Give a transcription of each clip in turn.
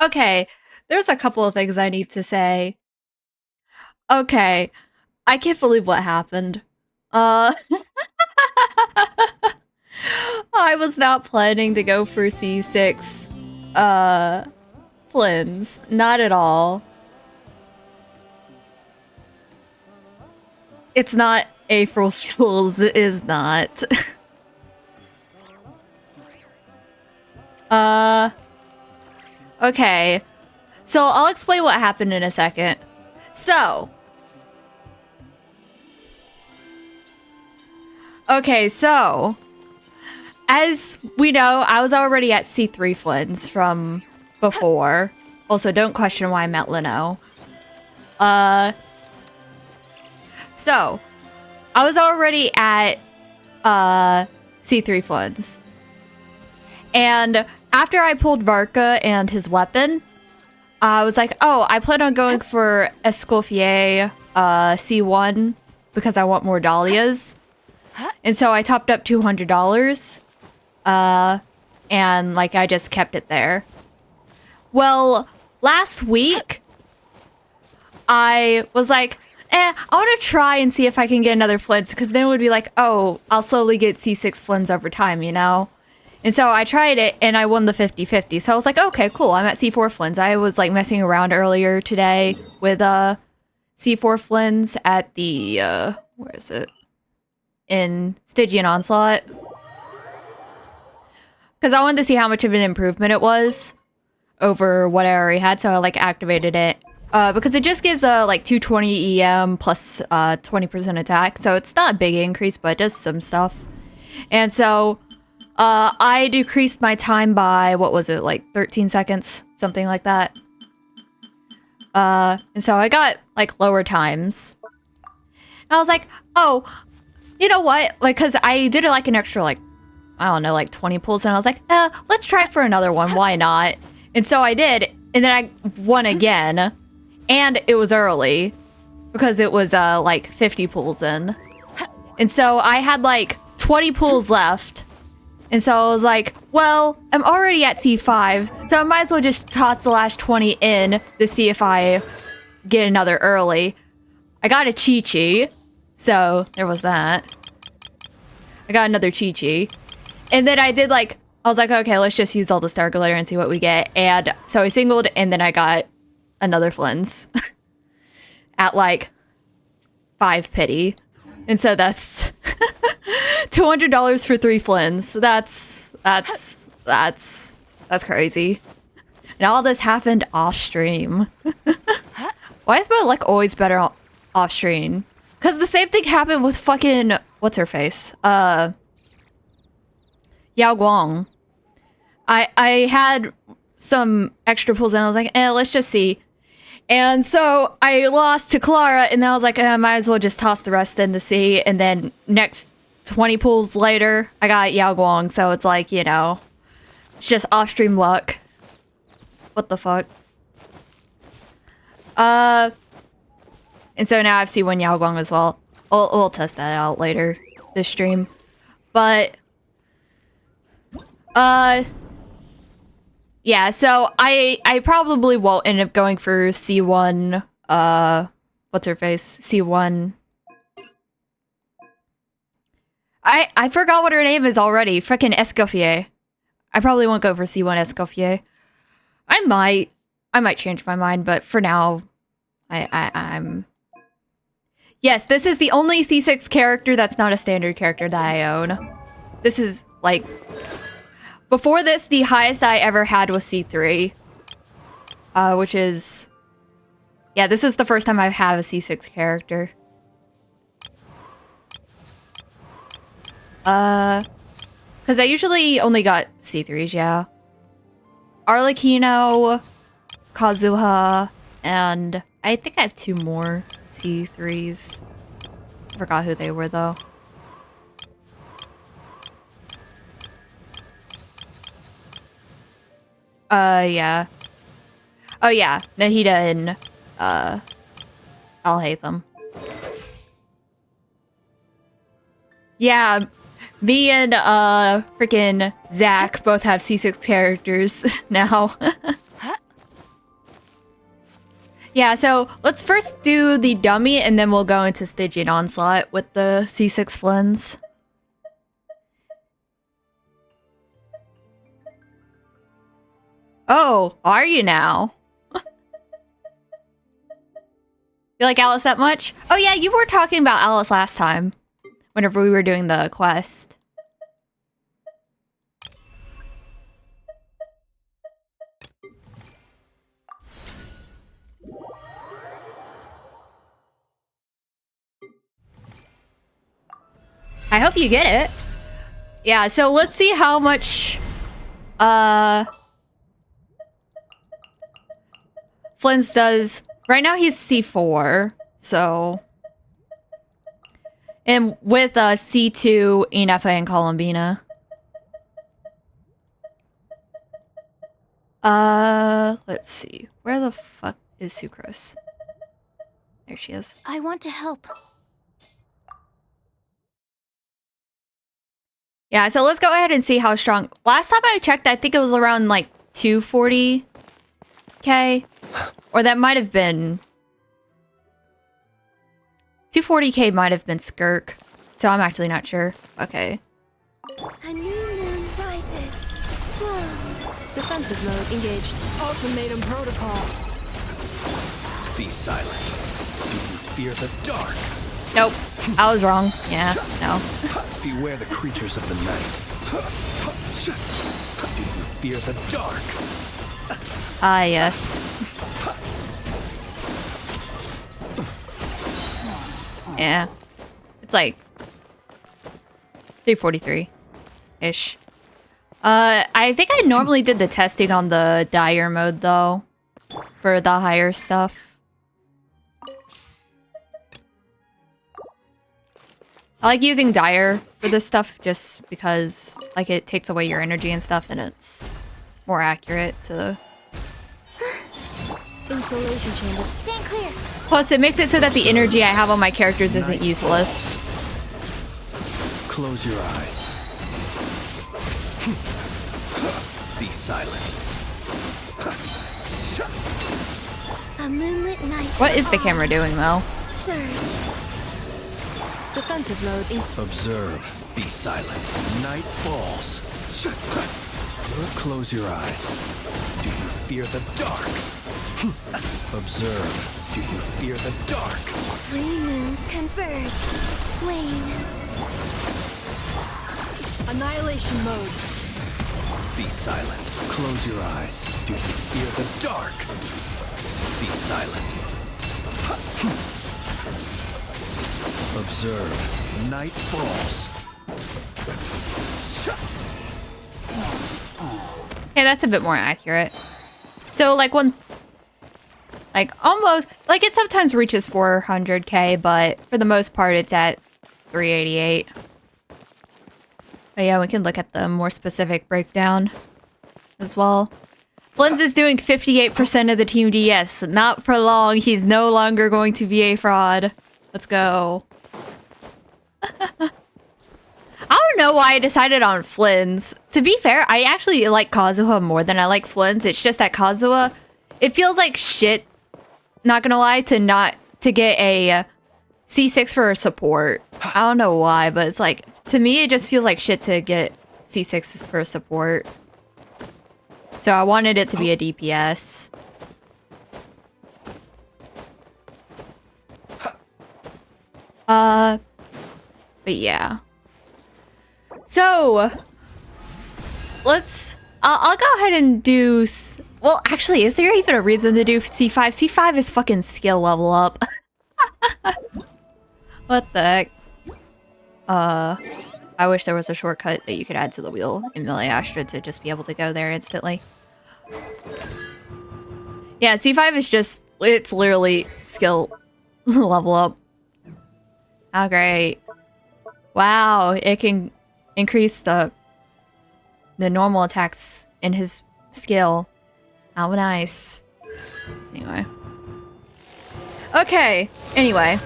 Okay, there's a couple of things I need to say. Okay, I can't believe what happened. Uh, I was not planning to go for C6, uh, flins. Not at all. It's not April Fools, it is not. uh, okay. So I'll explain what happened in a second. So, okay, so as we know, I was already at C3 Flins from before. Also, don't question why I'm at Lino. Uh, so I was already at C3 Floods. And after I pulled Varka and his weapon, I was like, oh, I plan on going for Escoffier C1 because I want more Dahlias. And so I topped up $200. And like I just kept it there. Well, last week, I was like, I want to try and see if I can get another Flins, because then it would be like, oh, I'll slowly get C6 Flins over time, you know? And so I tried it, and I won the 50-50. So I was like, okay, cool, I'm at C4 Flins. I was, like, messing around earlier today with, C4 Flins at the, where is it? In Stygian Onslaught. Because I wanted to see how much of an improvement it was over what I already had, so I, like, activated it. Because it just gives like 220 EM plus 20% attack, so it's not a big increase, but it does some stuff. And so I decreased my time by, what was it, like 13 seconds, something like that. And so I got like lower times. And I was like, oh, you know what? Like, cause I did it like an extra like, I don't know, like 20 pulls, and I was like, let's try for another one. Why not? And so I did, and then I won again. And it was early, because it was, like, 50 pulls in. And so I had, like, 20 pulls left. And so I was like, well, I'm already at C5, so I might as well just toss the last 20 in to see if I get another early. I got a Chi-Chi, so there was that. I got another Chi-Chi. And then I did, like, I was like, okay, let's just use all the Star Glitter and see what we get. And so I singled, and then I got another Flins at like 5 pity. And so that's $200 for 3 Flins. That's crazy. And all this happened off stream. Why is my luck always better off stream? Because the same thing happened with fucking, what's her face? Yao Guang. I had some extra pulls and I was like, let's just see. And so I lost to Clara, and then I was like, I might as well just toss the rest in to see. And then next 20 pulls later, I got Yao Guang, so it's like, you know, it's just off-stream luck. What the fuck? And so now I've seen one Yao Guang as well. We'll test that out later this stream. But, yeah, so I probably won't end up going for C1, what's her face? C1. I forgot what her name is already. Frickin' Escoffier. I probably won't go for C1 Escoffier. I might change my mind, but for now, I'm... Yes, this is the only C6 character that's not a standard character that I own. This is, like... Before this, the highest I ever had was C3. Which is... Yeah, this is the first time I've had a C6 character. Because I usually only got C3s, yeah. Arlecchino, Kazuha, and I think I have 2 more C3s. I forgot who they were, though. Yeah. Oh, yeah. Nahida and, I'll hate them. Yeah, me and, freaking Zach both have C6 characters now. Yeah, so let's first do the dummy and then we'll go into Stygian Onslaught with the C6 Flins. Oh, are you now? You like Alice that much? Oh yeah, you were talking about Alice last time. Whenever we were doing the quest. I hope you get it. Yeah, so let's see how much Flins does. Right now he's C4, so and with C2 Inefa and Columbina. Let's see. Where the fuck is Sucrose? There she is. I want to help. Yeah, so let's go ahead and see how strong. Last time I checked, I think it was around like 240k. Or that might have been 240k might have been Skirk. So I'm actually not sure. Okay. A new moon rises. Whoa. Defensive mode engaged. Ultimatum protocol. Be silent. Do you fear the dark? Nope. I was wrong. Yeah, no. Beware the creatures of the night. Do you fear the dark? Ah, yes. Yeah. It's like 343-ish. I think I normally did the testing on the dire mode, though. For the higher stuff. I like using dire for this stuff just because, like, it takes away your energy and stuff, and it's more accurate to... Insulation chamber. Stand clear. Plus, it makes it so that the energy I have on my characters isn't useless. Close your eyes. Be silent. A moonlit night. What is the camera doing, though? Surge. Defensive mode. Observe. Be silent. Night falls. Close your eyes. Do you fear the dark? Observe. Do you fear the dark? Three moons converge. Wane. Annihilation mode. Be silent. Close your eyes. Do you fear the dark? Be silent. Observe. Night falls. Okay, that's a bit more accurate. So, like, when... Like, almost... Like, it sometimes reaches 400k, but for the most part, it's at 388. But yeah, we can look at the more specific breakdown as well. Flins is doing 58% of the Team DS. Not for long. He's no longer going to be a fraud. Let's go. I don't know why I decided on Flins. To be fair, I actually like Kazuha more than I like Flins. It's just that Kazuha, it feels like shit, not gonna lie, to get a C6 for support. I don't know why, but it's like, to me, it just feels like shit to get C6 for support. So I wanted it to be a DPS. But yeah. So, I'll go ahead and do, well, actually, is there even a reason to do C5? C5 is fucking skill level up. What the heck? I wish there was a shortcut that you could add to the wheel in Melee Astra to just be able to go there instantly. Yeah, C5 is just, it's literally skill level up. How great. Wow, it can increase the normal attacks in his skill. How nice. Anyway. Okay, anyway.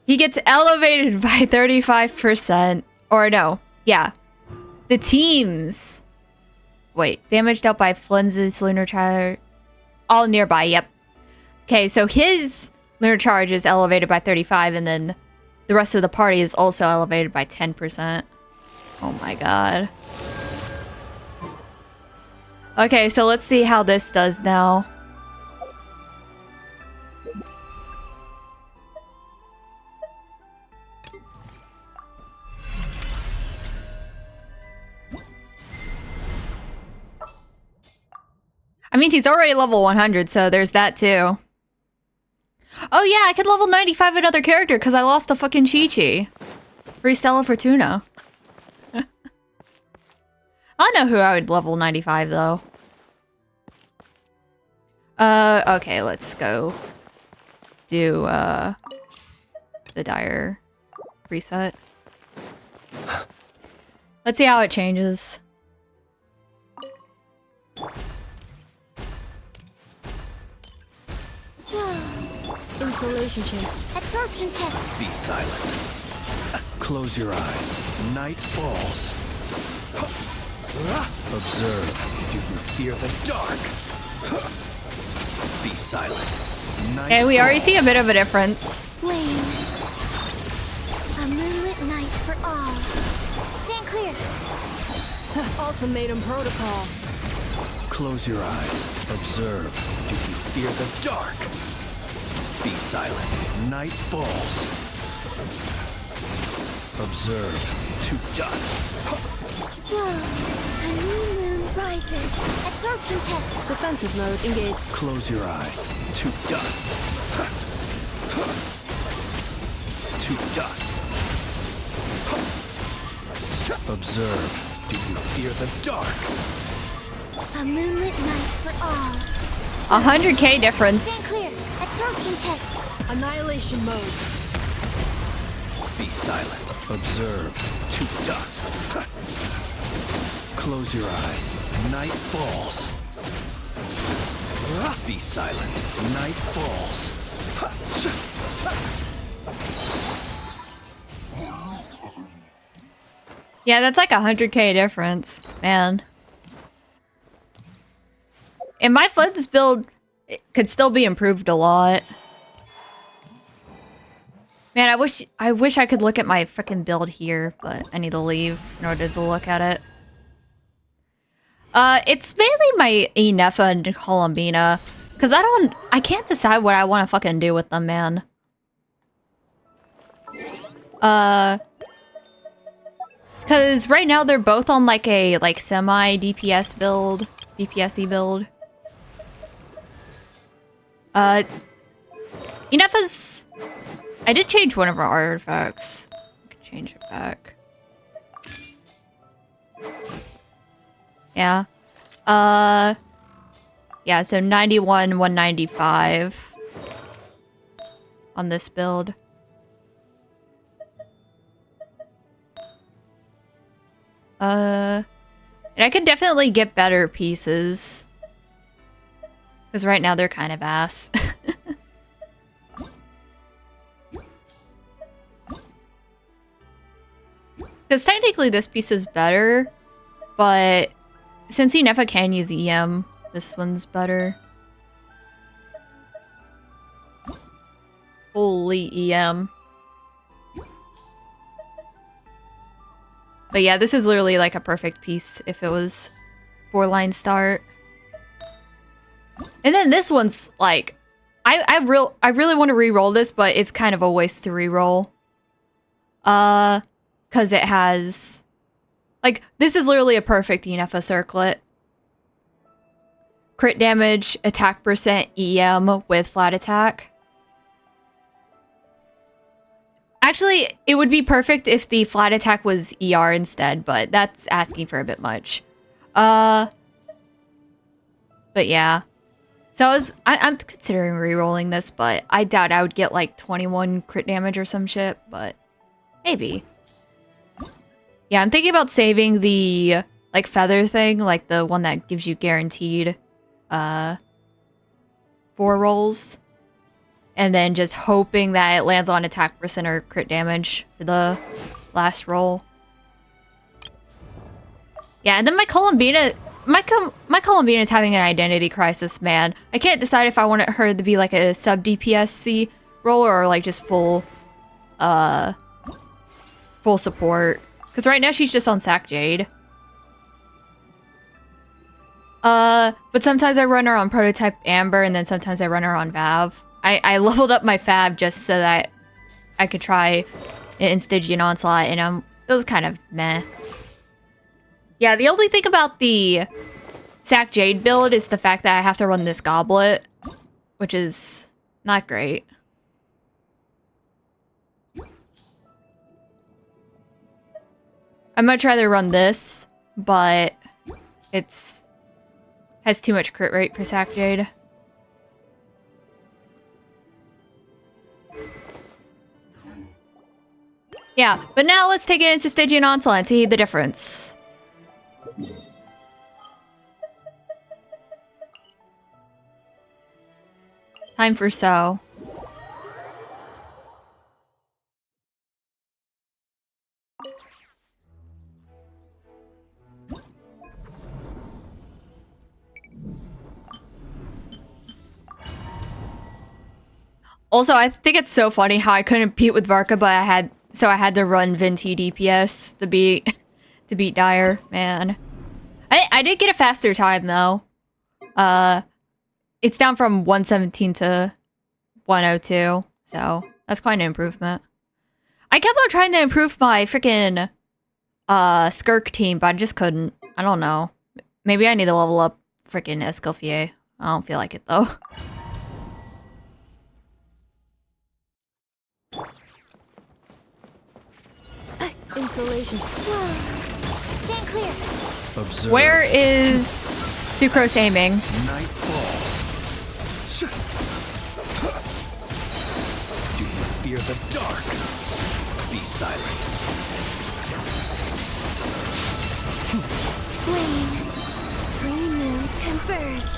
He gets elevated by 35%. Or no, yeah. The teams. Wait, damage dealt by Flins' Lunar Child all nearby, yep. Okay, so his lunar charge is elevated by 35, and then the rest of the party is also elevated by 10%. Oh my god. Okay, so let's see how this does now. I mean, he's already level 100, so there's that too. Oh yeah, I could level 95 another character because I lost the fucking Chi-Chi. Free Stella Fortuna. I know who I would level 95 though. Okay, let's go do the Dire reset. Let's see how it changes. Whoa. Installation chamber. Absorption test. Be silent. Close your eyes. Night falls. Observe. Do you fear the dark? Be silent. Night Okay, we already falls. see a bit of a difference. Wane. A moonlit night for all. Stand clear. Ultimatum protocol. Close your eyes. Observe. Do you fear the dark? Be silent. Night falls. Observe. To dust. Whoa. A new moon rises. Absorption test. Defensive mode engaged. Close your eyes. To dust. To dust. Observe. Do you fear the dark? A moonlit night for all. 100k difference. Stand clear. Absorption test. Annihilation mode. Be silent. Observe. To dust. Close your eyes. Night falls. Be silent. Night falls. Yeah, that's like 100k difference, man. And my flins build could still be improved a lot. Man, I wish I could look at my freaking build here, but I need to leave in order to look at it. It's mainly my Inefa and Columbina, because I can't decide what I want to fucking do with them, man. Because right now they're both on like a semi DPS build, DPSy build. Inefa's. I did change one of our artifacts. I could change it back. Yeah. Yeah, so 91, 195 on this build. And I could definitely get better pieces. Because right now they're kind of ass. Because technically this piece is better, but since Inefa can use EM, this one's better. Holy EM. But yeah, this is literally like a perfect piece if it was 4-line start. And then this one's like, I really want to re-roll this, but it's kind of a waste to re-roll. Because it has, like, this is literally a perfect Inefa circlet. Crit damage, attack percent, EM with flat attack. Actually, it would be perfect if the flat attack was ER instead, but that's asking for a bit much. But yeah. So I'm considering re-rolling this, but I doubt I would get like 21 crit damage or some shit, but maybe. Yeah, I'm thinking about saving the like feather thing, like the one that gives you guaranteed 4 rolls. And then just hoping that it lands on attack percent or crit damage for the last roll. Yeah, and then my Columbina my Colombian is having an identity crisis, man. I can't decide if I want her to be like a sub DPSC roller or like just full support. Because right now she's just on Sack Jade. But sometimes I run her on Prototype Amber, and then sometimes I run her on Vav. I leveled up my Fab just so that I could try it in Stygian Onslaught, and it was kind of meh. Yeah, the only thing about the Sack Jade build is the fact that I have to run this goblet, which is not great. I'd much rather run this, but it's has too much crit rate for Sack Jade. Yeah, but now let's take it into Stygian Onslaught and see the difference. Time for So. Also, I think it's so funny how I couldn't compete with Varka, but I had to run Venti DPS to beat Dire, man. I did get a faster time though. It's down from 117 to 102, so that's quite an improvement. I kept on trying to improve my freaking Skirk team, but I just couldn't. I don't know. Maybe I need to level up freaking Escoffier. I don't feel like it though. Installation. Whoa. Stand clear. Observe. Where is Sucrose aiming? Night falls. Do you fear the dark? Be silent. Flame. Green moons converge.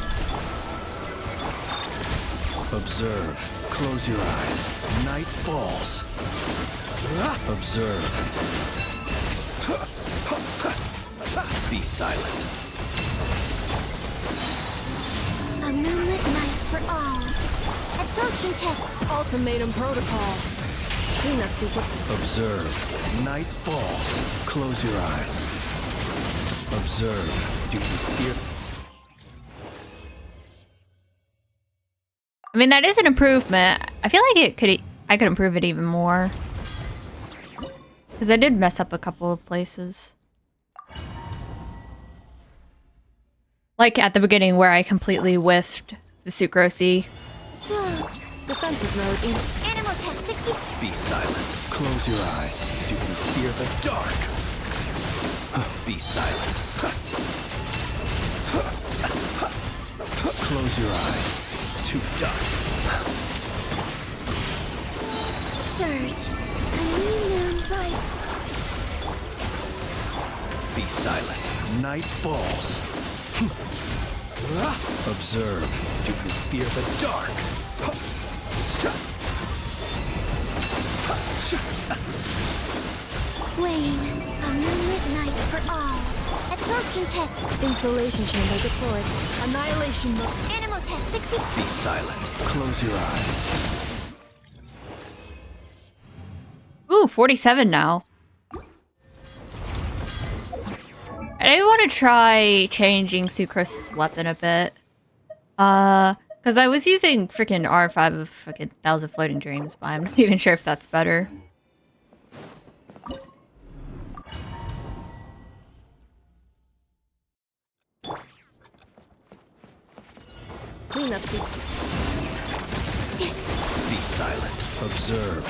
Observe. Close your eyes. Night falls. Observe. Be silent. A moonlit night for all. Absorption test. Ultimatum protocol. Cleanup sequence. Observe. Night falls. Close your eyes. Observe. Do you fear? I mean, that is an improvement. I feel like I could improve it even more. Because I did mess up a couple of places. Like at the beginning where I completely whiffed the Sucrose. Whoa. Defensive mode in. Animal test 60. Be silent. Close your eyes. Do you fear the dark? Be silent. Close your eyes. To dust. Surge. A new moon light. Be silent. Night falls. Observe. Do you fear the dark? Wane. A moonlit night for all. Absorption test. Installation chamber deployed. Annihilation mode. Animal test 60. Be silent. Close your eyes. Ooh, 47 now. I do want to try changing Sucrose's weapon a bit. Because I was using freaking R5 of freaking 1,000 Floating Dreams, but I'm not even sure if that's better. Cleanup sequence. Be silent. Observe.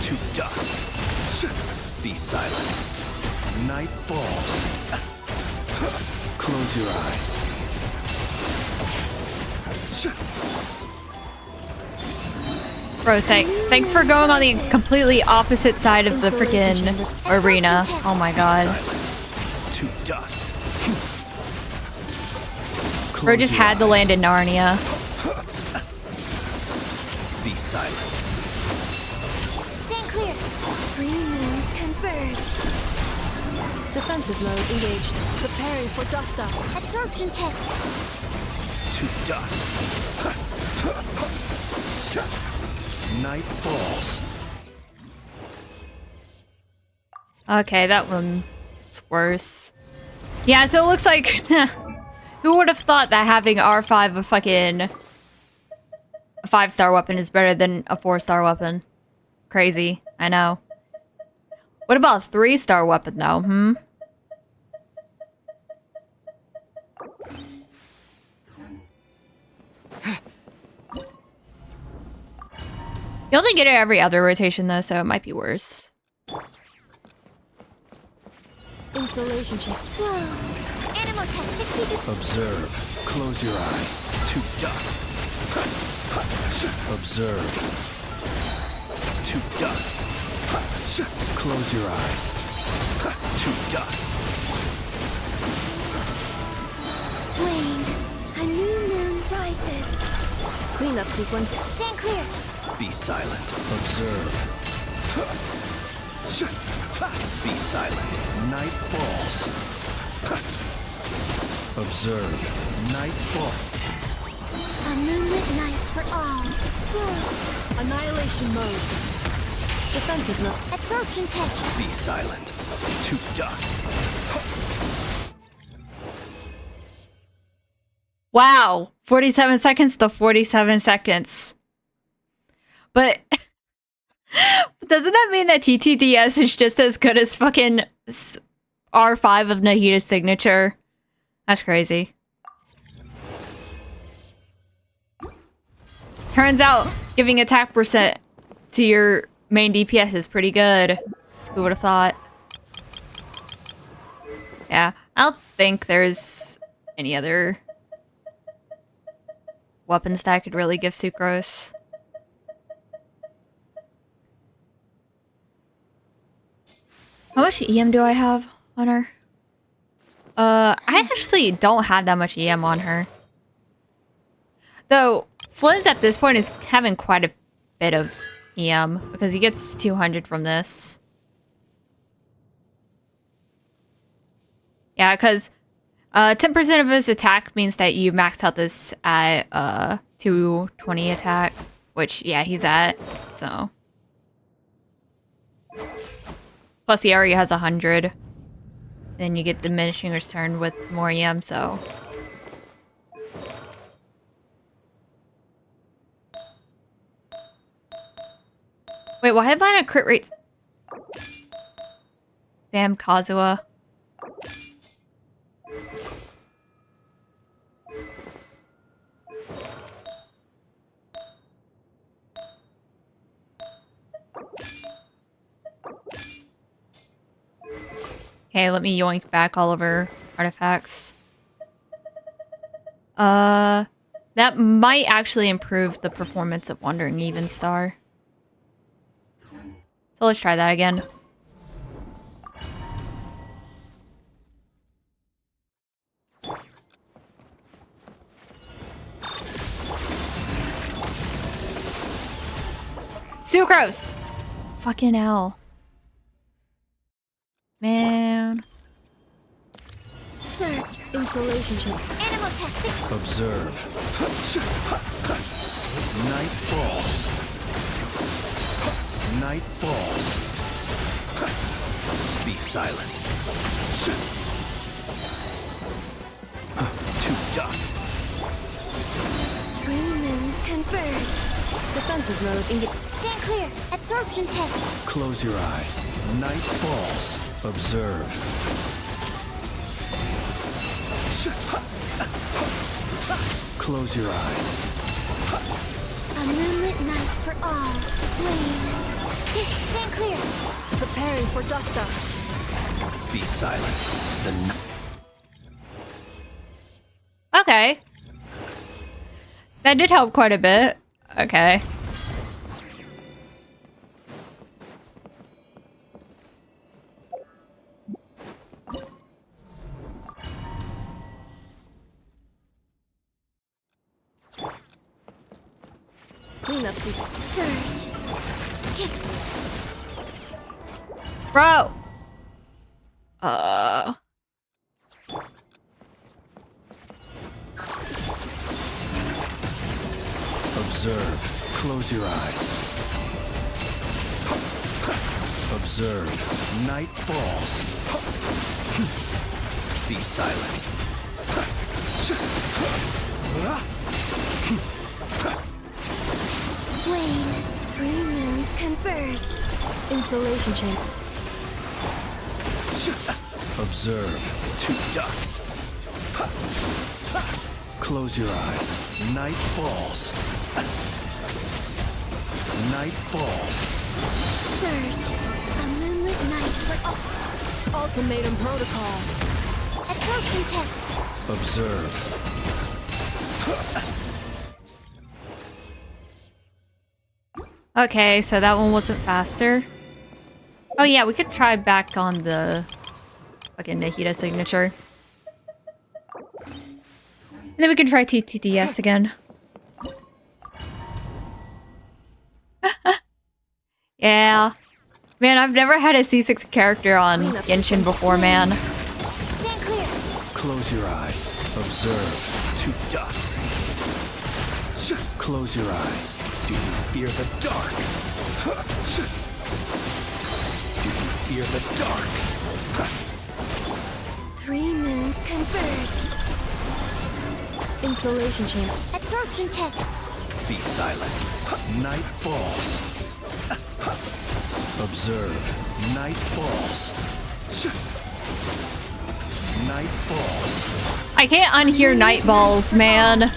To dust. Be silent. Night falls. Close your eyes. Bro, thanks for going on the completely opposite side of the freaking arena. Oh my god. Silent. To dust. Bro just had to land in Narnia. Be silent. Stand clear. Green moons converge. Defensive mode engaged. Preparing for dust up. Absorption test. To dust. Night falls. Okay, that one's worse. Yeah, so it looks like who would have thought that having R5 a fucking a 5-star weapon is better than a 4-star weapon? Crazy, I know. What about a 3-star weapon though, You only get it every other rotation though, so it might be worse. Installation check. Whoa. Animal test 60 Observe. Close your eyes. To dust. Observe. To dust. Close your eyes. To dust. Wayne, a new moon rises. Cleanup sequence. Stand clear. Be silent. Observe. Be silent. Night falls. Observe. Night fall. A moonlit night for all. Whoa. Annihilation mode. Defensive mode. Absorption test. Be silent. To dust. Wow, 47 seconds to 47 seconds. But doesn't that mean that TTDS is just as good as fucking R5 of Nahida's signature? That's crazy. Turns out giving attack percent to your main DPS is pretty good. Who would have thought? Yeah, I don't think there's any other weapons that could really give Sucrose. How much EM do I have on her? I actually don't have that much EM on her. Though, Flins at this point is having quite a bit of EM because he gets 200 from this. Yeah, because 10% of his attack means that you max out this at 220 attack, which, yeah, he's at, so. Plus he already has 100. Then you get diminishing return with more EM, so. Wait, why have I not crit rates? Damn, Kazuha. Okay, let me yoink back all of her artifacts. That might actually improve the performance of Wandering Even Star. So let's try that again. Sucrose! Fucking hell. Man. Sir. Installation check. Animal test 60. Observe. Night falls. Night falls. Be silent. To dust. Three moons converge. Defensive mode engaged. Stand clear. Absorption test. Close your eyes. Night falls. Observe. Close your eyes. A moonlit night for all. Wayne. Stand clear. Preparing for dust up. Be silent. Okay. That did help quite a bit. Okay. Cleanup sequence. Surge. Kick. Bro! Observe. Close your eyes. Observe. Night falls. Be silent. Wane, 3 moons converge. Installation chamber. Observe. To dust. Close your eyes. Night falls. Night falls. Surge, a moonlit night for all. Ultimatum protocol. Absorption test. Observe. Okay, so that one wasn't faster. Oh yeah, we could try back on the fucking Nahida signature. And then we can try TTDS again. Yeah. Man, I've never had a C6 character on Genshin before, man. Stand clear. Close your eyes. Observe. To dust. Close your eyes. Do you fear the dark? Do you fear the dark? 3 moons converge. Installation chamber. Absorption test. Be silent. Night falls. Observe. Night falls. Night falls. I can't unhear night balls, man.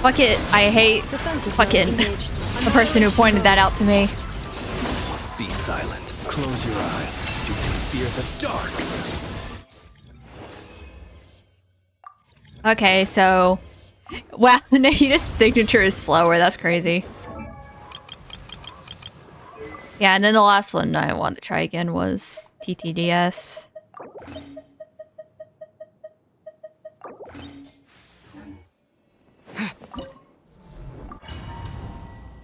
Fuck it. I hate Defensive mode fucking engaged. the person who pointed that out to me. Be silent. Close your eyes. Do you fear the dark? Okay, so... Wow, Nahida's signature is slower. That's crazy. Yeah, and then the last one I wanted to try again was TTDS.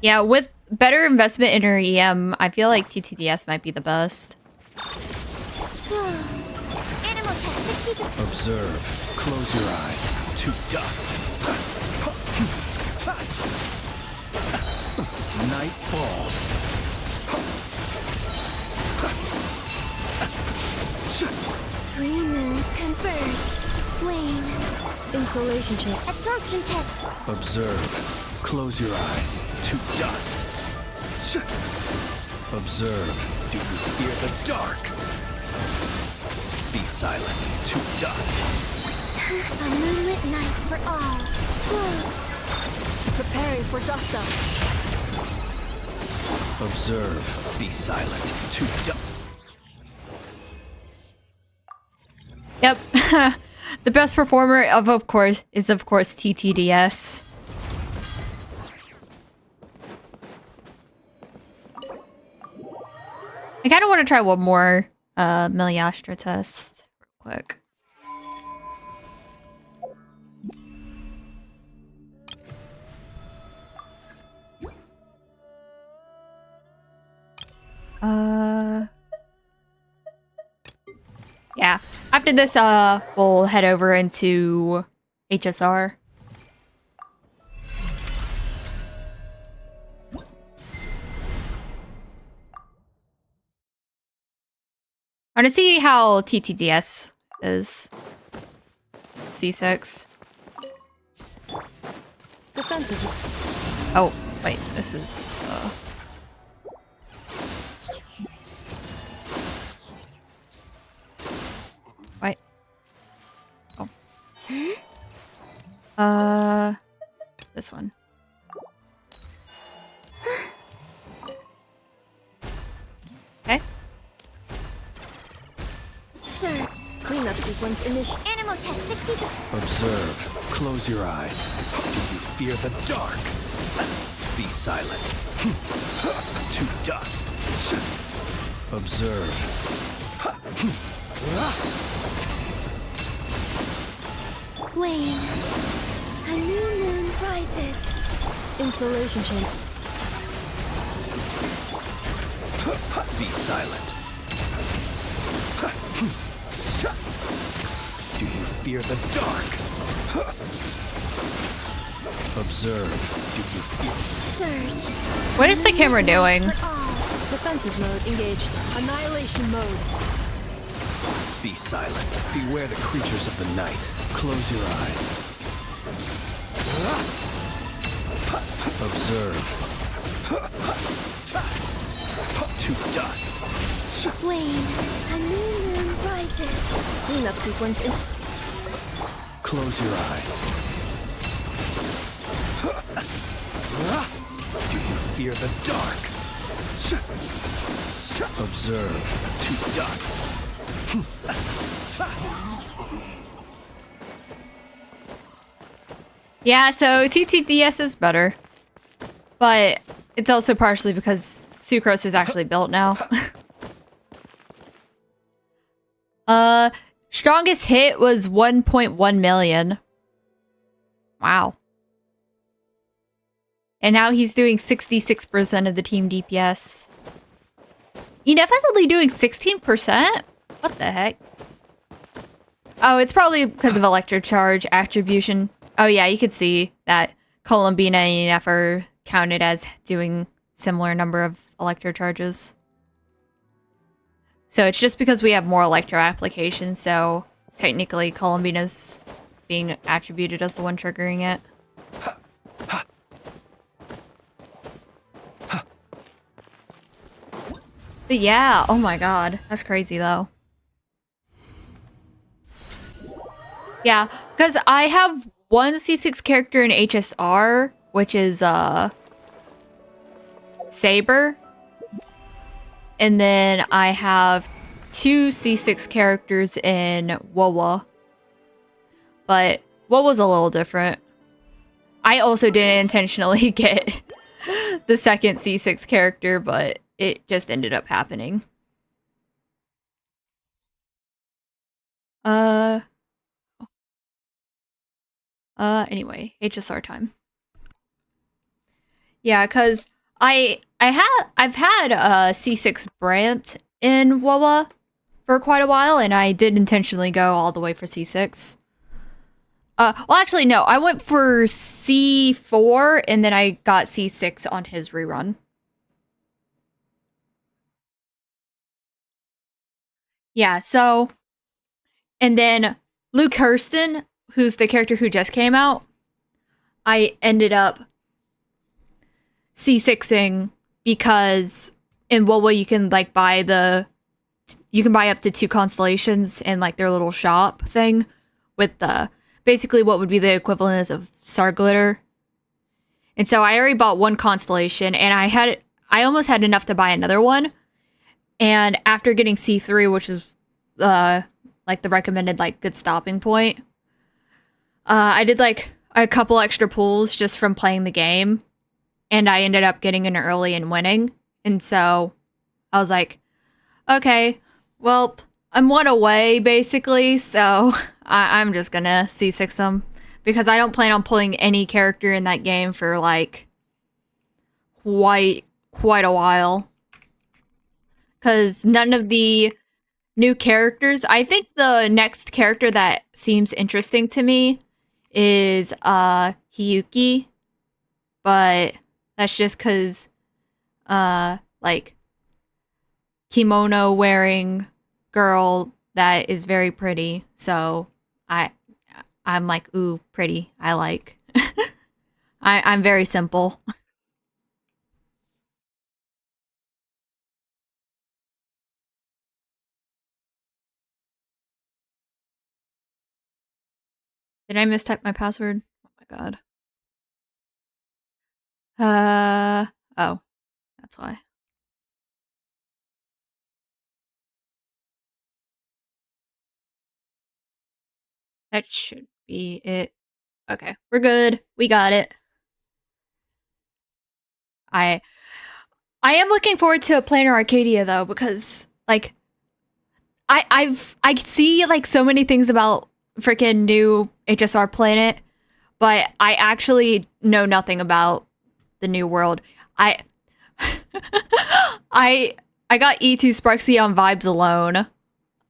Yeah, with better investment in her EM, I feel like TTDS might be the best. Animal test 60. Observe. Close your eyes. To dust. Night falls. 3 moons converge. Wane. Installation chamber. Absorption test. Observe. Close your eyes. To dust. Observe. Do you fear the dark? Be silent. To dust. A moonlit night for all. Preparing for dust up. Observe. Be silent. To dust. Yep. The best performer of course is TTDS. I kind of want to try one more Meliastra test real quick. Yeah. After this, we'll head over into HSR. I want to see how TTDS is. C6. Defensive. Oh, wait, this is... Wait. Oh. This one. Okay. Sir. Cleanup sequence initiated. Animal test 60. Observe. Close your eyes. Do you fear the dark? Be silent. To dust. Observe. Wane. A new moon rises. Installation chamber. Be silent. fear the dark? Observe. Do you fear? Surge. What is the camera doing? For all. Defensive mode engaged. Annihilation mode. Be silent. Beware the creatures of the night. Close your eyes. Observe. To dust. Wane. A new moon rises. Cleanup sequence in. Close your eyes. Do you fear the dark? Observe. To dust. Yeah, so TTDS is better. But it's also partially because Sucrose is actually built now. Strongest hit was 1.1 million. Wow. And now he's doing 66% of the team DPS. ENF is only doing 16%? What the heck? Oh, it's probably because of Electrocharge attribution. Oh yeah, you could see that Columbina and ENF are counted as doing similar number of Electrocharges. So it's just because we have more Electro applications, so technically Columbina's being attributed as the one triggering it. But yeah, oh my god, that's crazy though. Yeah, because I have one C6 character in HSR, which is Saber. And then I have 2 C6 characters in Wawa. But Wawa's a little different. I also didn't intentionally get the second C6 character, but it just ended up happening. Anyway, HSR time. Yeah, cause I've had a C6 Brant in Wawa for quite a while, and I did intentionally go all the way for C6. Well, actually, no, I went for C4, and then I got C6 on his rerun. Yeah, so, and then Luke Hurston, who's the character who just came out, I ended up C6ing because in Wawa you can like buy up to 2 constellations in like their little shop thing with the basically what would be the equivalent of Star Glitter. And so I already bought 1 constellation, and I almost had enough to buy another one. And after getting C3, which is like the recommended like good stopping point, I did like a couple extra pulls just from playing the game, and I ended up getting in early and winning. And so I was like, okay, well, I'm 1 away basically, so I'm just gonna C6 them because I don't plan on pulling any character in that game for like quite a while. Because none of the new characters, I think the next character that seems interesting to me is Hiyuki, but that's just because like kimono wearing girl that is very pretty, so I'm like, ooh, pretty, I like. I'm very simple. Did I mistype my password? Oh my god. Oh, that's why. That should be it. Okay, we're good. We got it. I am looking forward to Planar Arcadia though, because like I see like so many things about freaking new HSR Planet, but I actually know nothing about the new world. I I got E2 Sparksy on vibes alone.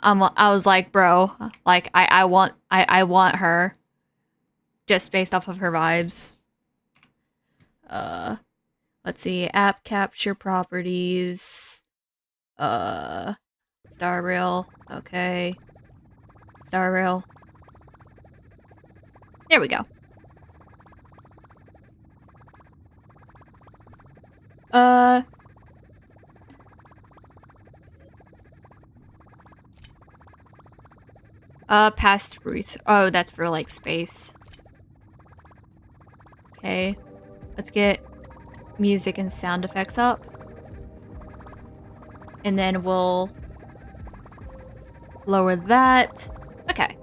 I was like, bro, like I want her, just based off of her vibes. Let's see, app capture properties. Star Rail. Okay. Star Rail. There we go. Past routes. Oh, that's for like space. Okay. Let's get music and sound effects up. And then we'll lower that. Okay.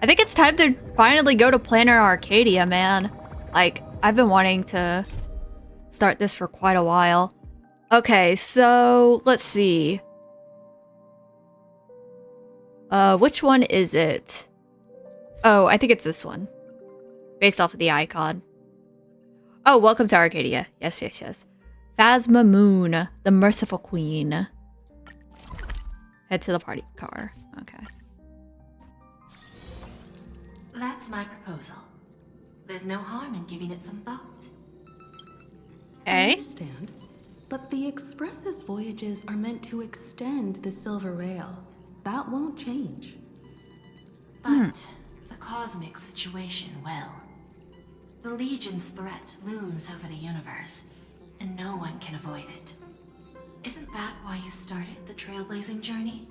I think it's time to finally go to Planet Arcadia, man. Like, I've been wanting to start this for quite a while. Okay, so let's see. Which one is it? Oh, I think it's this one. Based off of the icon. Oh, welcome to Arcadia. Yes, yes, yes. Phasma Moon, the Merciful Queen. Head to the party car. Okay. That's my proposal. There's no harm in giving it some thought. I Okay. understand, but the Express's voyages are meant to extend the Silver Rail. That won't change. But the cosmic situation will. The Legion's threat looms over the universe, and no one can avoid it. Isn't that why you started the trailblazing journey?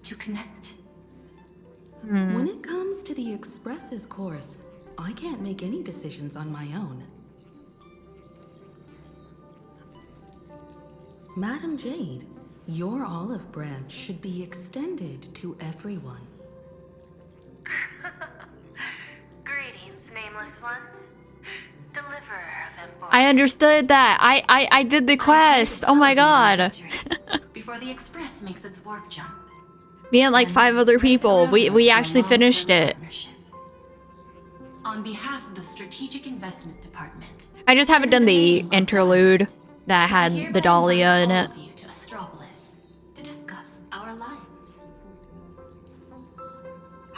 To connect? When it comes to the Express's course, I can't make any decisions on my own. Madam Jade, your olive branch should be extended to everyone. Greetings, nameless ones. Deliverer of Empor. I understood that. I did the quest. Oh my god. Before the Express makes its warp jump. Me and like 5 other people. We actually finished it. On behalf of the Strategic Investment Department, I just haven't done the interlude that had the Dahlia in it. all of you to Astropolis to discuss our alliance.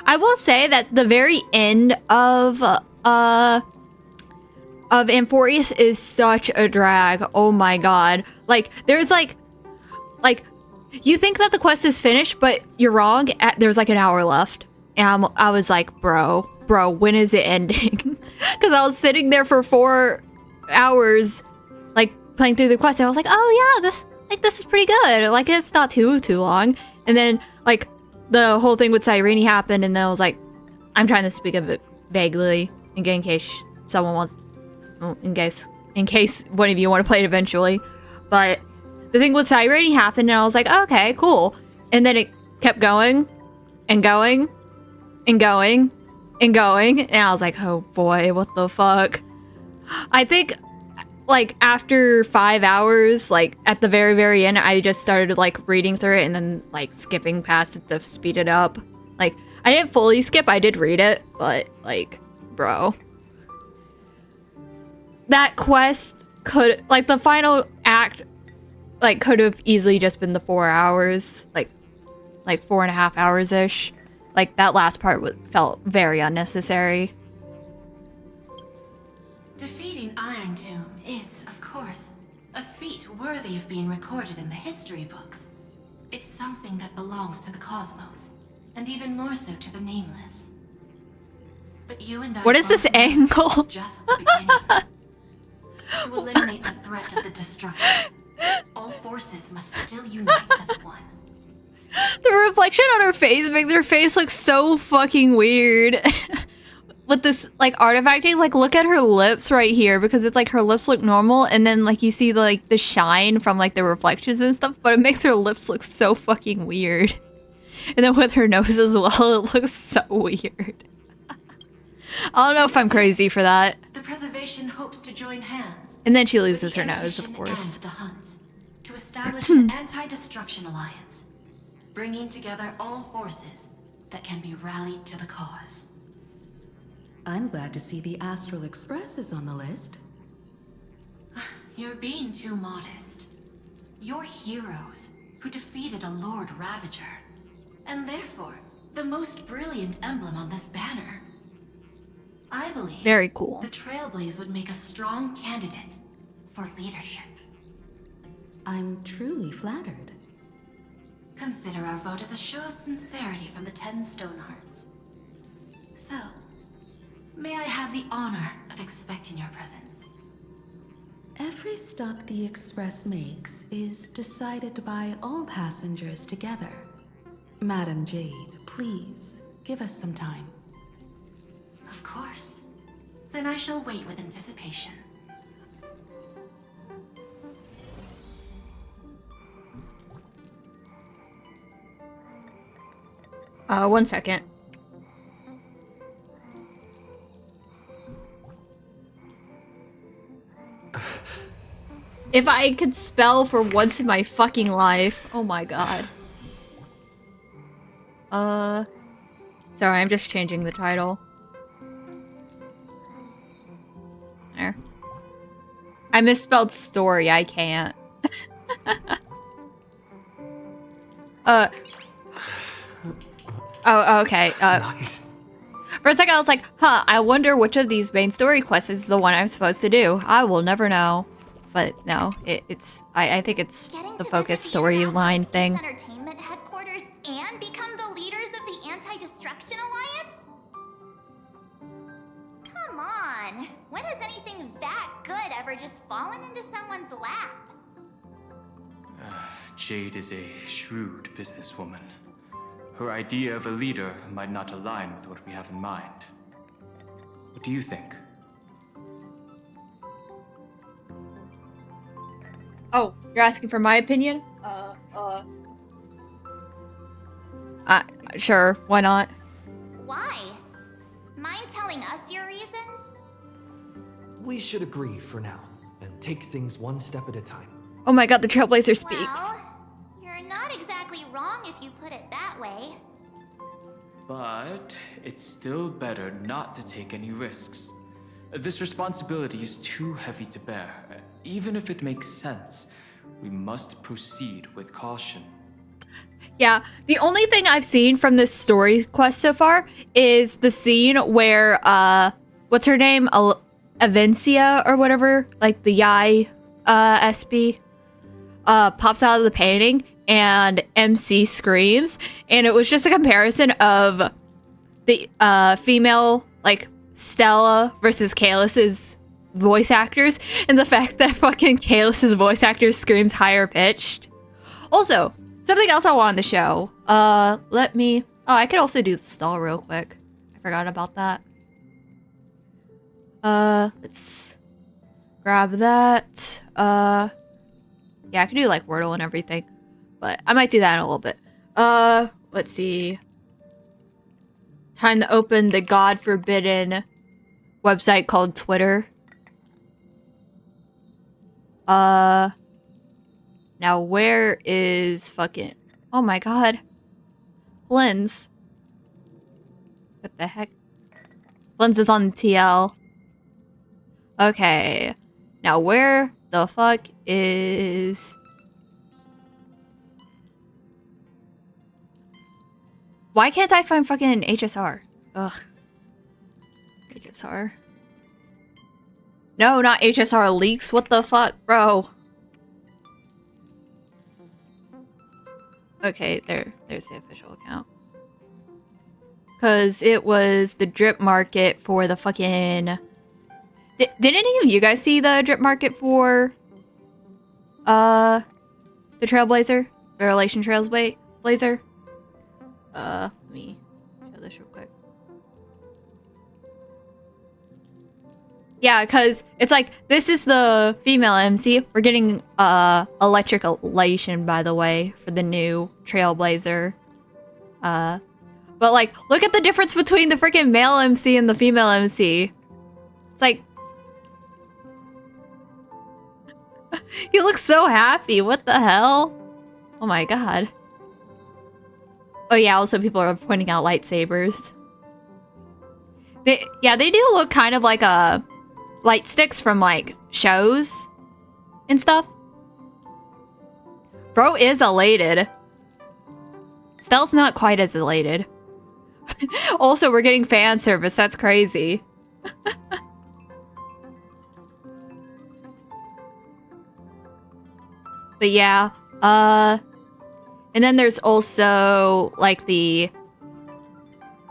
I will say that the very end of Amphorius is such a drag. Oh my god. Like there's like you think that the quest is finished, but you're wrong. There's like an hour left. And I was like, bro, when is it ending? Because I was sitting there for 4 hours, like playing through the quest, and I was like, oh yeah, this is pretty good. Like it's not too long. And then like the whole thing with Cyrene happened, and then I was like, I'm trying to speak of it vaguely in case someone wants, well, in case one of you want to play it eventually. But the thing with Cyrene happened, and I was like, okay, cool. And then it kept going and going and going and going, and I was like, oh boy, what the fuck? I think like after 5 hours, like at the very end, I just started like reading through it and then like skipping past it to speed it up. Like I didn't fully skip, I did read it, but like, bro, that quest could, like the final act, like could have easily just been the 4 hours, like 4.5 hours ish. Like that last part felt very unnecessary. Defeating Iron Tomb is, of course, a feat worthy of being recorded in the history books. It's something that belongs to the cosmos, and even more so to the Nameless. But you and I. What is this both know angle? this is just the beginning. To eliminate the threat of the destruction, all forces must still unite as one. The reflection on her face makes her face look so fucking weird. With this like artifacting, like look at her lips right here, because it's like her lips look normal, and then like you see the shine from like the reflections and stuff, but it makes her lips look so fucking weird. And then with her nose as well, it looks so weird. I don't know if I'm crazy for that. The preservation hopes to join hands. And then she with loses the her nose, Ambition of course. and the Hunt to establish an anti-destruction alliance, bringing together all forces that can be rallied to the cause. I'm glad to see the Astral Express is on the list. You're being too modest. You're heroes, who defeated a Lord Ravager, and therefore the most brilliant emblem on this banner. I believe Very cool. the Trailblaze would make a strong candidate for leadership. I'm truly flattered. Consider our vote as a show of sincerity from the 10 Stonehearts. So, may I have the honor of expecting your presence? Every stop the Express makes is decided by all passengers together. Madam Jade, please, give us some time. Of course. Then I shall wait with anticipation. One second. If I could spell for once in my fucking life. Oh my god. Sorry, I'm just changing the title. There. I misspelled story, I can't. Oh, okay. Nice. For a second I was like, huh, I wonder which of these main story quests is the one I'm supposed to do. I will never know. But no, I think it's Getting the to focus visit the International storyline Peace thing. Entertainment headquarters and become the leaders of the Anti-Destruction Alliance? Come on. When has anything that good ever just fallen into someone's lap? Jade is a shrewd businesswoman. Her idea of a leader might not align with what we have in mind. What do you think? Oh, you're asking for my opinion? Sure, why not? Why? Mind telling us your reasons? We should agree for now, and take things one step at a time. Oh my god, the Trailblazer speaks. Well, you're not exactly wrong if you put it that way. But it's still better not to take any risks. This responsibility is too heavy to bear. Even if it makes sense, we must proceed with caution. Yeah, the only thing I've seen from this story quest so far is the scene where, what's her name? Avencia or whatever, like the Yai, SB, pops out of the painting and MC screams. And it was just a comparison of the, female, like, Stella versus Kaelus's voice actors, and the fact that fucking Kaelus's voice actor screams higher pitched. Also, something else I want on the show. Let me... Oh, I could also do the stall real quick. I forgot about that. Let's grab that. Yeah, I could do like Wordle and everything, but I might do that in a little bit. Let's see. Time to open the God Forbidden website called Twitter. Now where is fucking... Oh my god. Flins. What the heck? Flins is on TL. Okay. Now where the fuck is... Why can't I find fucking HSR? Ugh. HSR. No, not HSR leaks. What the fuck, bro? Okay, there's the official account. Cause it was the drip market for the fucking... Did any of you guys see the drip market for the Trailblazer? The Relation Trailblazer? Let me show this real quick. Yeah, because it's like, this is the female MC. We're getting electric elation, by the way, for the new Trailblazer. But like, look at the difference between the freaking male MC and the female MC. It's like... He looks so happy. What the hell? Oh my god. Oh yeah, also people are pointing out lightsabers. They do look kind of like light sticks from like shows and stuff. Bro is elated. Stell's not quite as elated. Also, we're getting fan service. That's crazy. But yeah, and then there's also like the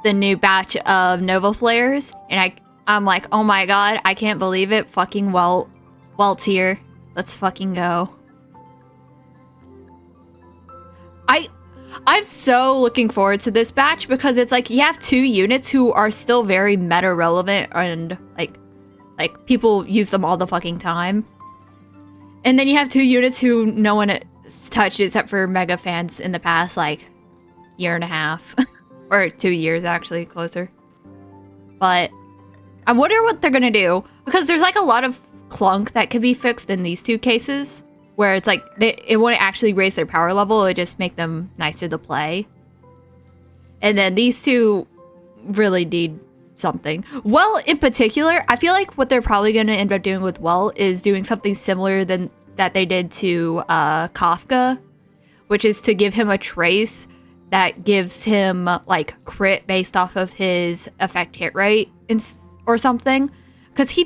new batch of Nova Flares, and I'm like, oh my god, I can't believe it. Fucking Welt's here. Let's fucking go. I'm so looking forward to this batch because it's like you have 2 units who are still very meta relevant and like people use them all the fucking time. And then you have 2 units who no one has touched except for mega fans in the past like year and a half or 2 years actually closer. But I wonder what they're gonna do because there's like a lot of clunk that could be fixed in these 2 cases. Where it's like, it wouldn't actually raise their power level, it would just make them nicer to play. And then these 2 really need something. Well, in particular, I feel like what they're probably going to end up doing with Well is doing something similar than that they did to Kafka, which is to give him a trace that gives him like crit based off of his effect hit rate or something. Because he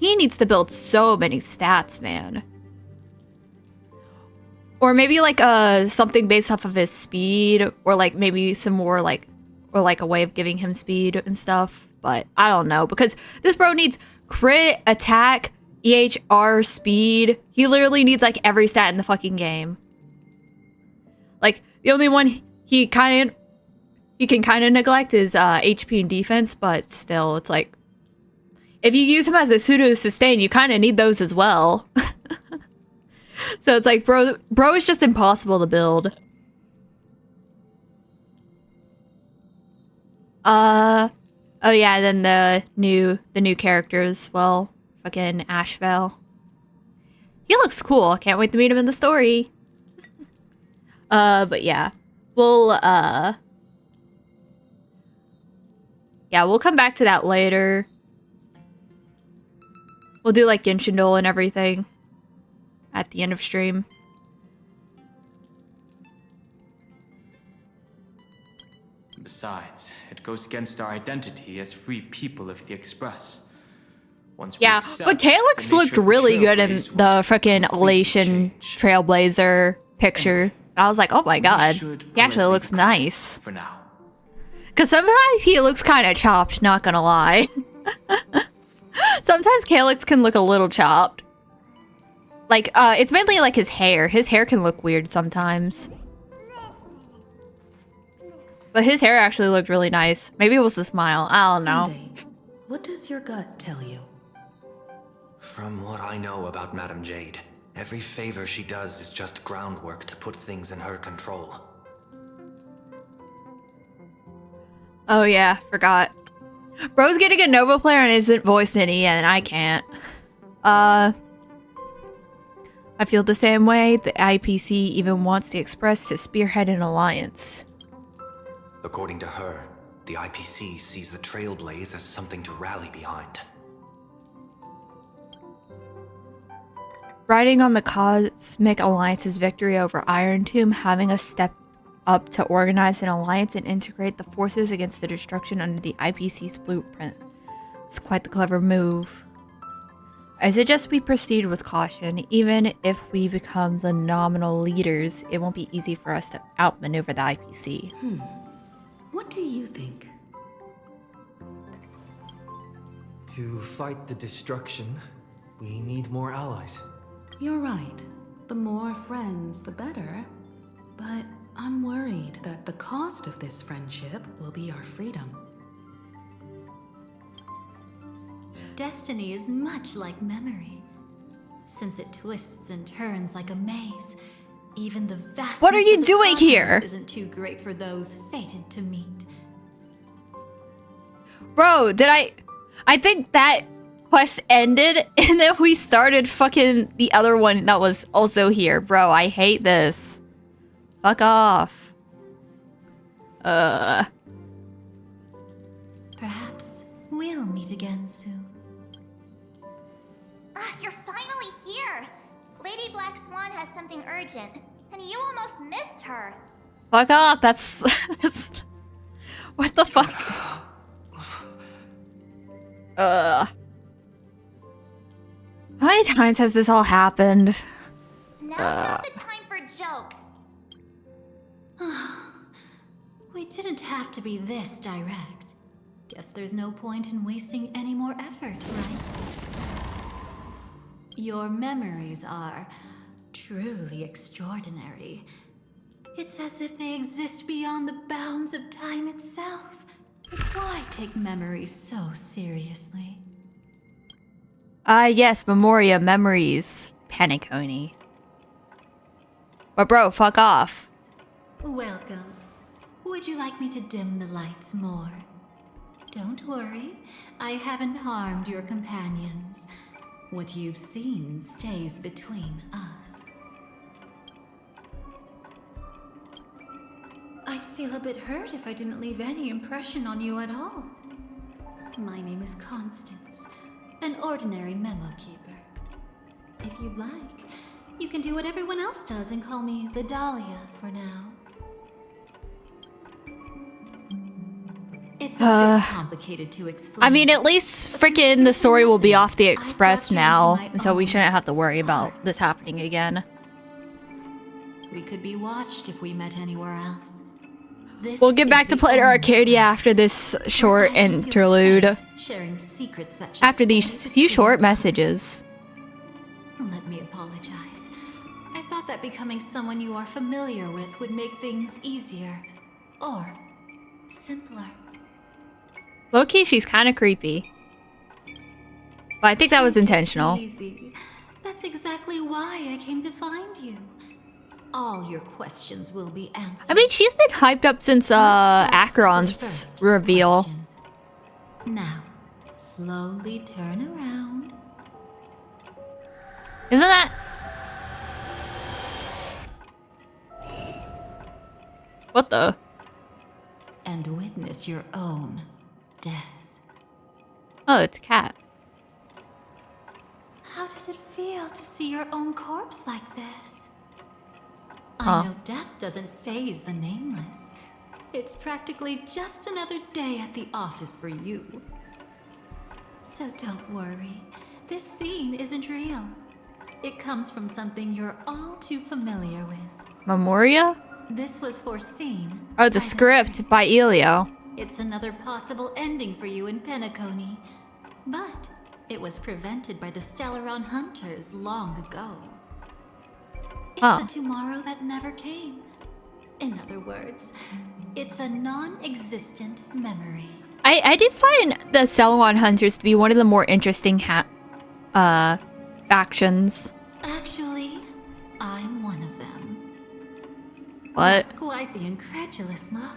needs to build so many stats, man. Or maybe like something based off of his speed, or like maybe some more like, or like a way of giving him speed and stuff. But I don't know, because this bro needs crit, attack, EHR, speed. He literally needs like every stat in the fucking game. Like the only one he can kind of neglect is HP and defense, but still, it's like if you use him as a pseudo sustain, you kind of need those as well. So it's like, bro is just impossible to build. Oh yeah, then the new characters, well, fucking Ashvel. He looks cool. Can't wait to meet him in the story. But yeah. We'll come back to that later. We'll do like Genshin Duel and everything at the end of stream. Besides, it goes against our identity as free people of the Express. Once Yeah, but Calyx looked really good in the frickin' Elation Trailblazer picture. I was like, oh my god, he actually looks nice. For now. Because sometimes he looks kind of chopped, not gonna lie. Sometimes Calyx can look a little chopped. Like, it's mainly like his hair. His hair can look weird sometimes. But his hair actually looked really nice. Maybe it was the smile. I don't know. Sunday, what does your gut tell you? From what I know about Madame Jade, every favor she does is just groundwork to put things in her control. Oh yeah, forgot. Bro's getting a Nova player and isn't voiced in EN, and I can't. I feel the same way. The IPC even wants the Express to spearhead an alliance. According to her, the IPC sees the Trailblaze as something to rally behind. Riding on the Cosmic Alliance's victory over Iron Tomb, having us step up to organize an alliance and integrate the forces against the destruction under the IPC's blueprint. It's quite the clever move. I suggest we proceed with caution. Even if we become the nominal leaders, it won't be easy for us to outmaneuver the IPC. What do you think? To fight the destruction, we need more allies. You're right. The more friends, the better. But I'm worried that the cost of this friendship will be our freedom. Destiny is much like memory. Since it twists and turns like a maze, even the vastness What are you of the doing cosmos here? Isn't too great for those fated to meet. Bro, I think that quest ended and then we started fucking the other one that was also here. Bro, I hate this. Fuck off. Perhaps we'll meet again soon. Ah, you're finally here! Lady Black Swan has something urgent. And you almost missed her. Fuck off. That's what the fuck? How many times has this all happened? Now's not the time for jokes. We didn't have to be this direct. Guess there's no point in wasting any more effort, right? Your memories are truly extraordinary. It's as if they exist beyond the bounds of time itself. But why take memories so seriously? Yes, Memoria memories. Penacony. But bro, fuck off. Welcome. Would you like me to dim the lights more? Don't worry, I haven't harmed your companions. What you've seen stays between us. I'd feel a bit hurt if I didn't leave any impression on you at all. My name is Constance, an ordinary memo keeper. If you'd like, you can do what everyone else does and call me the Dahlia for now. It's a bit complicated to explain. I mean, at least freaking the story will be off the Express now, so we shouldn't have to worry about this happening again. We could be watched if we met anywhere else. We'll get back to Planet Arcadia after this short interlude. Sharing secrets such After these few short messages. Let me apologize. I thought that becoming someone you are familiar with would make things easier. Or simpler. Low-key, she's kind of creepy. But I think that was intentional. Easy. That's exactly why I came to find you. All your questions will be answered. I mean, she's been hyped up since Acheron's reveal. Question. Now, slowly turn around. Isn't that... What the? And witness your own death. Oh, it's a cat. How does it feel to see your own corpse like this? Huh. I know death doesn't faze the nameless. It's practically just another day at the office for you. So don't worry. This scene isn't real. It comes from something you're all too familiar with. Memoria? This was foreseen. Oh, the script by Elio. It's another possible ending for you in Penacony. But it was prevented by the Stellaron Hunters long ago. It's a tomorrow that never came. In other words, it's a non-existent memory. I do find the Stellaron Hunters to be one of the more interesting factions. Actually, I'm one of them. What? That's quite the incredulous look.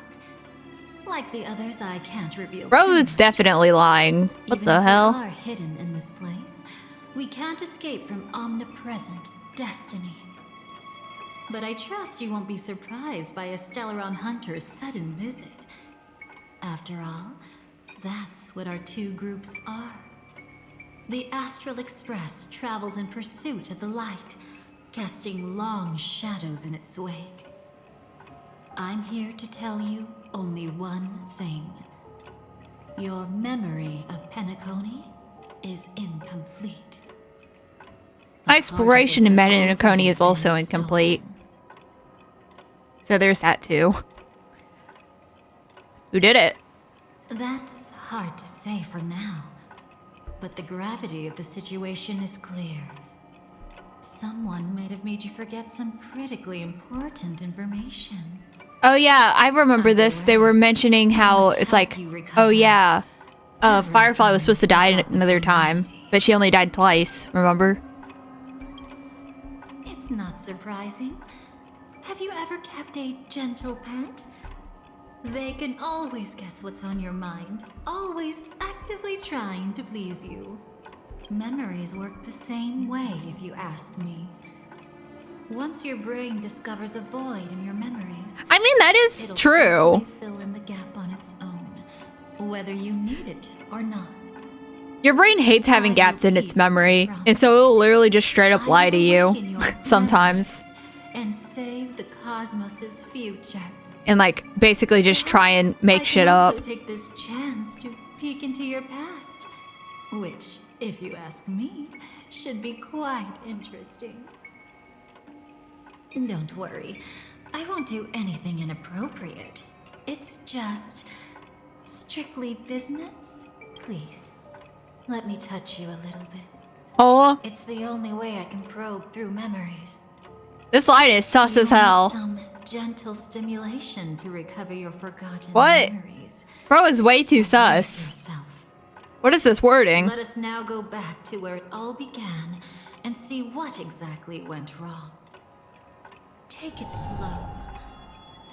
Like the others, I can't reveal. Bro's definitely lying. What the hell? We are hidden in this place. We can't escape from omnipresent destiny. But I trust you won't be surprised by a Stellaron Hunter's sudden visit. After all, that's what our two groups are. The Astral Express travels in pursuit of the light, casting long shadows in its wake. I'm here to tell you only one thing. Your memory of Penacony is incomplete. My exploration in Penacony is also incomplete. So there's that too. Who did it? That's hard to say for now. But the gravity of the situation is clear. Someone might have made you forget some critically important information. Oh yeah, I remember this. They were mentioning how it's like, oh yeah, Firefly was supposed to die another time, but she only died twice, remember? It's not surprising. Have you ever kept a gentle pet? They can always guess what's on your mind, always actively trying to please you. Memories work the same way, if you ask me. Once your brain discovers a void in your memories, I mean, that is true. Fill in the gap on its own, whether you need it or not. Your brain hates having gaps in its memory, and so it'll literally just straight up lie to you sometimes. and save the cosmos's future. And like basically just try and make shit I up. can also take this chance to peek into your past, which, if you ask me, should be quite interesting. Don't worry, I won't do anything inappropriate. It's just strictly business. Please, let me touch you a little bit. Oh, It's the only way I can probe through memories. this light is sus as You'll need hell. some gentle stimulation to recover your forgotten What? memories. Bro is way too Surprise sus. yourself. What is this wording? Let us now go back to where it all began and see what exactly went wrong. Take it slow.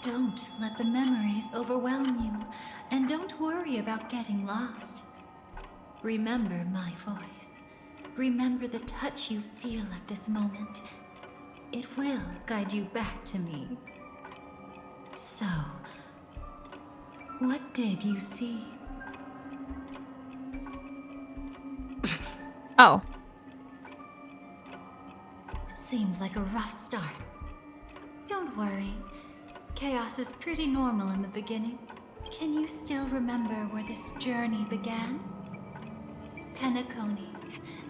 Don't let the memories overwhelm you, and don't worry about getting lost. Remember my voice. Remember the touch you feel at this moment. It will guide you back to me. So, what did you see? Oh. Seems like a rough start. Don't worry. Chaos is pretty normal in the beginning. Can you still remember where this journey began? Penacony.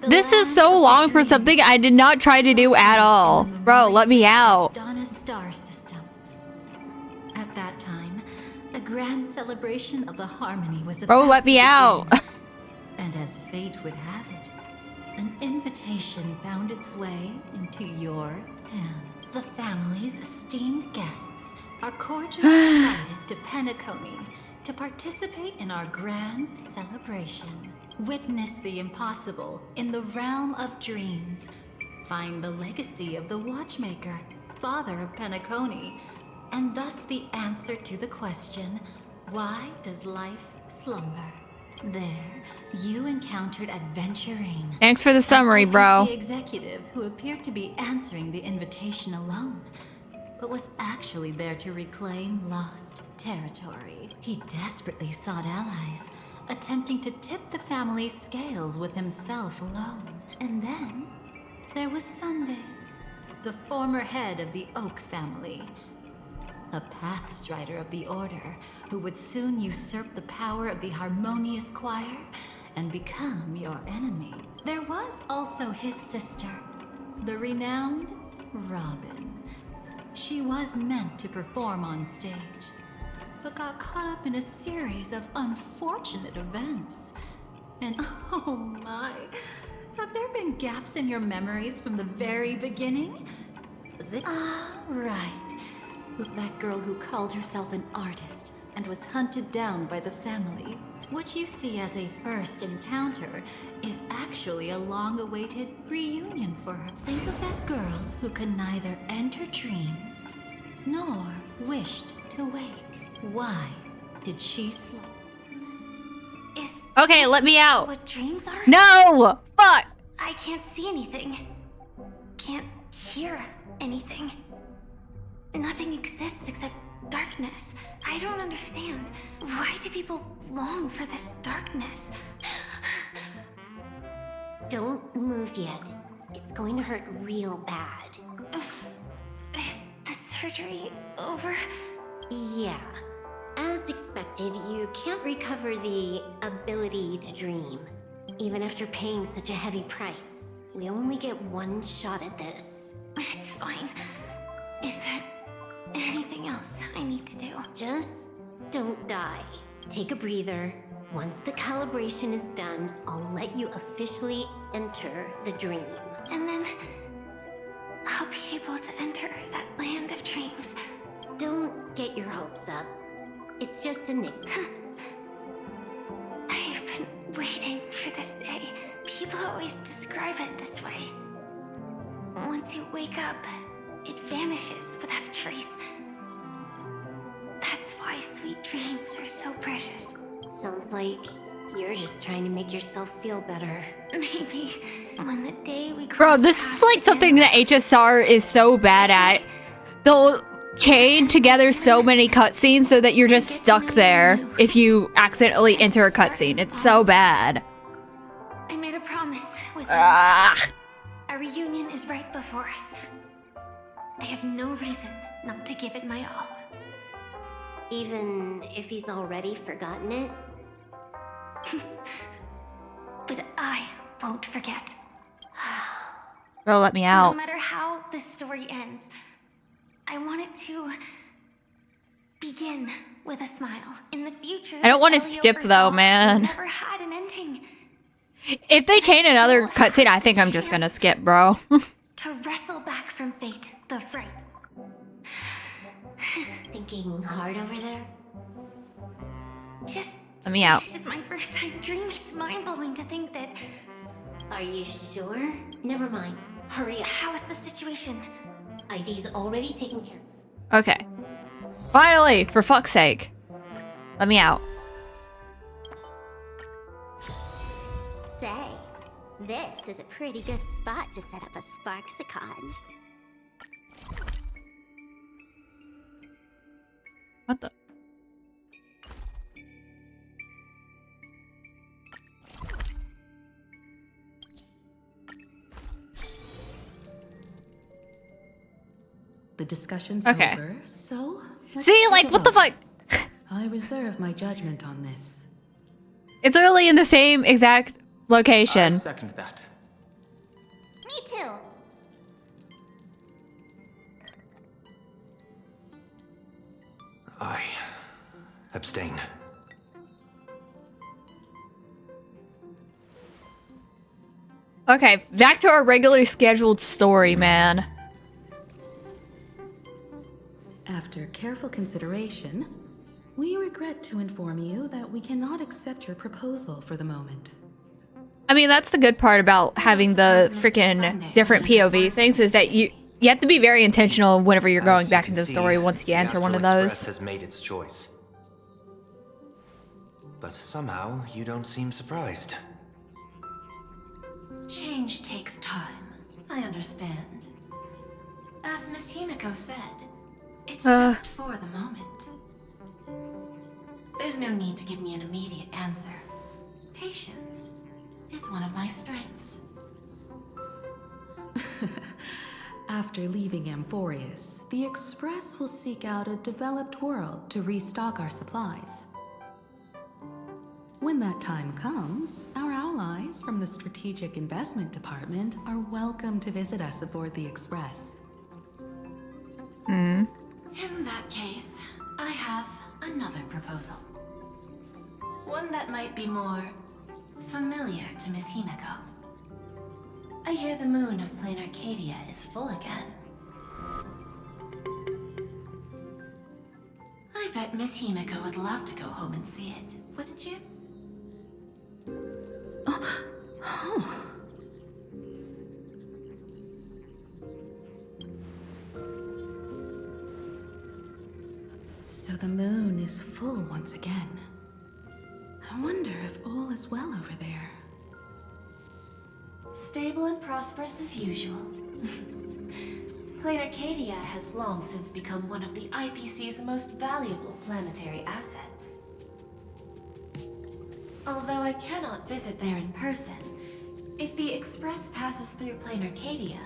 the This is land so of long for dreams, something I did not try to do at all. in the Bro, let me memorial out. Donna star system. At that time, a grand celebration of the harmony was Bro, about let me to begin. out. And as fate would have it, an invitation found its way into your hands. The family's esteemed guests are cordially invited to Penacony to participate in our grand celebration. Witness the impossible in the realm of dreams. Find the legacy of the watchmaker, father of Penacony, and thus the answer to the question, why does life slumber? There, you encountered adventuring. Thanks for the summary, An bro. OPC executive who appeared to be answering the invitation alone, but was actually there to reclaim lost territory. He desperately sought allies, attempting to tip the family's scales with himself alone. And then there was Sunday, the former head of the Oak family, a pathstrider of the Order who would soon usurp the power of the Harmonious Choir and become your enemy. There was also his sister, the renowned Robin. She was meant to perform on stage, but got caught up in a series of unfortunate events. And oh my, have there been gaps in your memories from the very beginning? Right. That girl who called herself an artist and was hunted down by the family. What you see as a first encounter is actually a long-awaited reunion for her. Think of that girl who could neither enter dreams nor wished to wake. Why did she sleep? Is Okay, this let me out. what dreams are? No! Fuck! I can't see anything. Can't hear anything. Nothing exists except darkness. I don't understand. Why do people long for this darkness? Don't move yet. It's going to hurt real bad. Is the surgery over? Yeah. As expected, you can't recover the ability to dream, even after paying such a heavy price. We only get one shot at this. It's fine. Is there anything else I need to do? Just don't die. Take a breather. Once the calibration is done, I'll let you officially enter the dream. And then I'll be able to enter that land of dreams. Don't get your hopes up. It's just a nickname. I've been waiting for this day. People always describe it this way. Once you wake up, it vanishes without a trace. That's why sweet dreams are so precious. Sounds like you're just trying to make yourself feel better. Maybe when the day we Bro, cross this paths is like something again, that HSR is so bad at. They'll chain together so many cutscenes so that you're just stuck there if you accidentally enter a cutscene. It's so bad. I made a promise with you. Ah. Our reunion is right before us. I have no reason not to give it my all. Even if he's already forgotten it? But I won't forget. Bro, let me No out. matter how this story ends, I want it to begin with a smile. In the future, I don't want to Elio skip though, foresaw man. never had an ending. If they change another cutscene, I think I'm just gonna skip, bro. To wrestle back from fate, the right. Thinking hard over there? Just Let me out. This is my first time dreaming. It's mind-blowing to think that... Are you sure? Never mind. Hurry up. How is the situation? ID's already taken care of. Okay. Finally, for fuck's sake. Let me out. Say, this is a pretty good spot to set up a Sparksicon. What the? The discussion's Okay. over, so let's See, take like, a what the vote. fuck? I reserve my judgment on this. It's literally in the same exact I location. second that. Me too. I abstain. Okay, back to our regularly scheduled story, man. After careful consideration, we regret to inform you that we cannot accept your proposal for the moment. I mean, that's the good part about having the freaking different POV things is that you have to be very intentional whenever you're going As back you into the can story see, once you the enter one of Astral Express those. has made its choice. But somehow you don't seem surprised. Change takes time. I understand. As Miss Himiko said, it's just for the moment. There's no need to give me an immediate answer. Patience is one of my strengths. After leaving Amphorius, the Express will seek out a developed world to restock our supplies. When that time comes, our allies from the Strategic Investment Department are welcome to visit us aboard the Express. In that case, I have another proposal. One that might be more familiar to Miss Himiko. I hear the moon of Plain Arcadia is full again. I bet Miss Himiko would love to go home and see it, wouldn't you? So the moon is full once again. I wonder if all is well over there. Stable and prosperous as usual. Plain Arcadia has long since become one of the IPC's most valuable planetary assets. Although I cannot visit there in person, if the Express passes through Plain Arcadia,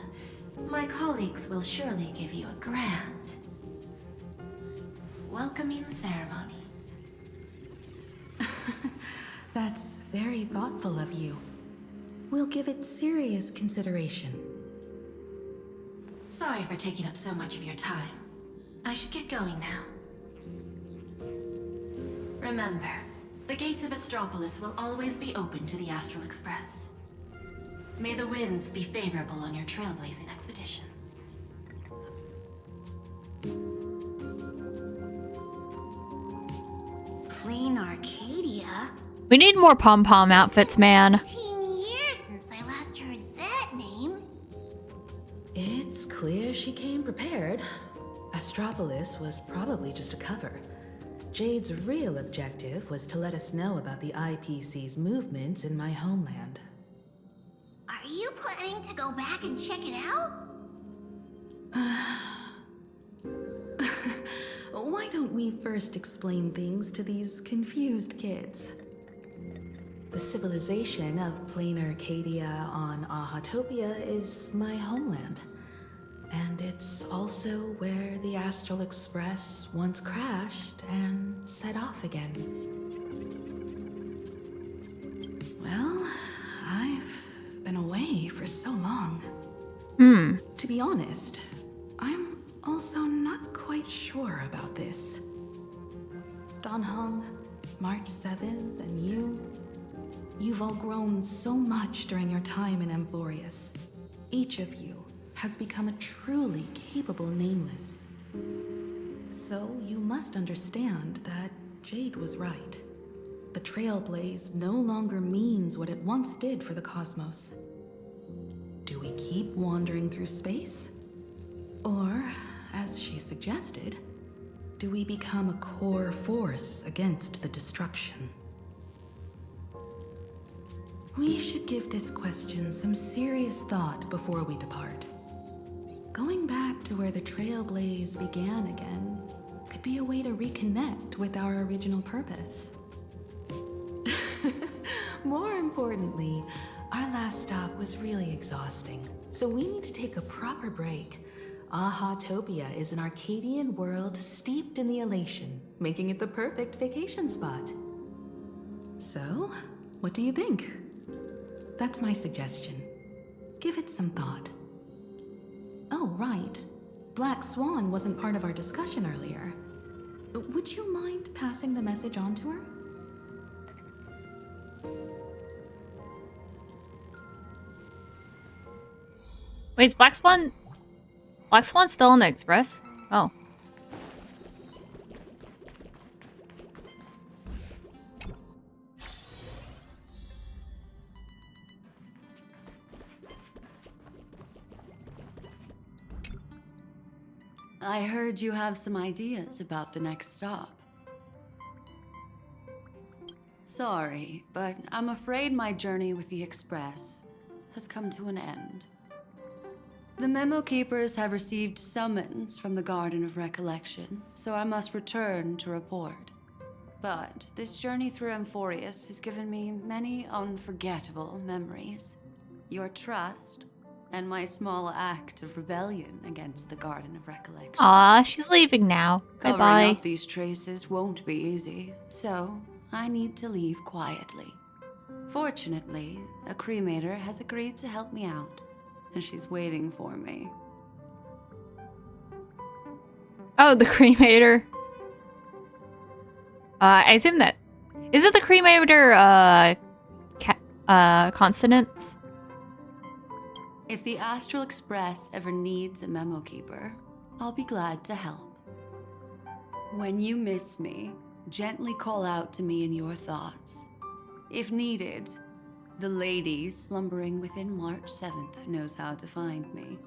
my colleagues will surely give you a grand welcoming ceremony. That's very thoughtful of you. We'll give it serious consideration. Sorry for taking up so much of your time. I should get going now. Remember, the gates of Astropolis will always be open to the Astral Express. May the winds be favorable on your trailblazing expedition. Plain Arcadia? We need more pom-pom outfits, man. 15 years since I last heard that name. It's clear she came prepared. Astropolis was probably just a cover. Jade's real objective was to let us know about the IPC's movements in my homeland. Are you planning to go back and check it out? Why don't we first explain things to these confused kids? The civilization of Plain Arcadia on Ahatopia is my homeland. And And it's also where the Astral Express once crashed and set off again. Well, I've been away for so long. To be honest, I'm also not quite sure about this. Dan Heng, March 7th, and you've all grown so much during your time in Amphorius. Each of you has become a truly capable Nameless. So you must understand that Jade was right. The Trailblaze no longer means what it once did for the cosmos. Do we keep wandering through space? Or, as she suggested, do we become a core force against the destruction? We should give this question some serious thought before we depart. Going back to where the Trailblaze began again could be a way to reconnect with our original purpose. More importantly, our last stop was really exhausting, so we need to take a proper break. Aha-topia is an Arcadian world steeped in the elation, making it the perfect vacation spot. So, what do you think? That's my suggestion. Give it some thought. Oh, right. Black Swan wasn't part of our discussion earlier. Would you mind passing the message on to her? Wait, is Black Swan? Black Swan's still in the Express? Oh. I heard you have some ideas about the next stop. Sorry, but I'm afraid my journey with the Express has come to an end. The Memo Keepers have received summons from the Garden of Recollection, so I must return to report. But this journey through Amphorius has given me many unforgettable memories. Your trust, and my small act of rebellion against the Garden of Recollection. Aw, she's leaving now. Covering Bye-bye. up these traces won't be easy, so I need to leave quietly. Fortunately, a cremator has agreed to help me out, and she's waiting for me. Oh, the cremator. I assume that... Is it the cremator, consonants? If the Astral Express ever needs a memo keeper, I'll be glad to help. When you miss me, gently call out to me in your thoughts. If needed, the lady slumbering within March 7th knows how to find me.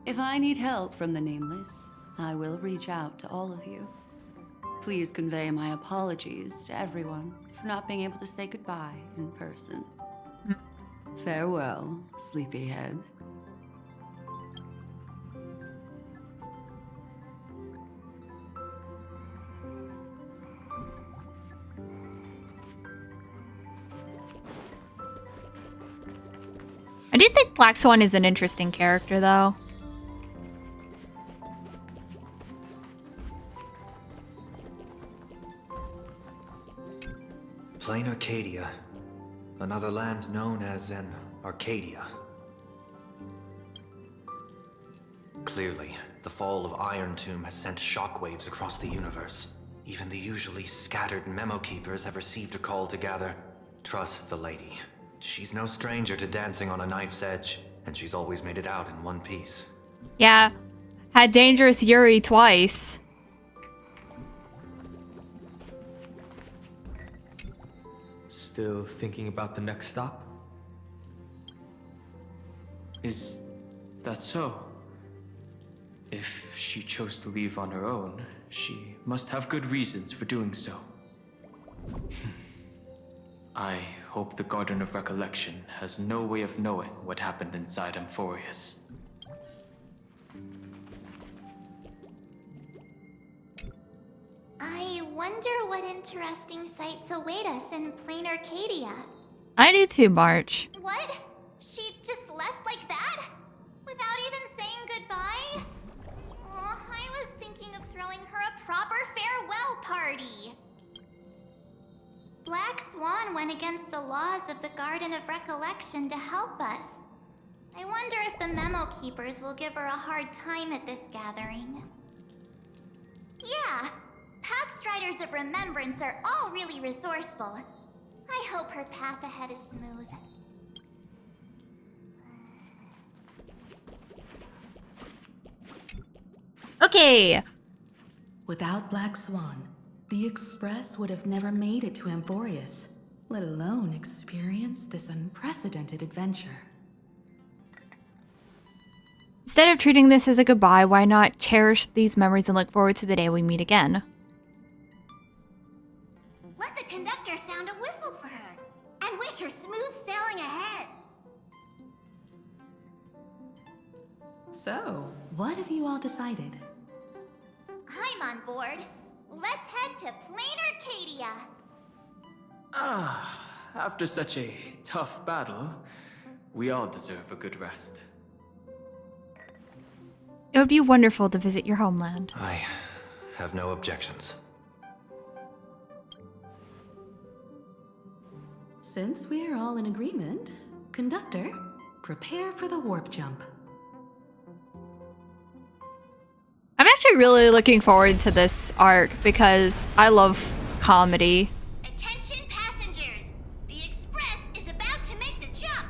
If I need help from the Nameless, I will reach out to all of you. Please convey my apologies to everyone for not being able to say goodbye in person. Farewell, sleepyhead. I do think Black Swan is an interesting character, though. Plain Arcadia. Another land known as an Arcadia. Clearly, the fall of Iron Tomb has sent shockwaves across the universe. Even the usually scattered memo keepers have received a call to gather. Trust the lady. She's no stranger to dancing on a knife's edge, and she's always made it out in one piece. Yeah. Had Dangerous Yuri twice. Still thinking about the next stop? Is that so? If she chose to leave on her own, she must have good reasons for doing so. I hope the Garden of Recollection has no way of knowing what happened inside Amphorius. I wonder what interesting sights await us in plain Arcadia. I do too, March. What? She just left like that? Without even saying goodbye? bye. Oh, I was thinking of throwing her a proper farewell party. Black Swan went against the laws of the Garden of Recollection to help us. I wonder if the Memo Keepers will give her a hard time at this gathering. Yeah, Pathstriders of Remembrance are all really resourceful. I hope her path ahead is smooth. Okay. Without Black Swan, the Express would have never made it to Amphorius, let alone experience this unprecedented adventure. Instead of treating this as a goodbye, why not cherish these memories and look forward to the day we meet again? Let the conductor sound a whistle for her, and wish her smooth sailing ahead. So, what have you all decided? I'm on board. Let's head to Plain Arcadia. After such a tough battle, we all deserve a good rest. It would be wonderful to visit your homeland. I have no objections. Since we're all in agreement, Conductor, prepare for the warp jump. I'm actually really looking forward to this arc because I love comedy. Attention passengers! The Express is about to make the jump.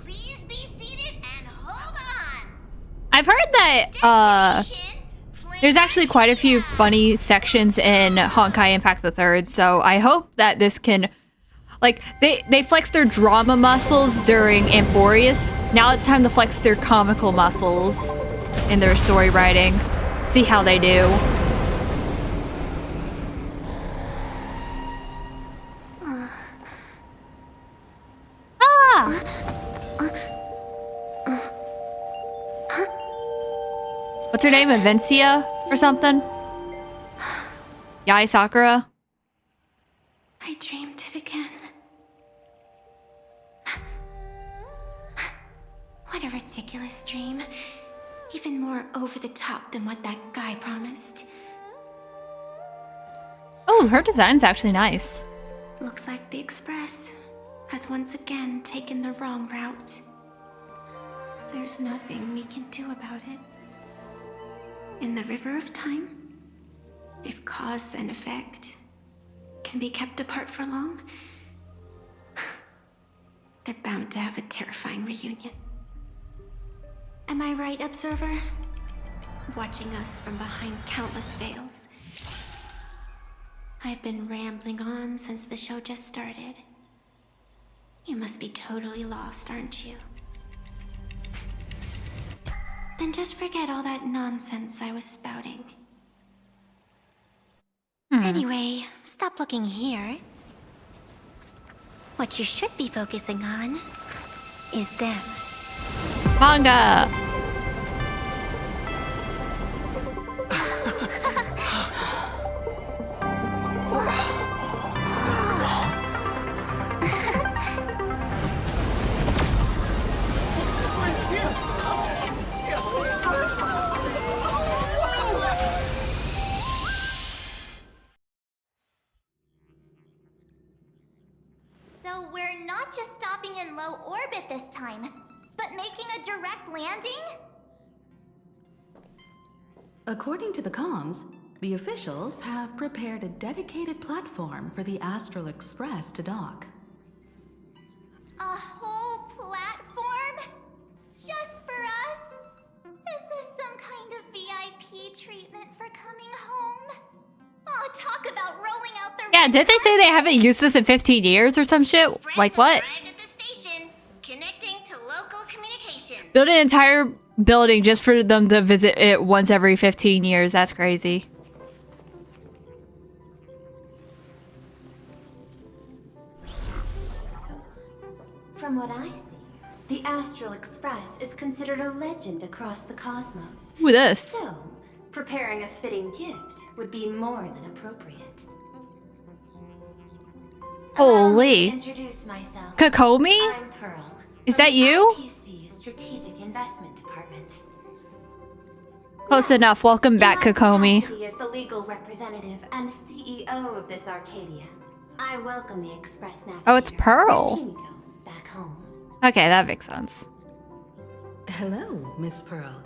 Please be seated and hold on. I've heard that there's actually quite a few funny sections in Honkai Impact the Third, so I hope that this can, like, they flex their drama muscles during Amphorius. Now it's time to flex their comical muscles in their story writing. See how they do. What's her name? Avencia or something? Yai Sakura? I dreamed it again. What a ridiculous dream. Even more over the top than what that guy promised. Oh, her design's actually nice. Looks like the Express has once again taken the wrong route. There's nothing we can do about it. In the River of Time, if cause and effect can be kept apart for long, they're bound to have a terrifying reunion. Am I right, Observer? Watching us from behind countless veils. I've been rambling on since the show just started. You must be totally lost, aren't you? Then just forget all that nonsense I was spouting. Anyway, stop looking here. What you should be focusing on is them. Manga! So we're not just stopping in low orbit this time, but making a direct landing? According to the comms, the officials have prepared a dedicated platform for the Astral Express to dock. A whole platform? Just for us? Is this some kind of VIP treatment for coming home? Oh, talk about rolling out the... Yeah, did they say they haven't used this in 15 years or some shit? Like what? Connecting to local communication. Build an entire building just for them to visit it once every 15 years. That's crazy. From what I see, the Astral Express is considered a legend across the cosmos. Who this? So, preparing a fitting gift would be more than appropriate. Holy. Introduce myself. Kokomi? I'm Pearl. Is that you? IPC Strategic Investment Department. Close enough. Welcome back, Kokomi. Cassidy is the legal representative and CEO of this Arcadia. I welcome the Express Navigator. Oh, it's Pearl. Miss Himiko, back home. Okay, that makes sense. Hello, Miss Pearl.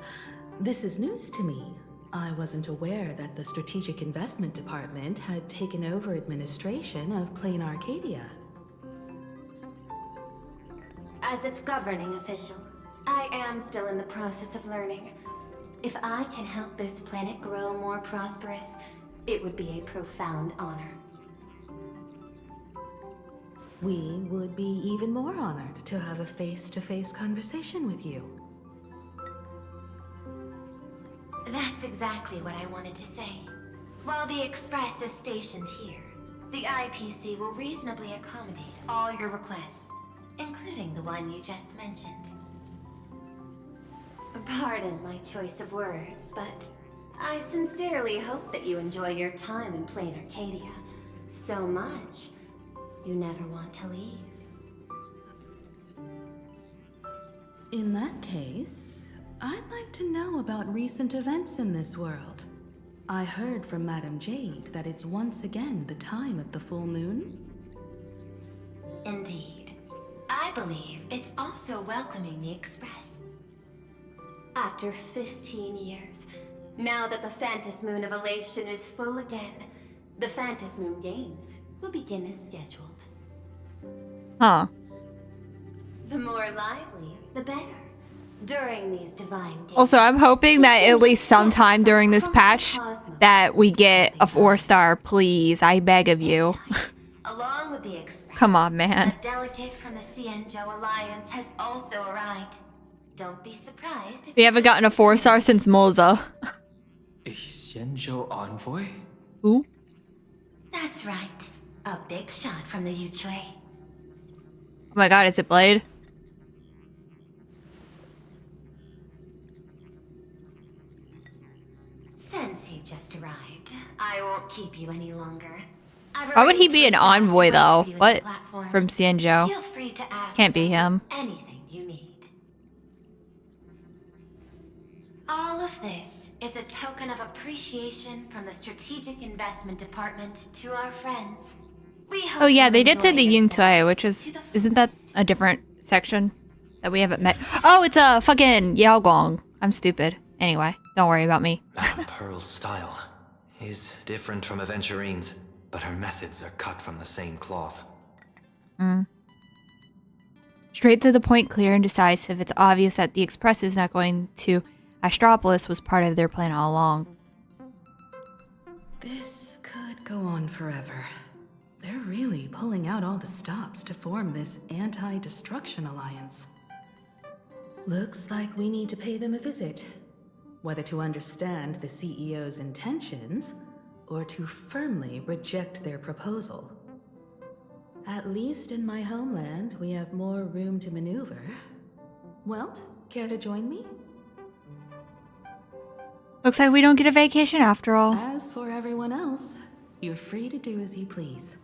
This is news to me. I wasn't aware that the Strategic Investment Department had taken over administration of Plain Arcadia. As its governing official, I am still in the process of learning. If I can help this planet grow more prosperous, it would be a profound honor. We would be even more honored to have a face-to-face conversation with you. That's exactly what I wanted to say. While the Express is stationed here, the IPC will reasonably accommodate all your requests, including the one you just mentioned. Pardon my choice of words, but I sincerely hope that you enjoy your time in Plain Arcadia so much you never want to leave. In that case, I'd like to know about recent events in this world. I heard from Madame Jade that it's once again the time of the full moon. Indeed. I believe it's also welcoming the Express. After 15 years, now that the Phantas Moon of Elation is full again, the Phantas Moon Games will begin as scheduled. Huh. The more lively, the better. During these divine games. Also, I'm hoping that at least sometime during this patch that we get a 4-star, please. I beg of you. Along with the Express, Come on, man. a delegate from the Cienjo Alliance has also arrived. Don't be surprised if We haven't gotten a 4-star since Moza. A Xianzhou envoy? Who? That's right. A big shot from the Yuchui. Oh my god, is it Blade? Since you just arrived, I won't keep you any longer. Why would he be an envoy though? What? From Feel Xianzhou? free to ask Can't be him. anything you need. All of this is a token of appreciation from the Strategic Investment Department to our friends. We hope Oh yeah, you they did say enjoy the your Ying Tui, service which is... to the Isn't that fullest. a different section that we haven't met? Oh, it's a fucking Yao Gong. I'm stupid. Anyway, don't worry about me. Madame Pearl's style is different from Aventurine's, but her methods are cut from the same cloth. Straight to the point, clear and decisive. It's obvious that the Express is not going to Astropolis was part of their plan all along. This could go on forever. They're really pulling out all the stops to form this anti-destruction alliance. Looks like we need to pay them a visit. Whether to understand the CEO's intentions, or to firmly reject their proposal. At least in my homeland, we have more room to maneuver. Welt, care to join me? Looks like we don't get a vacation after all. As for everyone else, you're free to do as you please.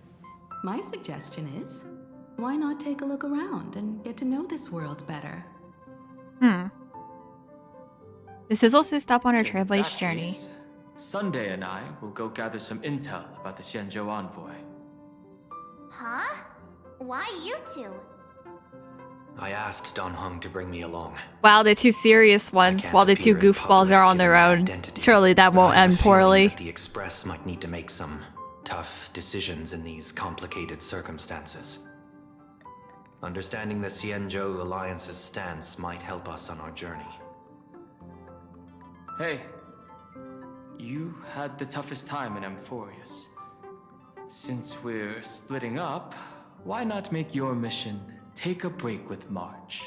My suggestion is, why not take a look around and get to know this world better? The Sizzle says stop on our In trailblaze that journey. case, Sunday and I will go gather some intel about the Xianzhou envoy. Huh? Why you two? I asked Don Hung to bring me along. Wow, the two serious ones, Can't while the two appear in goofballs public are on their given my own. identity, Surely that but won't I have end a feeling poorly. that the Express might need to make some tough decisions in these complicated circumstances. Understanding the Xianzhou Alliance's stance might help us on our journey. Hey, you had the toughest time in Amphorius. Since we're splitting up, why not make your mission take a break with March?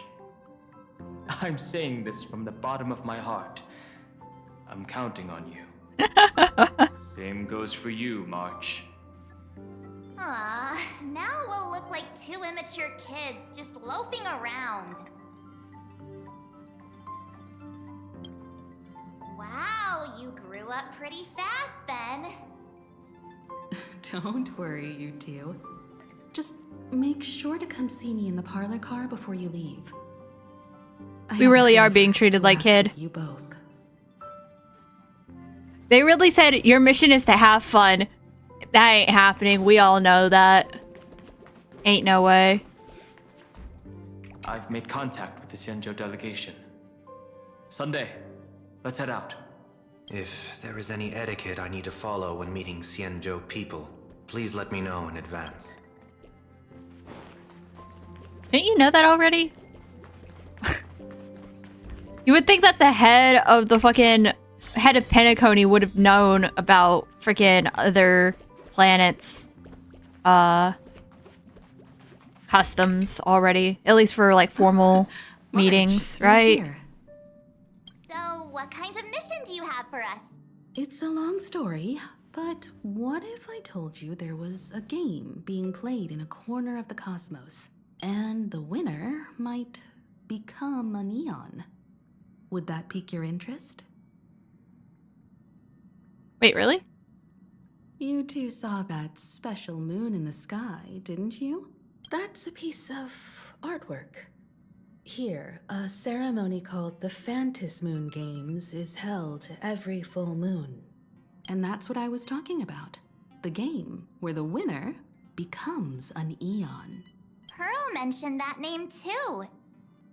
I'm saying this from the bottom of my heart. I'm counting on you. Same goes for you, March. Aw, now we'll look like two immature kids just loafing around. Wow, you grew up pretty fast then. Don't worry, you two. Just make sure to come see me in the parlor car before you leave. I We have a really are favor being treated to like ask kid. of you both. They really said your mission is to have fun. That ain't happening. We all know that. Ain't no way. I've made contact with the Xianzhou delegation. Sunday, let's head out. If there is any etiquette I need to follow when meeting Xianzhou people, please let me know in advance. Didn't you know that already? You would think that the head of the fucking head of Penacony would have known about freaking other planets customs already, at least for like formal meetings, right? Here. So, what kind of mission do you have for us? It's a long story, but what if I told you there was a game being played in a corner of the cosmos, and the winner might become an Eon? Would that pique your interest? Wait, really? You two saw that special moon in the sky, didn't you? That's a piece of artwork. Here, a ceremony called the Phantas Moon Games is held every full moon. And that's what I was talking about. The game where the winner becomes an Eon. Pearl mentioned that name too.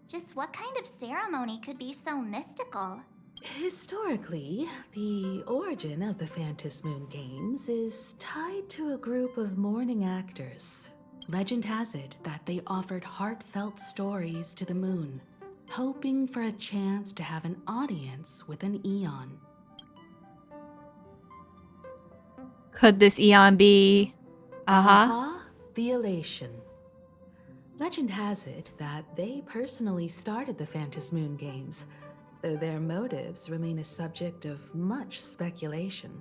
Just what kind of ceremony could be so mystical? Historically, the origin of the Phantas Moon Games is tied to a group of mourning actors. Legend has it that they offered heartfelt stories to the moon, hoping for a chance to have an audience with an Eon. Could this Eon be... Aha, the Elation. Legend has it that they personally started the Phantas Moon Games, though their motives remain a subject of much speculation.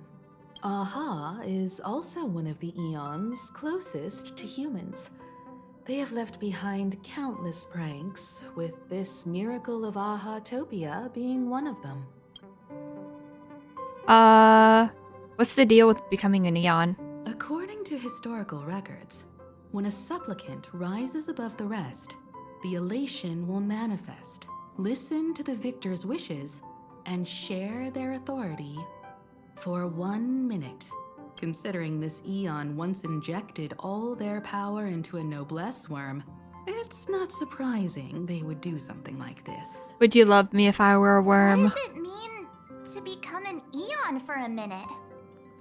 Aha is also one of the Eons closest to humans. They have left behind countless pranks, with this miracle of Aha-topia being one of them. What's the deal with becoming an Eon? According to historical records, when a supplicant rises above the rest, the elation will manifest, listen to the victor's wishes, and share their authority for 1 minute. Considering this Eon once injected all their power into a noblesse worm, it's not surprising they would do something like this. Would you love me if I were a worm? What does it mean to become an Eon for a minute?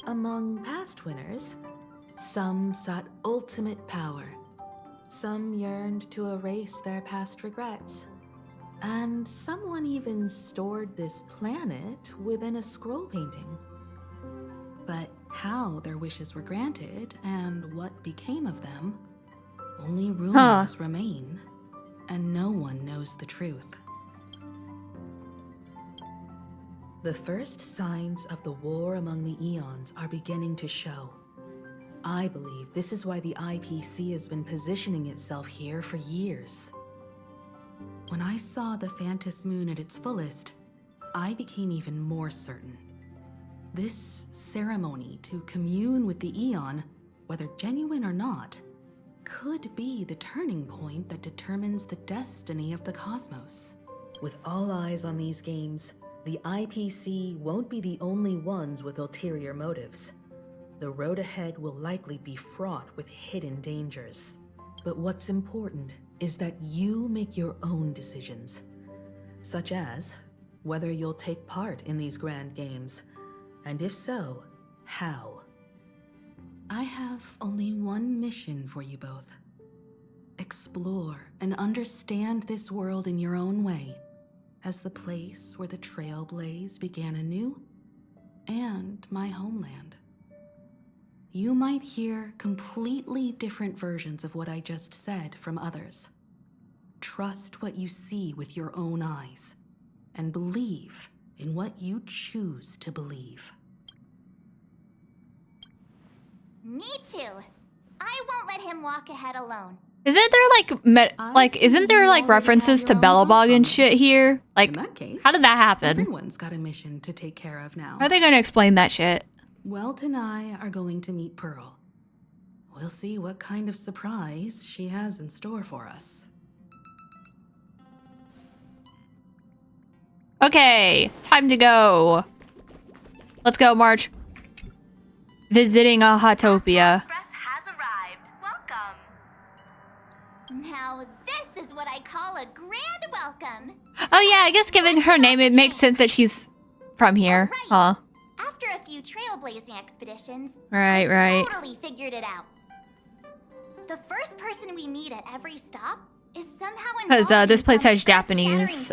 Among past winners, some sought ultimate power. Some yearned to erase their past regrets. And someone even stored this planet within a scroll painting. But how their wishes were granted and what became of them, only rumors remain, and no one knows the truth. The first signs of the war among the Eons are beginning to show. I believe this is why the IPC has been positioning itself here for years. When I saw the Phantas Moon at its fullest, I became even more certain. This ceremony to commune with the Eon, whether genuine or not, could be the turning point that determines the destiny of the cosmos. With all eyes on these games, the IPC won't be the only ones with ulterior motives. The road ahead will likely be fraught with hidden dangers. But what's important is that you make your own decisions, such as whether you'll take part in these grand games, and if so, how. I have only one mission for you both. Explore and understand this world in your own way, as the place where the Trailblaze began anew, and my homeland. You might hear completely different versions of what I just said from others. Trust what you see with your own eyes, and believe in what you choose to believe. Me too. I won't let him walk ahead alone. Isn't there isn't there like references to Bellabog and shit here? Like, In that case, how did that happen? Everyone's got a mission to take care of now. How are they gonna explain that shit? Welt and I are going to meet Pearl. We'll see what kind of surprise she has in store for us. Okay, time to go. Let's go, March. Visiting a Hotopia. Has arrived. Welcome. Now this is what I call a grand welcome. Oh yeah, I guess given her name, it makes sense that she's from here. Huh. After a few trailblazing expeditions, Right, I right. totally figured it out. The first person we meet at every stop is somehow Because involved this in place some has Japanese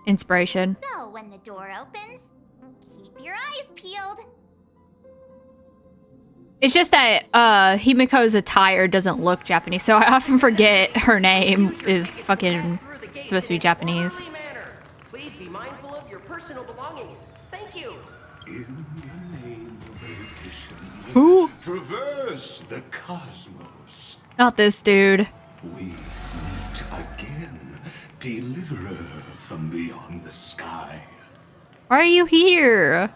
inspiration. So when the door opens, keep your eyes peeled. It's just that Himiko's attire doesn't look Japanese, so I often forget her name is fucking supposed to be Japanese. Please be mindful of your personal belongings. Thank you. In the name of erudition, Who? traverse the cosmos. Not this dude. We meet again, deliverer from beyond the sky. Why are you here?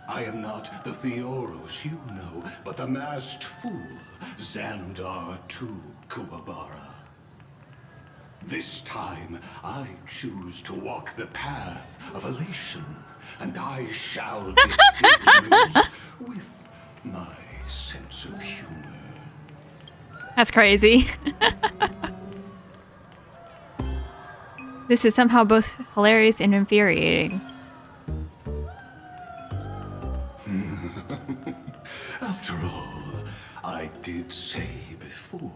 I am not the Theoros you know, but the masked fool, Xandar II Kuwabara. This time, I choose to walk the path of elation, and I shall defeat news with my sense of humor. That's crazy. This is somehow both hilarious and infuriating. After all, I did say before.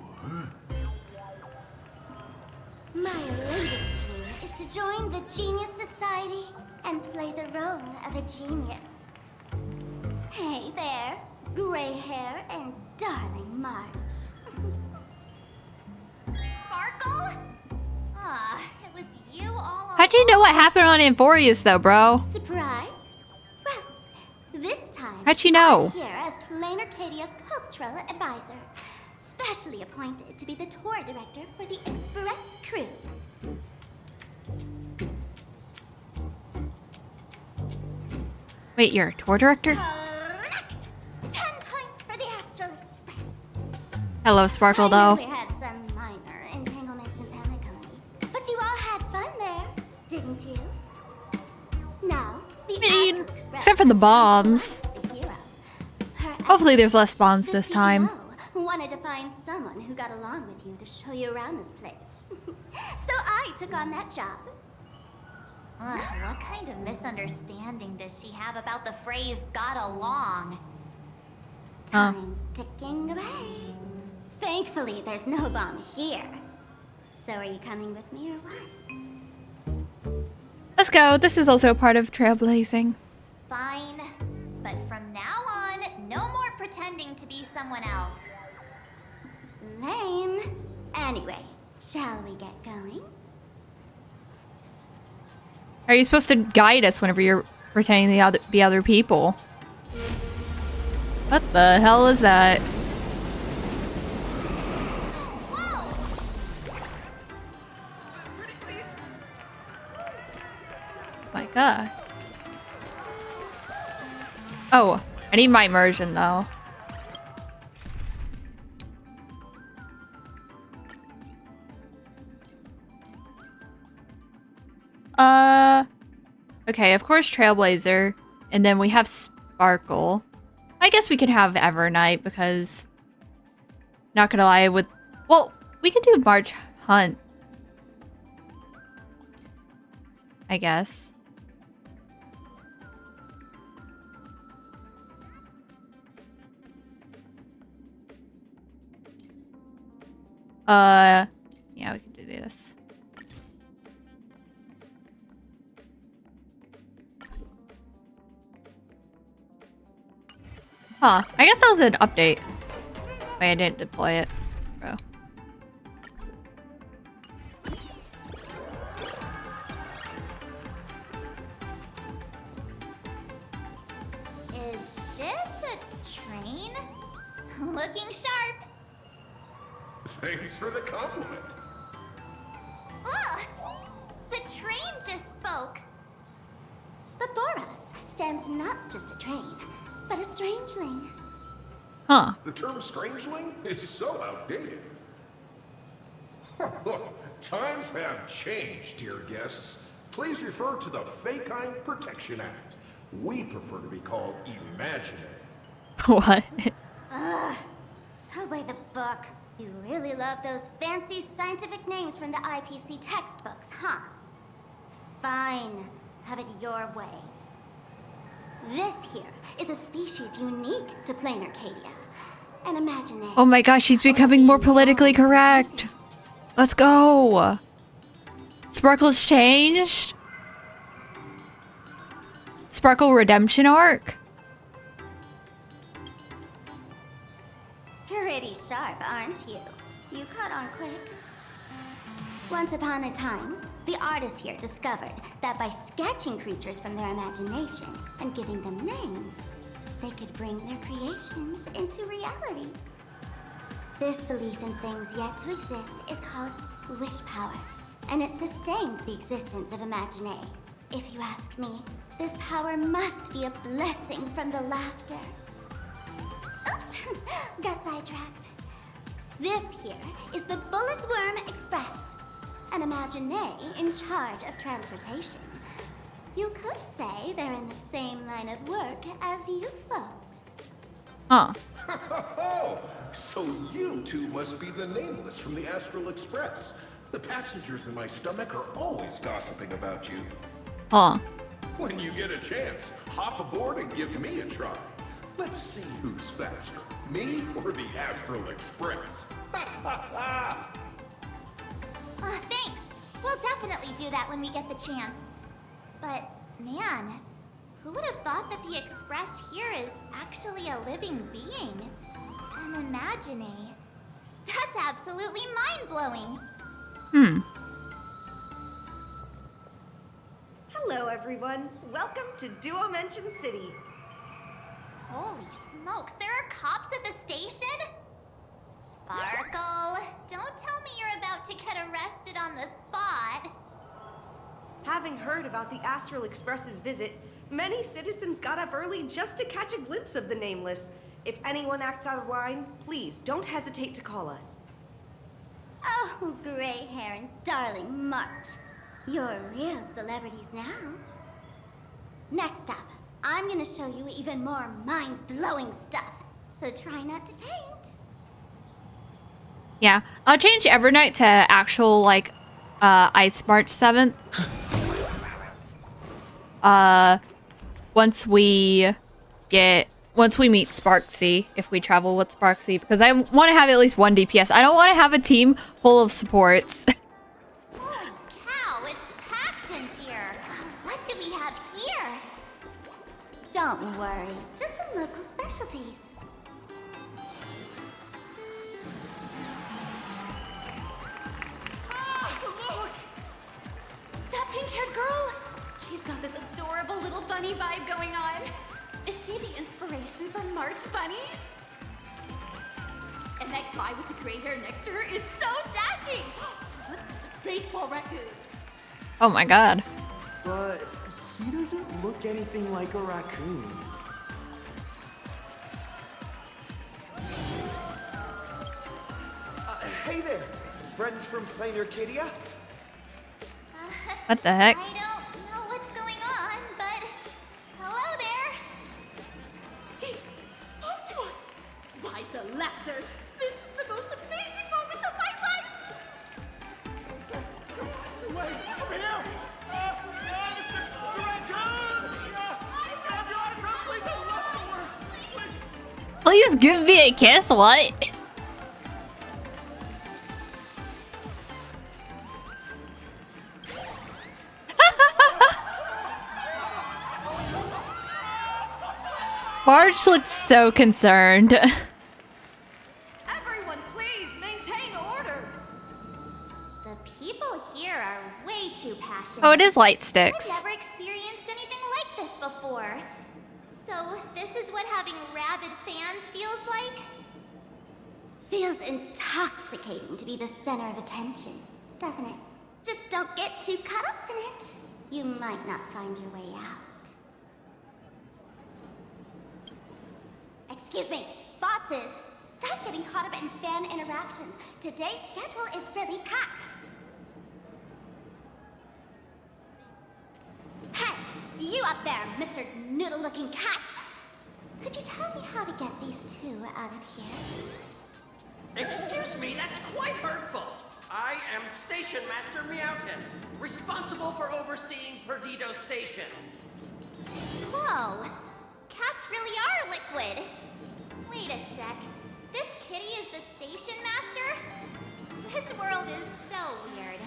My latest dream is to join the Genius Society and play the role of a genius. Hey there, gray hair and darling March. Sparkle? Ah, it was you all How'd you know what happened on Amphorius though, bro? Surprised? Well, this time How'd you know? I'm here as Plain Arcadia's cultural advisor, specially appointed to be the tour director for the Express crew. Wait, you're a tour director? Correct! 10 points for the Astral Express. Hello, Sparkle, I though. know we had some minor entanglements in Panaconia, but you all had fun there, didn't you? Now, the Astral Express Except for the bombs. the hero. Her Hopefully there's less bombs the this time. CEO wanted to find someone who got along with you to show you around this place. So I took on that job. What kind of misunderstanding does she have about the phrase got along? Time's ticking away. Thankfully, there's no bomb here. So are you coming with me or what? Let's go. This is also part of trailblazing. Fine. But from now on, no more pretending to be someone else. Lame. Anyway, shall we get going? Are you supposed to guide us whenever you're pretending to be other people? What the hell is that? My god. Oh, I need my immersion though. Okay, of course Trailblazer, and then we have Sparkle. I guess we could have Evernight because, not gonna lie, well, we could do March Hunt, I guess. Yeah, we can do this. Huh, I guess that was an update. Wait, I didn't deploy it, bro. Is this a train? Looking sharp. Thanks for the compliment. Ugh! The train just spoke. Before us stands not just a train, but a strangeling. Huh. The term strangeling is so outdated. Times have changed, dear guests. Please refer to the Fekine Protection Act. We prefer to be called imaginary. What? Ugh. So by the book. You really love those fancy scientific names from the IPC textbooks, huh? Fine. Have it your way. This here is a species unique to plain Arcadia. An imaginary. Oh my gosh, she's becoming more politically correct. Let's go. Sparkle's changed. Sparkle redemption arc. Pretty sharp, aren't you? You caught on quick. Once upon a time, the artists here discovered that by sketching creatures from their imagination and giving them names, they could bring their creations into reality. This belief in things yet to exist is called wish power, and it sustains the existence of Imaginary. If you ask me, this power must be a blessing from the laughter. Oops, got sidetracked. This here is the Bullet Worm Express, an Imaginary in charge of transportation. You could say they're in the same line of work as you folks. Huh. So you two must be the Nameless from the Astral Express. The passengers in my stomach are always gossiping about you. Huh. When you get a chance, hop aboard and give me a try. Let's see who's faster, me or the Astral Express. Thanks. We'll definitely do that when we get the chance. But, man, who would have thought that the Express here is actually a living being? An Imaginary. That's absolutely mind-blowing. Hello, everyone. Welcome to Duo Mention City. Holy smokes, there are cops at the station? Sparkle, don't tell me you're about to get arrested on the spot. Having heard about the Astral Express's visit, many citizens got up early just to catch a glimpse of the Nameless. If anyone acts out of line, please don't hesitate to call us. Oh, gray hair and darling March. You're real celebrities now. Next up, I'm gonna show you even more mind-blowing stuff. So try not to faint. Yeah, I'll change Evernight to actual, like, Ice March 7th. Once we meet Sparksy, if we travel with Sparksy, because I want to have at least one DPS. I don't want to have a team full of supports. Holy cow, it's packed in here. What do we have here? Don't worry, just some local specialties. Look! That pink-haired girl? She's got this adorable little bunny vibe going on. Is she the inspiration for March Bunny? And that guy with the gray hair next to her is so dashing! Baseball raccoon. Oh my god. But he doesn't look anything like a raccoon. Hey there, friends from Plain Arcadia? What the heck? I don't know what's going on, but hello there. He spoke to us! Why the laughter? This is the most amazing moment of my life! Wait, over here! Mr. Raccoon! Can I have your autograph, please? I love the work. Please give me a kiss, what? Marge looked so concerned. Everyone, please maintain order. The people here are way too passionate. Oh, it is light sticks. I've never experienced anything like this before. So this is what having rabid fans feels like? Feels intoxicating to be the center of attention, doesn't it? Just don't get too caught up in it. You might not find your way out. Excuse me, bosses, Stop getting caught up in fan interactions. Today's schedule is really packed. Hey, you up there, Mr. Noodle-looking cat. Could you tell me how to get these two out of here? Excuse me, that's quite hurtful. I am Station Master Meowton, responsible for overseeing Perdido Station. Whoa, cats really are liquid. Wait a sec. This kitty is the station master? This world is so weird.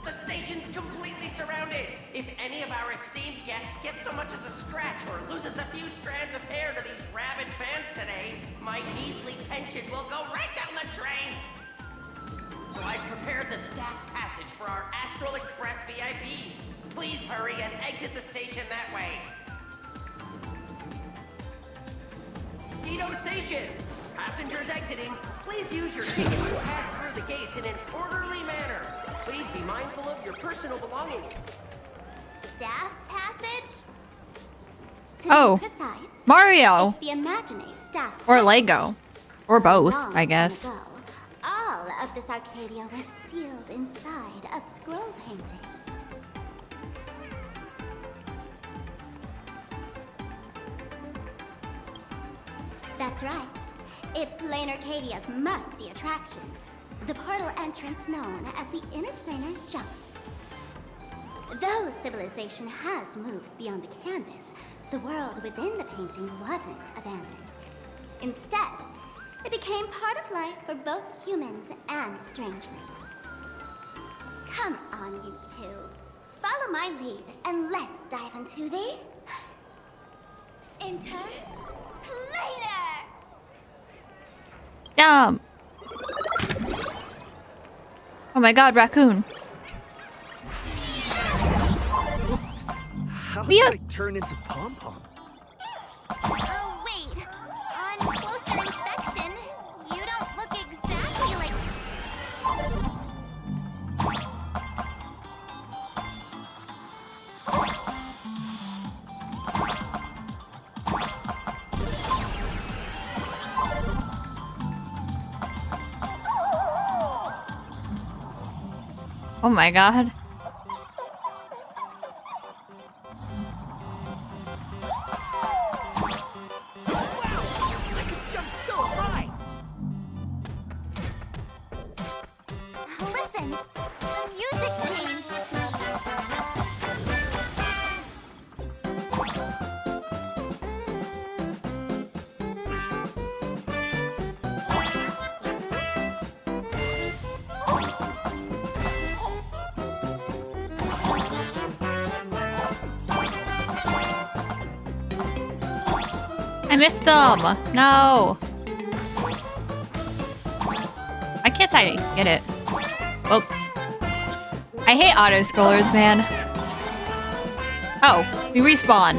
The station's completely surrounded. If any of our esteemed guests get so much as a scratch or loses a few strands of hair to these rabid fans today, my measly pension will go right down the drain. So I've prepared the staff passage for our Astral Express VIPs. Please hurry and exit the station that way. Dido Station! Passengers exiting, please use your tickets to pass through the gates in an orderly manner. Please be mindful of your personal belongings. Staff passage? To Oh, be precise, Mario. it's the Imagine staff Or passage. Lego. Or both, Long I time guess. ago, all of this Arcadia was sealed inside a scroll painting. That's right. It's Plain Arcadia's must-see attraction. The portal entrance known as the Interplanar Jump. Though civilization has moved beyond the canvas, the world within the painting wasn't abandoned. Instead, it became part of life for both humans and strangelings. Come on, you two. Follow my lead and let's dive into the... Interplanar! Yum. Oh my god, raccoon. How We did are- I turn into Pom-Pom? Oh, wait. On closer inspection, you don't look exactly like... Oh my god. I could jump so high! Listen, the music changed. I missed them. No. Why can't I get it? Oops. I hate auto scrollers, man. Oh, we respawn.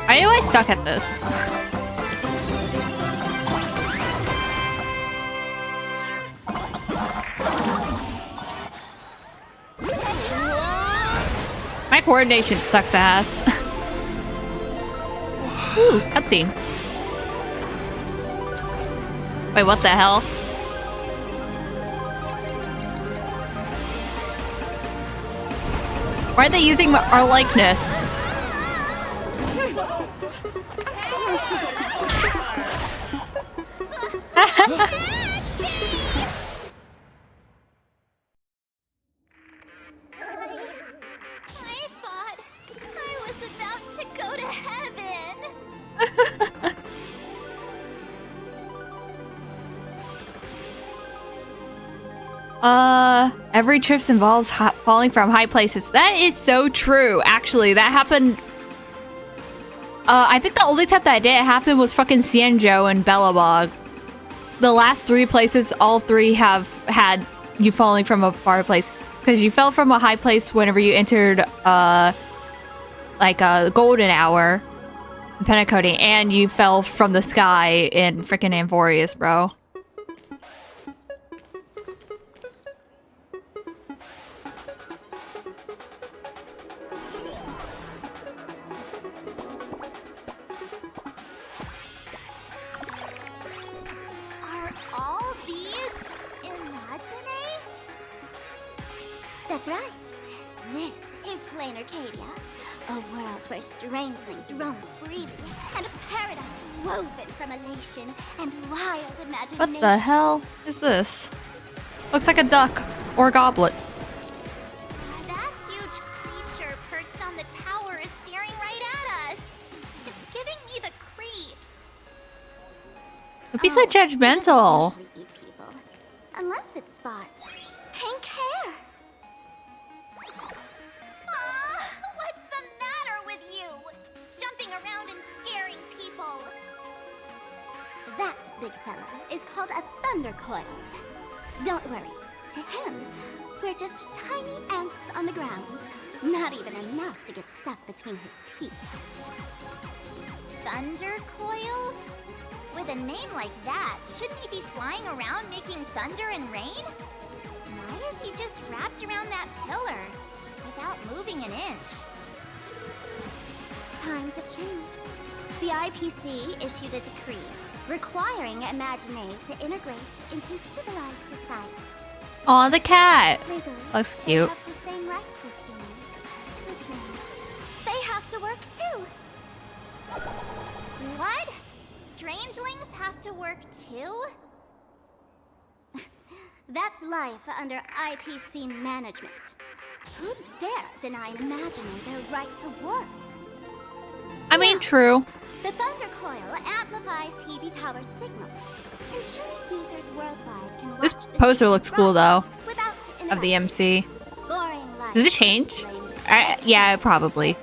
Why do I suck at this? My coordination sucks ass. Ooh, cutscene. Wait, what the hell? Why are they using our likeness? I thought I was about to go to heaven. Every trip involves falling from high places. That is so true, actually. That happened... I think the only time that didn't happen was fucking Cienjo and Bellabog. the last 3 places, all 3 have had you falling from a far place. Because you fell from a high place whenever you entered, like a golden hour in Pentecote, and you fell from the sky in freaking Amvorius, bro. Are all these Imagine? That's right. This is Plain Arcadia, a world where strangelings roam freely, and a paradise woven from elation and wild imagination. What the hell is this? Looks like a duck or a goblet. That huge creature perched on the tower is staring right at us. It's giving me the creeps. Don't be so judgmental. Usually eat people, unless it spots pink hair. What's the matter with you? Jumping around and scaring people. That big fella is called a thunder coil. Don't worry, to him, we're just tiny ants on the ground. Not even enough to get stuck between his teeth. Thunder coil? With a name like that, shouldn't he be flying around making thunder and rain? Why is he just wrapped around that pillar without moving an inch? Times have changed. The IPC issued a decree requiring Imagine to integrate into civilized society. Aw, the cat. Legally, Looks they cute. have the same rights as humans, which means they have to work too. What? Strangelings have to work too? That's life under IPC management. Who'd dare deny an Imagine their right to work? I mean, true. The Thunder Coil amplifies TV tower signals, ensuring users worldwide can watch This the poster looks cool though. without Of the MC. boring life. Does it change? Yeah, probably.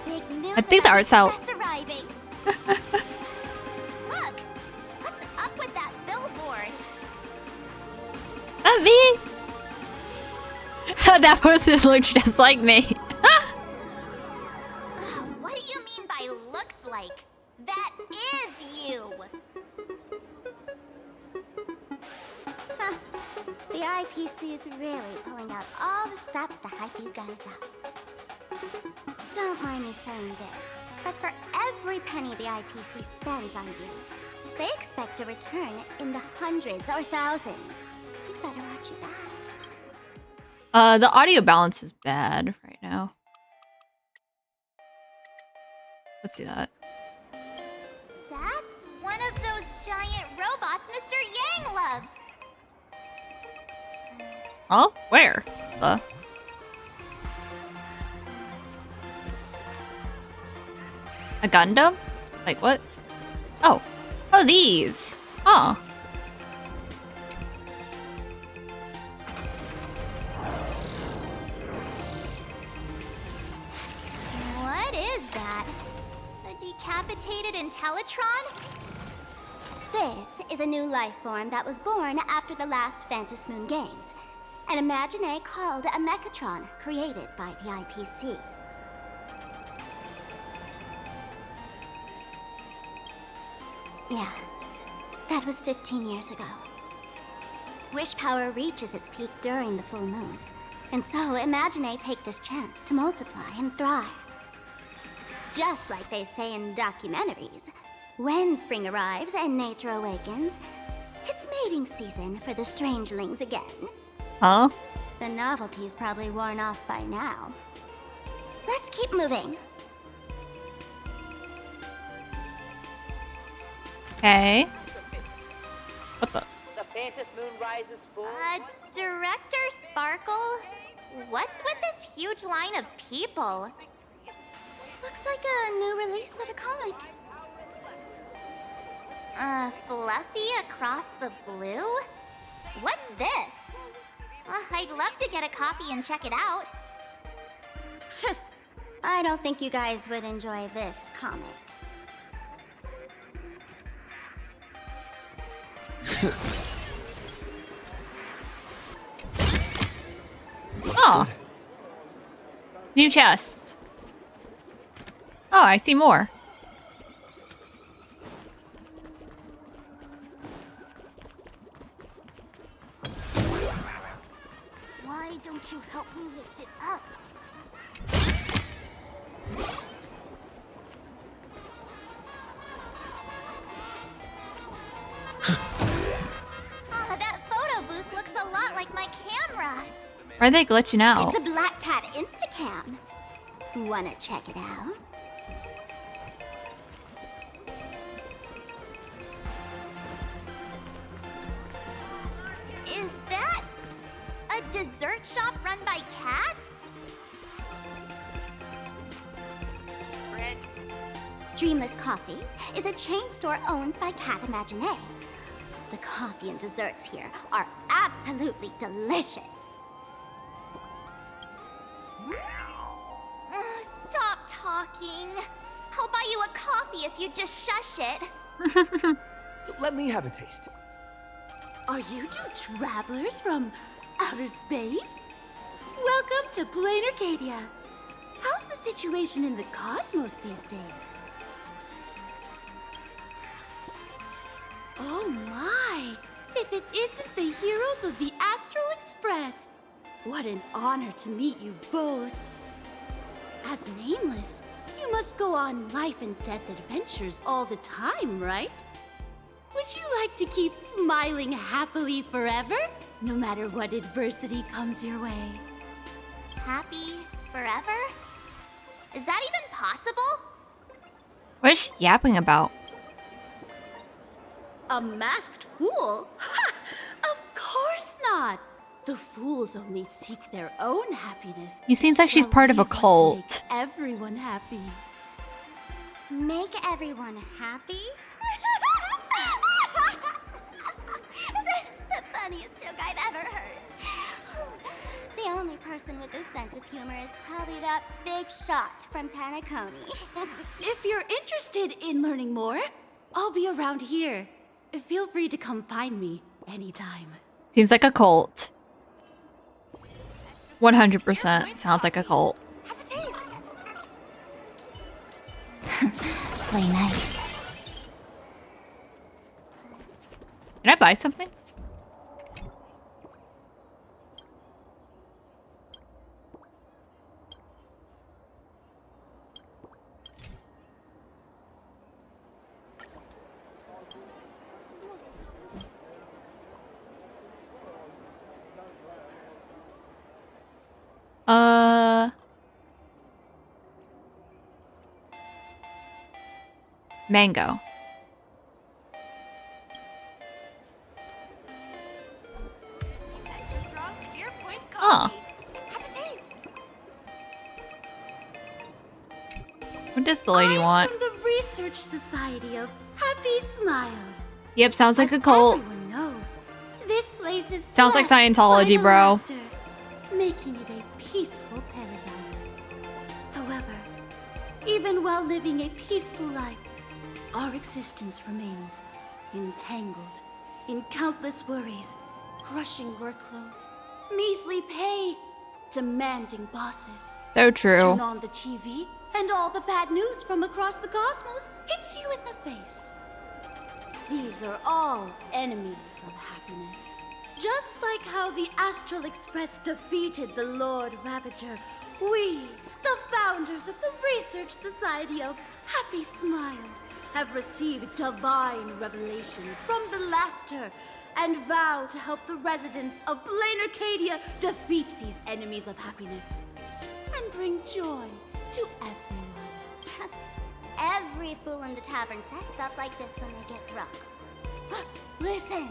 Big news I think the about art's out. Express arriving. Look! What's up with that billboard? That me? That person looks just like me. What do you mean by looks like? That is you! Huh. The IPC is really pulling out all the stops to hype you guys up. Don't mind me saying this, but for every penny the IPC spends on you, they expect a return in the hundreds or thousands. You'd better watch your back. The audio balance is bad right now. Let's see that. That's one of those giant robots Mr. Yang loves! Oh, where? A Gundam? Like what? Oh. Oh, these. Oh. What is that? A decapitated Intellitron? This is a new life form that was born after the last Phantom Moon Games. An Imagine called a Mechatron, created by the IPC. Yeah, that was 15 years ago. Wish power reaches its peak during the full moon. And so Imagine take this chance to multiply and thrive. Just like they say in documentaries, when spring arrives and nature awakens, it's mating season for the strangelings again. Huh? The novelty's probably worn off by now. Let's keep moving. Okay. What the? The Phantom Moon rises full. Director Sparkle? What's with this huge line of people? Looks like a new release of a comic. Fluffy across the blue? What's this? I'd love to get a copy and check it out. I don't think you guys would enjoy this comic. Oh. New chests. Oh, I see more. Why don't you help me lift it up? That photo booth looks a lot like my camera. Why are they glitching out? It's a Black Cat Instacam. Wanna check it out? Is that a dessert shop run by cats? Dreamless Coffee is a chain store owned by Cat Imaginé. The coffee and desserts here are absolutely delicious. Stop talking. I'll buy you a coffee if you just shush it. Let me have a taste. Are you two travelers from outer space? Welcome to Plain Arcadia. How's the situation in the cosmos these days? Oh my! If it isn't the heroes of the Astral Express! What an honor to meet you both. As Nameless, you must go on life and death adventures all the time, right? Would you like to keep smiling happily forever, no matter what adversity comes your way? Happy forever? Is that even possible? What is she yapping about? A masked fool? Ha! Of course not! The fools only seek their own happiness. He seems like she's while part of we a want to cult. make everyone happy. Make everyone happy? That's the funniest joke I've ever heard. The only person with a sense of humor is probably that big shot from Panaconi. If you're interested in learning more, I'll be around here. Feel free to come find me anytime. Seems like a cult. 100% sounds like a cult. Have a taste. Play nice. Can I buy something? Mango. Oh. What does the lady want? From the Research Society of Happy Smiles. Yep, sounds like a cult. Everyone knows, this place is Sounds like blessed Scientology, by the bro. laughter, making it a peaceful paradise. However, even while living a peaceful life, our existence remains entangled in countless worries, crushing workloads, measly pay, demanding bosses. So true. Turn on the TV, and all the bad news from across the cosmos hits you in the face. These are all enemies of happiness. Just like how the Astral Express defeated the Lord Ravager, we, the founders of the Research Society of Happy Smiles, have received divine revelation from the laughter and vow to help the residents of Plain Arcadia defeat these enemies of happiness and bring joy to everyone. Every fool in the tavern says stuff like this when they get drunk. Listen,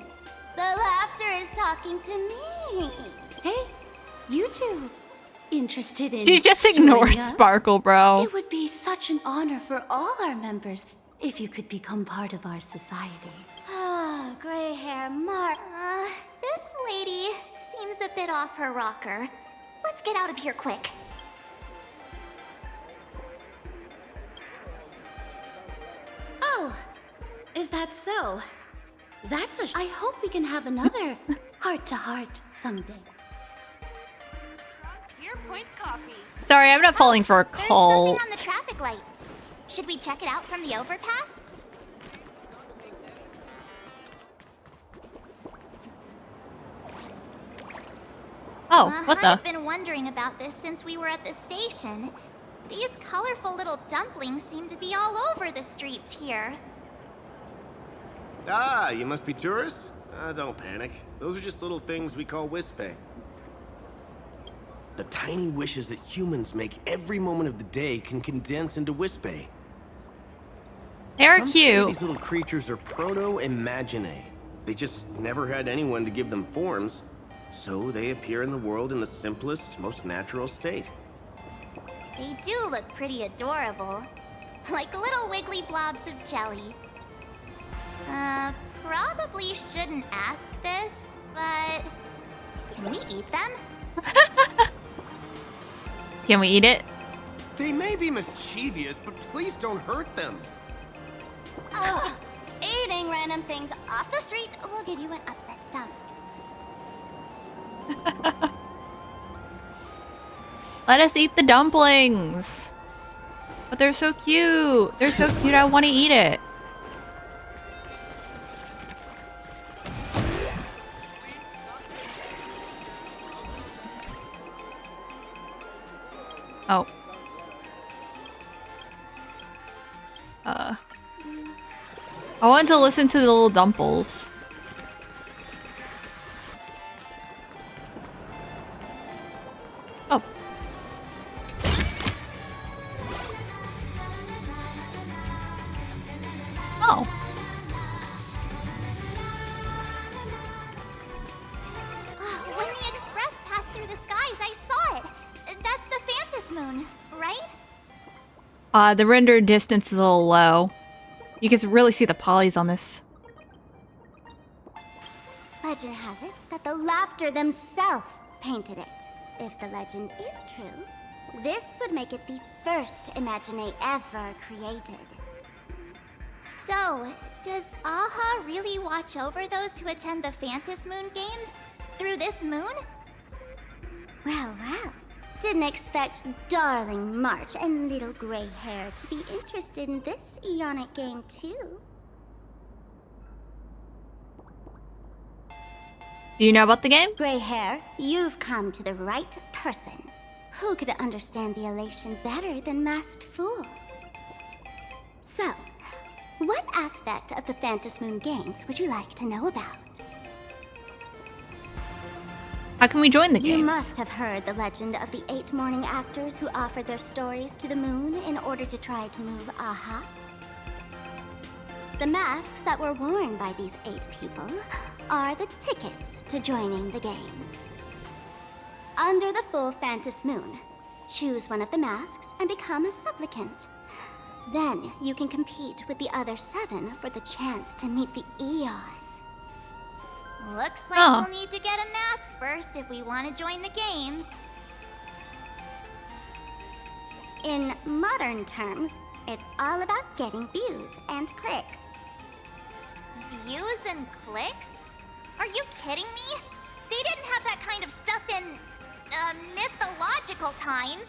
the laughter is talking to me. Hey, you two, interested in She just joining ignored us? Sparkle, bro. It would be such an honor for all our members if you could become part of our society. Oh, gray hair Mark. This lady seems a bit off her rocker. Let's get out of here quick. Oh, is that so? I hope we can have another heart-to-heart someday. Here, point coffee. Sorry, I'm not falling for a There's cult. something on the traffic light. Should we check it out from the overpass? Oh, what the? I've been wondering about this since we were at the station. These colorful little dumplings seem to be all over the streets here. Ah, you must be tourists? Don't panic. Those are just little things we call wispe. The tiny wishes that humans make every moment of the day can condense into wispe. They're Some say cute. these little creatures are proto-imaginae. They just never had anyone to give them forms, so they appear in the world in the simplest, most natural state. They do look pretty adorable. Like little wiggly blobs of jelly. Probably shouldn't ask this, but can we eat them? Can we eat it? They may be mischievous, but please don't hurt them. Ugh. Eating random things off the street will give you an upset stomach. Let us eat the dumplings. But they're so cute. They're so cute, I want to eat it. Oh. I want to listen to the little dumples. Oh. Oh. When the express passed through the skies, I saw it. That's the Phantom Moon, right? The render distance is a little low. You can really see the polys on this. Legend has it that the Laughter themselves painted it. If the legend is true, this would make it the first Imagine ever created. So, does Aha really watch over those who attend the Phantom Moon games through this moon? Well, didn't expect darling March and little gray hair to be interested in this Eonic game too. Do you know about the game? Gray hair, you've come to the right person. Who could understand the elation better than masked fools? So, what aspect of the Phantom Moon games would you like to know about? How can we join the games? You must have heard the legend of the 8 morning actors who offered their stories to the moon in order to try to move Aha. The masks that were worn by these 8 people are the tickets to joining the games. Under the full Phantom Moon, choose one of the masks and become a supplicant. Then you can compete with the other 7 for the chance to meet the Eon. Looks like we'll need to get a mask first if we want to join the games. In modern terms, it's all about getting views and clicks. Views and clicks? Are you kidding me? They didn't have that kind of stuff in, mythological times.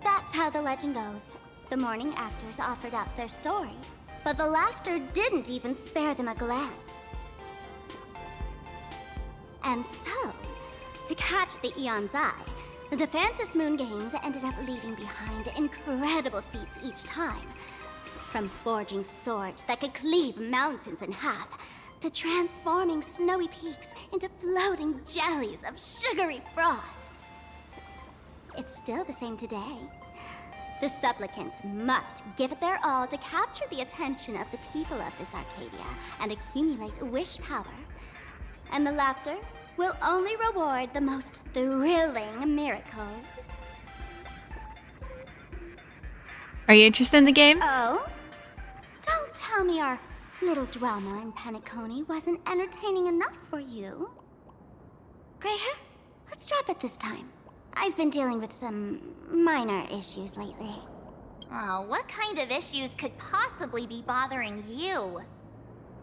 That's how the legend goes. The morning actors offered up their stories, but the Laughter didn't even spare them a glance. And so, to catch the Eon's eye, the Phantom Moon games ended up leaving behind incredible feats each time. From forging swords that could cleave mountains in half, to transforming snowy peaks into floating jellies of sugary frost. It's still the same today. The supplicants must give it their all to capture the attention of the people of this Arcadia and accumulate wish power. And the Laughter will only reward the most thrilling miracles. Are you interested in the games? Oh? Don't tell me our little drama in Paniconi wasn't entertaining enough for you. Gray hair, let's drop it this time. I've been dealing with some minor issues lately. Oh, what kind of issues could possibly be bothering you?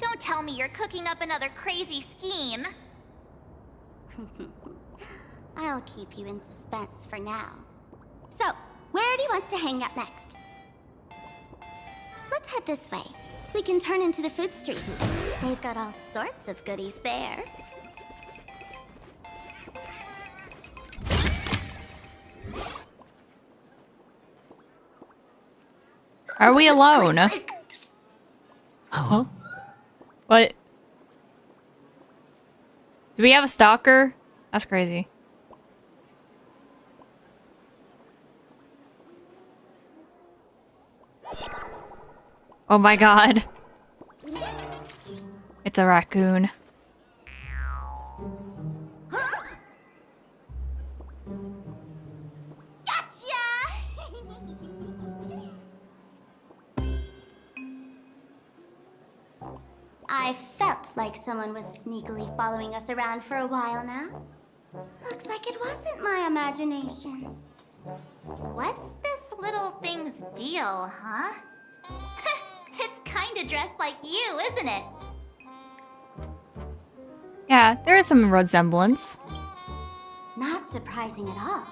Don't tell me you're cooking up another crazy scheme. I'll keep you in suspense for now. So, where do you want to hang out next? Let's head this way. We can turn into the food street. They've got all sorts of goodies there. Are we alone? Oh. What? Do we have a stalker? That's crazy. Oh my god. It's a raccoon. I felt like someone was sneakily following us around for a while now. Looks like it wasn't my imagination. What's this little thing's deal, huh? It's kinda dressed like you, isn't it? Yeah, there is some resemblance. Not surprising at all.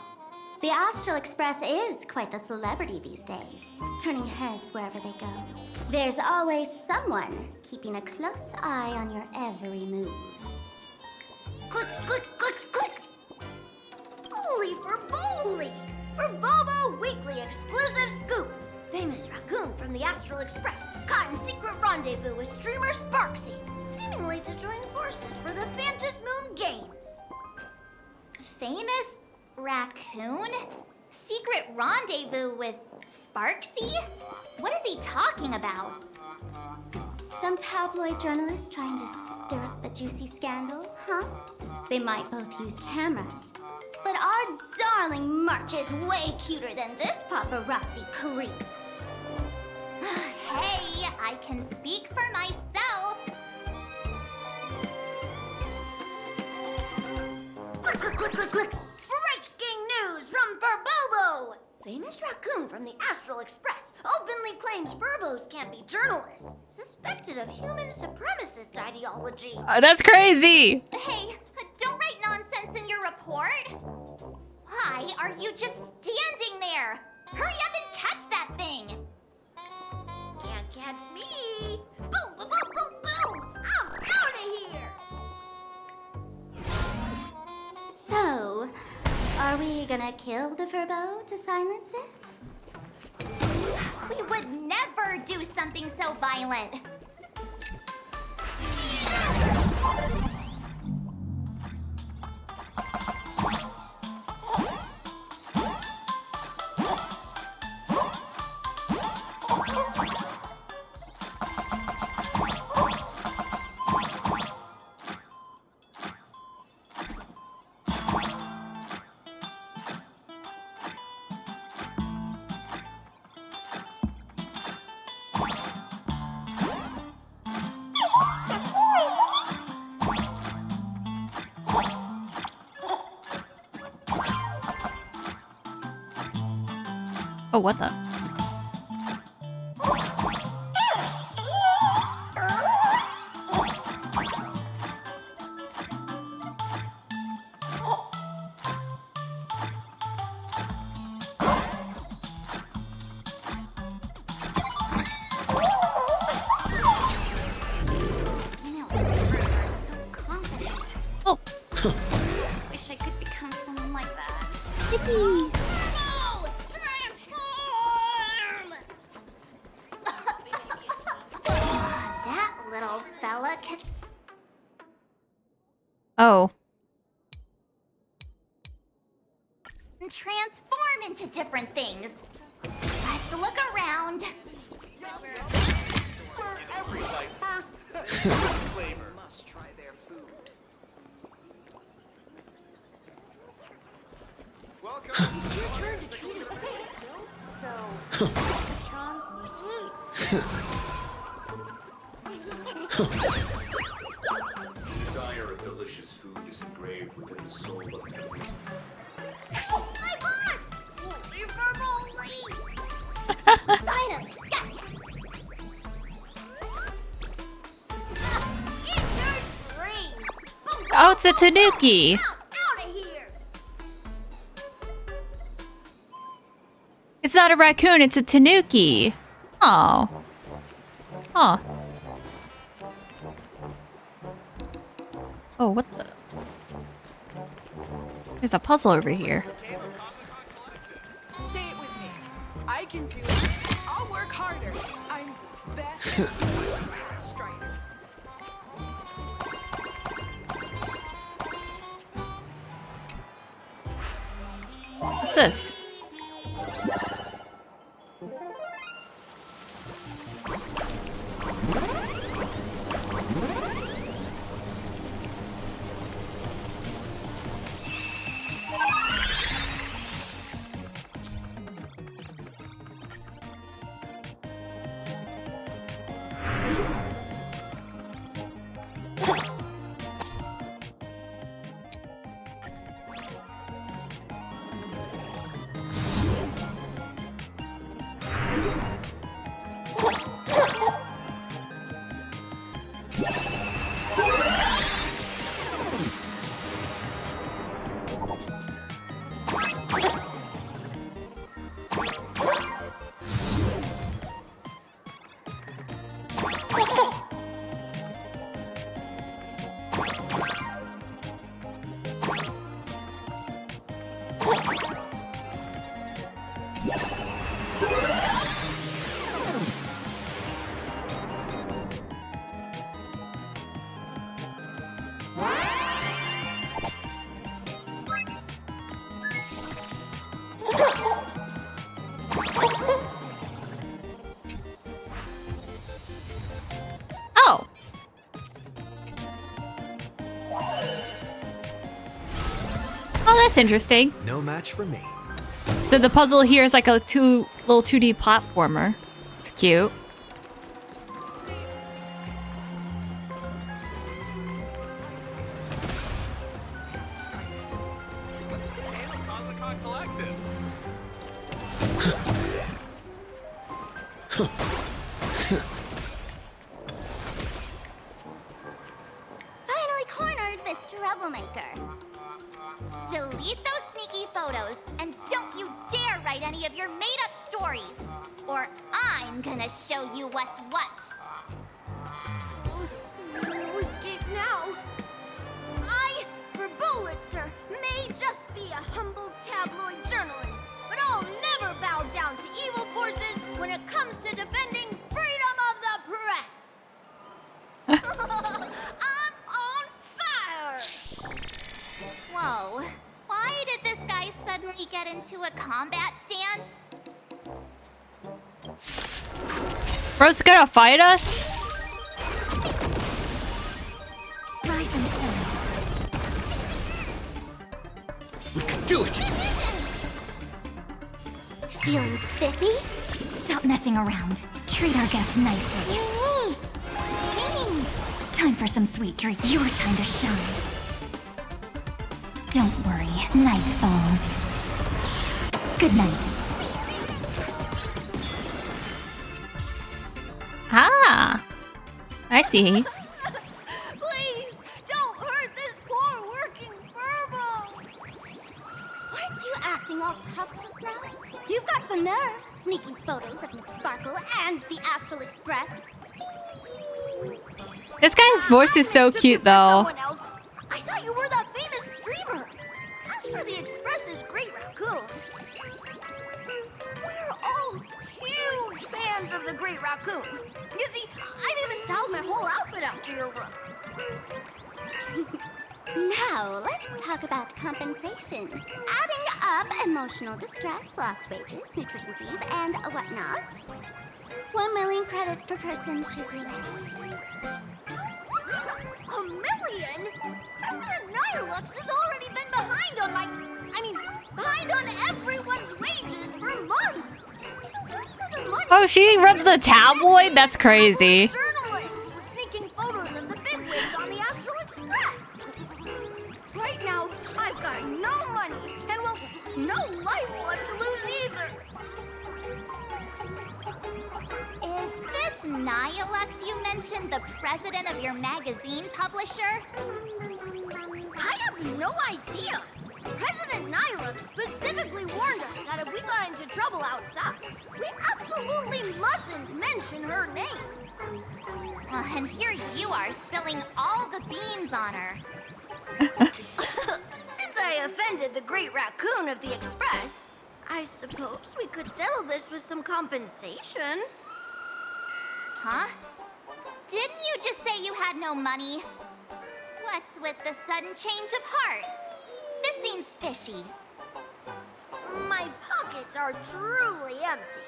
The Astral Express is quite the celebrity these days, turning heads wherever they go. There's always someone keeping a close eye on your every move. Click, click, click, click! Holy for bowly! For Bobo Weekly exclusive scoop! Famous raccoon from the Astral Express caught in secret rendezvous with streamer Sparksy, seemingly to join forces for the Phantas Moon Games. Famous raccoon? Secret rendezvous with Sparksy? What is he talking about? Some tabloid journalist trying to stir up a juicy scandal, huh? They might both use cameras. But our darling March is way cuter than this paparazzi creep. Hey, I can speak for myself. Click, click, click, click, click! Breaking news from Furbobo! Famous raccoon from the Astral Express openly claims Furbos can't be journalists, suspected of human supremacist ideology. That's crazy! Hey, don't write nonsense in your report. Why are you just standing there? Hurry up and catch that thing. Can't catch me! Boom, boom, boom, boom, boom! I'm out of here! So, are we gonna kill the Furbo to silence it? We would never do something so violent. Oh, what the? Oh. Wish I could become someone like that. Yippee! That little fella can Oh. transform into different things. Let's look around. Flavor must try their food. Welcome. It's your turn to treat us to So, patrons need The desire of delicious food is engraved within the soul of every. My butt! Holy for moly! Finally, gotcha! Oh, it's a tanuki. Out of here! It's not a raccoon, it's a tanuki. Oh. Huh. Oh, what the? There's a puzzle over here. Say it with me. I can do it. I'll work harder. I'm best striker. What's this? Oh. Oh, that's interesting. No match for me. So the puzzle here is like a little 2D platformer. It's cute. Finally cornered this troublemaker. Delete those sneaky photos, and don't you dare write any of your made-up stories, or I'm gonna show you what's what. No escape now. I, for Bullitzer, may just be a humble tabloid journalist, but I'll never bow down to evil forces when it comes to defending freedom of the press. I'm on fire! Whoa, why did this guy suddenly get into a combat stance? Bro's gonna fight us? Rise and shine. We can do it! Feeling spiffy? Stop messing around. Treat our guests nicely. Mimi! Time for some sweet drink. Your time to shine. Don't worry, night falls. Good night. Ah. I see. Please, don't hurt this poor working furbo! Aren't you acting all tough just now? You've got some nerve, sneaking photos of Miss Sparkle and the Astral Express. This guy's voice is so cute though. Someone else. I thought you were that famous streamer. As for the Express's Great Raccoon, we're all huge fans of the Great Raccoon. You see, I've even styled my whole outfit after your look. Now, let's talk about compensation. Adding up emotional distress, lost wages, nutrition fees, and whatnot. 1 million credits per person should do it. $1 million? President Nihilux has already been behind on behind on everyone's wages for months. Oh, she runs the tabloid? That's crazy. Journalist sneaking photos of the bigwigs on the Astral Express. Right now, I've got no money and, well, no life left to lose either. Is this Nihilux you mentioned the president of your magazine publisher? no idea. President Nyluk specifically warned us that if we got into trouble outside, we absolutely mustn't mention her name. Well, and here you are spilling all the beans on her. Since I offended the Great Raccoon of the Express, I suppose we could settle this with some compensation. Huh? Didn't you just say you had no money? What's with the sudden change of heart? This seems fishy. My pockets are truly empty.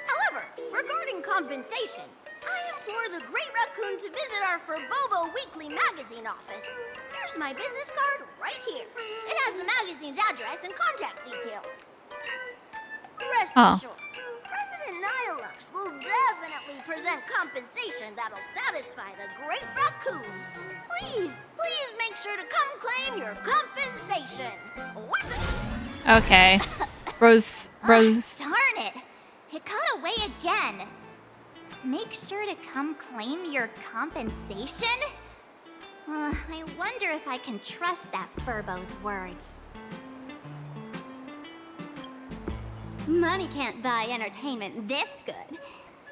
However, regarding compensation, I implore the Great Raccoon to visit our Furbobo Weekly magazine office. Here's my business card right here. It has the magazine's address and contact details. Rest assured, President Nihilux will definitely present compensation that'll satisfy the Great Raccoon. Please make sure to come claim your compensation. Okay. Bros. Darn it! It got away again. Make sure to come claim your compensation? I wonder if I can trust that Furbo's words. Money can't buy entertainment this good.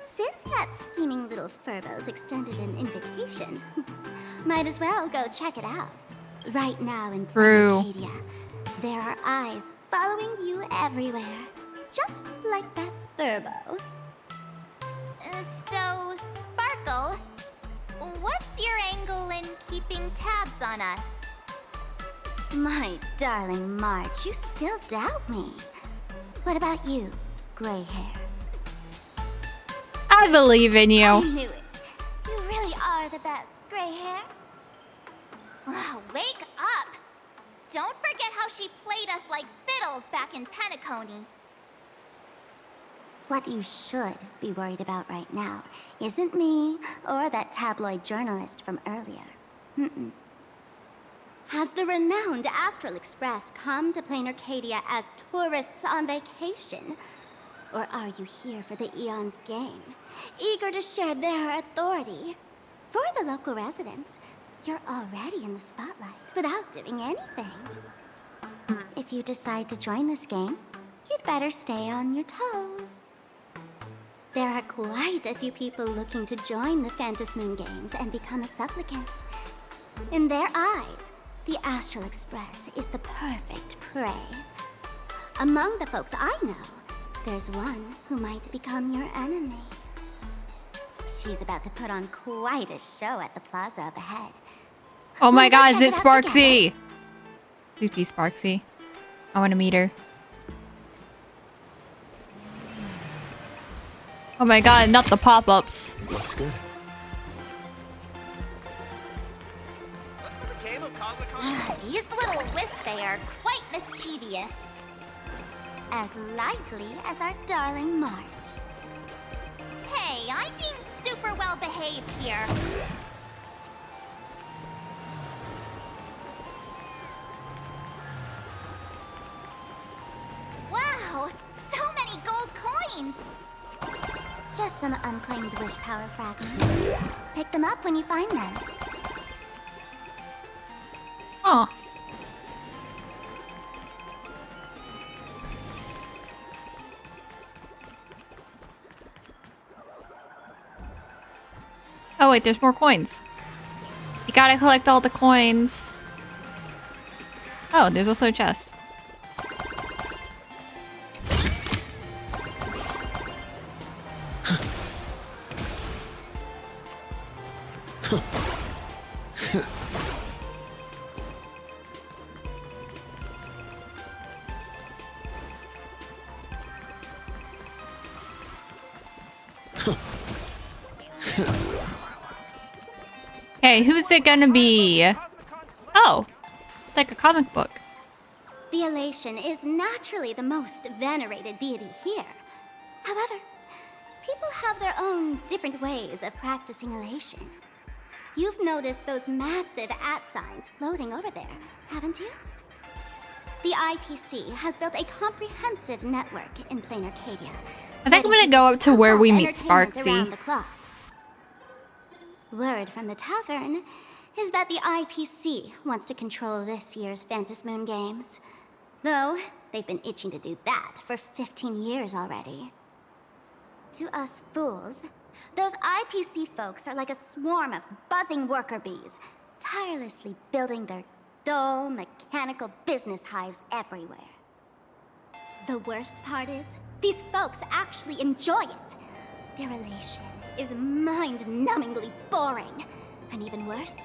Since that scheming little Furbo's extended an invitation, might as well go check it out. Right now in Arcadia, there are eyes following you everywhere, just like that Furbo. So, Sparkle, what's your angle in keeping tabs on us? My darling March, you still doubt me. What about you, gray hair? I believe in you. I knew it. You really are the best, gray hair. Wake up! Don't forget how she played us like fiddles back in Penacony. What you should be worried about right now isn't me or that tabloid journalist from earlier. Has the renowned Astral Express come to Plain Arcadia as tourists on vacation? Or are you here for the Eon's game, eager to share their authority? For the local residents, you're already in the spotlight without doing anything. If you decide to join this game, you'd better stay on your toes. There are quite a few people looking to join the Phantasmoon Games and become a supplicant. In their eyes, the Astral Express is the perfect prey. Among the folks I know, there's one who might become your enemy. She's about to put on quite a show at the plaza up ahead. Oh my god, is it Sparksy? Please be Sparksy. I want to meet her. Oh my god, not the pop-ups. Looks good. These little Wisps are quite mischievous. As lively as our darling March. Hey, I'm being super well behaved here. Wow, so many gold coins! Just some unclaimed wish power fragments. Pick them up when you find them. Oh. Oh wait, there's more coins. You gotta collect all the coins. Oh, there's also a chest. Okay, who's it gonna be? Oh, it's like a comic book. The Elation is naturally the most venerated deity here. However, people have their own different ways of practicing Elation. You've noticed those massive @ signs floating over there, haven't you? The IPC has built a comprehensive network in Plain Arcadia. I think I'm gonna go up to where we meet Entertainment around Sparksy. the clock. Word from the tavern is that the IPC wants to control this year's Phantasmoon Games. Though, they've been itching to do that for 15 years already. To us fools, those IPC folks are like a swarm of buzzing worker bees, tirelessly building their dull, mechanical business hives everywhere. The worst part is, these folks actually enjoy it. Their elation is mind-numbingly boring. And even worse,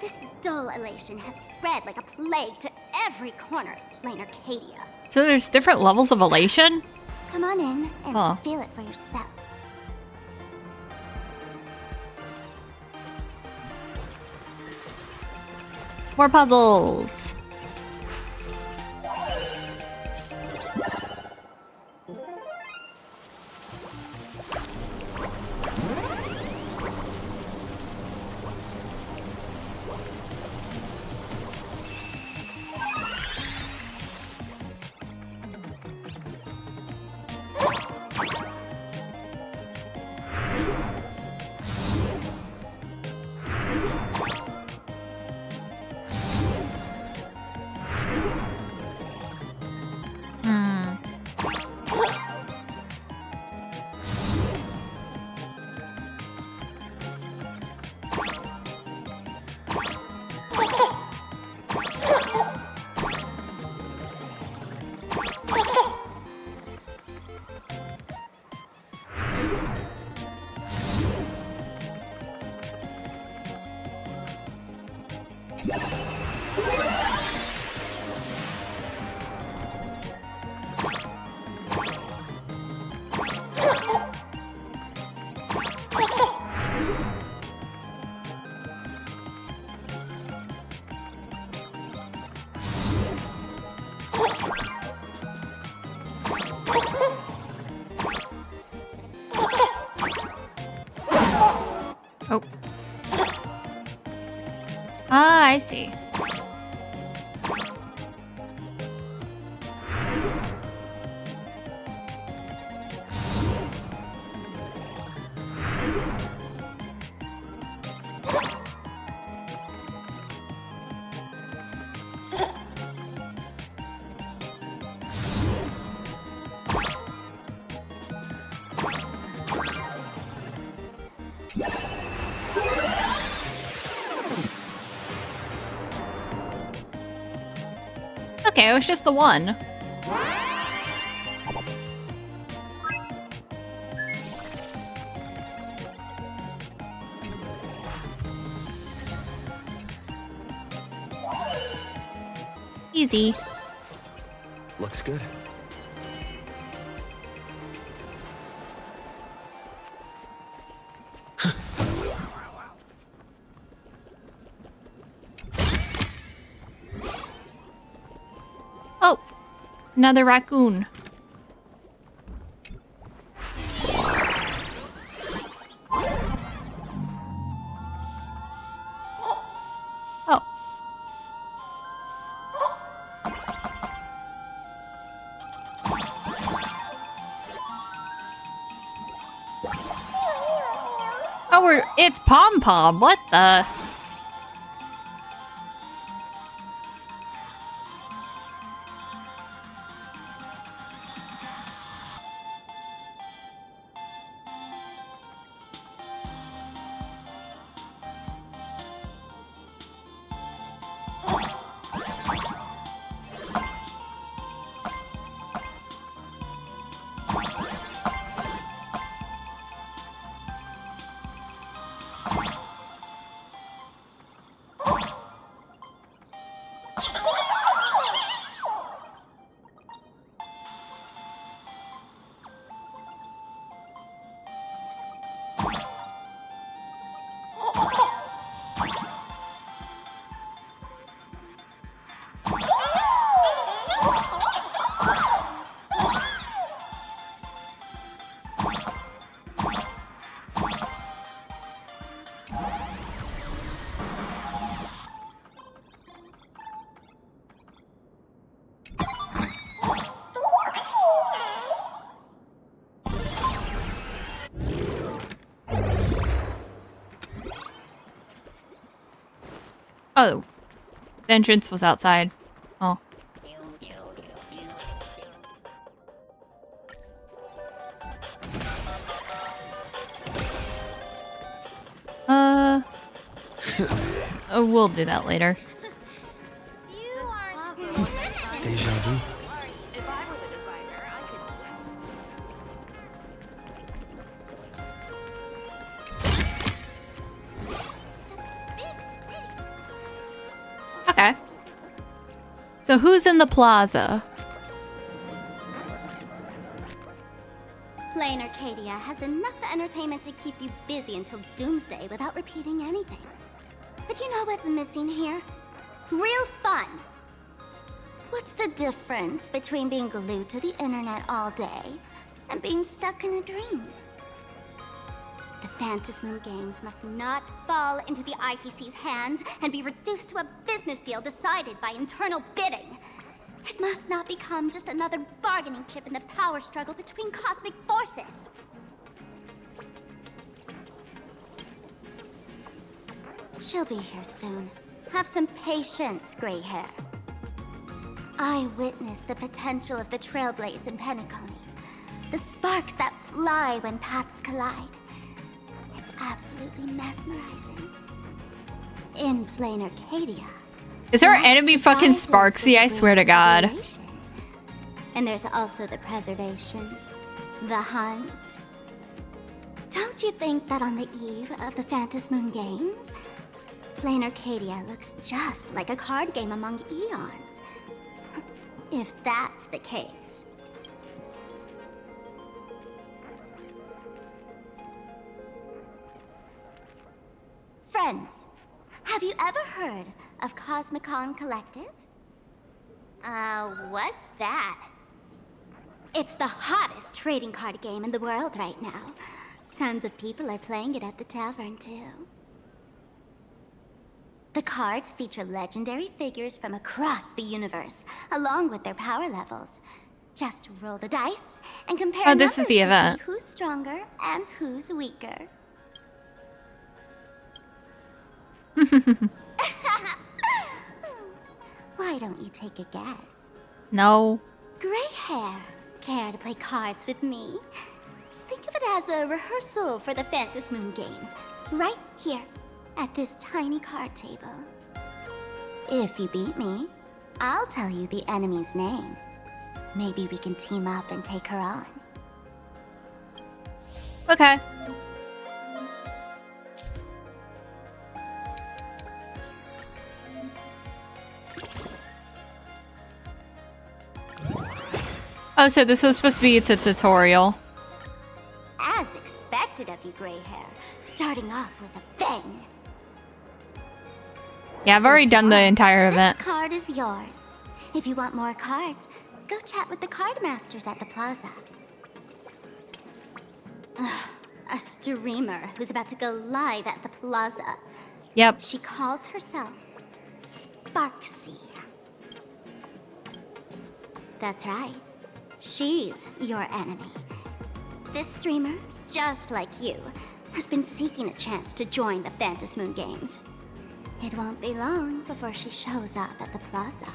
this dull elation has spread like a plague to every corner of plain Arcadia. So there's different levels of elation? Come on in and Huh. feel it for yourself. More puzzles. Oh. Ah, I see. Okay, it was just the one. Easy. Looks good. Oh, another raccoon. Oh. Oh, it's Pom Pom. What the? Oh, the entrance was outside. Oh. We'll do that later. Deja vu. Okay. So who's in the plaza? Plain Arcadia has enough entertainment to keep you busy until doomsday without repeating anything. But you know what's missing here? Real fun! What's the difference between being glued to the internet all day and being stuck in a dream? The Phantasmoon Games must not fall into the IPC's hands and be reduced to a business deal decided by internal bidding. It must not become just another bargaining chip in the power struggle between cosmic forces. She'll be here soon. Have some patience, gray hair. I witnessed the potential of the Trailblaze in Penacony. The sparks that fly when paths collide. It's absolutely mesmerizing. In plain Arcadia. Is our enemy fucking Sparksy? I swear to God. And there's also the preservation. The hunt. Don't you think that on the eve of the Phantasmoon Games, plain Arcadia looks just like a card game among eons? If that's the case. Friends, have you ever heard of Cosmicon Collective? What's that? It's the hottest trading card game in the world right now. Tons of people are playing it at the tavern, too. The cards feature legendary figures from across the universe, along with their power levels. Just roll the dice and compare Oh, this is numbers the to event. see who's stronger and who's weaker. Why don't you take a guess? No. Gray hair, care to play cards with me? Think of it as a rehearsal for the Phantasmoon Games, right here, at this tiny card table. If you beat me, I'll tell you the enemy's name. Maybe we can team up and take her on. Okay. Oh, so this was supposed to be a tutorial. As expected of you, gray hair, starting off with a bang. Yeah, I've already done the entire event. This card is yours. If you want more cards, go chat with the card masters at the plaza. Ugh, a streamer who's about to go live at the plaza. Yep. She calls herself Sparksy. That's right. She's your enemy. This streamer, just like you, has been seeking a chance to join the Phantasmoon Games. It won't be long before she shows up at the plaza.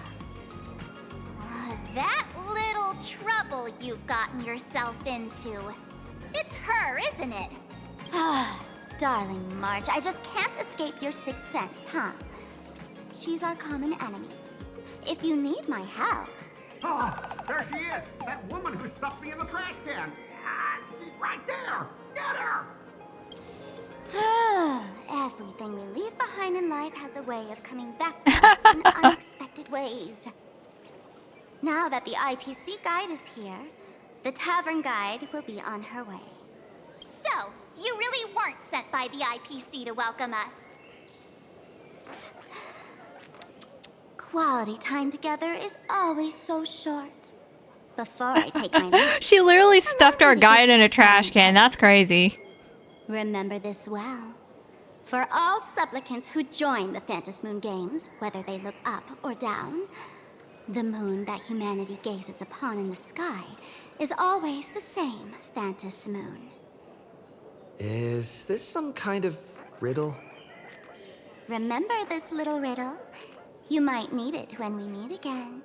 That little trouble you've gotten yourself into. It's her, isn't it? Darling March, I just can't escape your sixth sense, huh? She's our common enemy. If you need my help... Oh, there she is! That woman who stuffed me in the trash can! She's right there! Get her! Everything we leave behind in life has a way of coming back to us in unexpected ways. Now that the IPC guide is here, the tavern guide will be on her way. So, you really weren't sent by the IPC to welcome us. Quality time together is always so short. Before I take my leave, She literally stuffed our guide in a trash can. That's crazy. remember this well. For all supplicants who join the Phantasmoon Games, whether they look up or down, the moon that humanity gazes upon in the sky is always the same Phantasmoon. Is this some kind of riddle? remember this little riddle. You might need it when we meet again.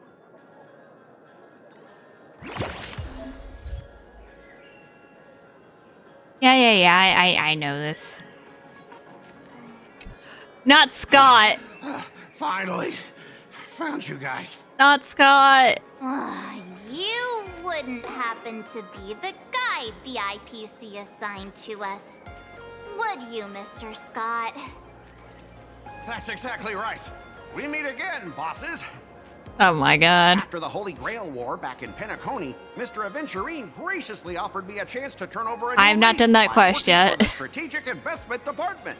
Yeah. I know this. Not Scott. Finally, found you guys. Not Scott. You wouldn't happen to be the guide the IPC assigned to us, would you, Mr. Scott? That's exactly right. We meet again, bosses. Oh my god. After the Holy Grail War back in Penacony, Mr. Aventurine graciously offered me a chance to turn over a new I have not leaf done that by quest working yet. for the Strategic Investment Department.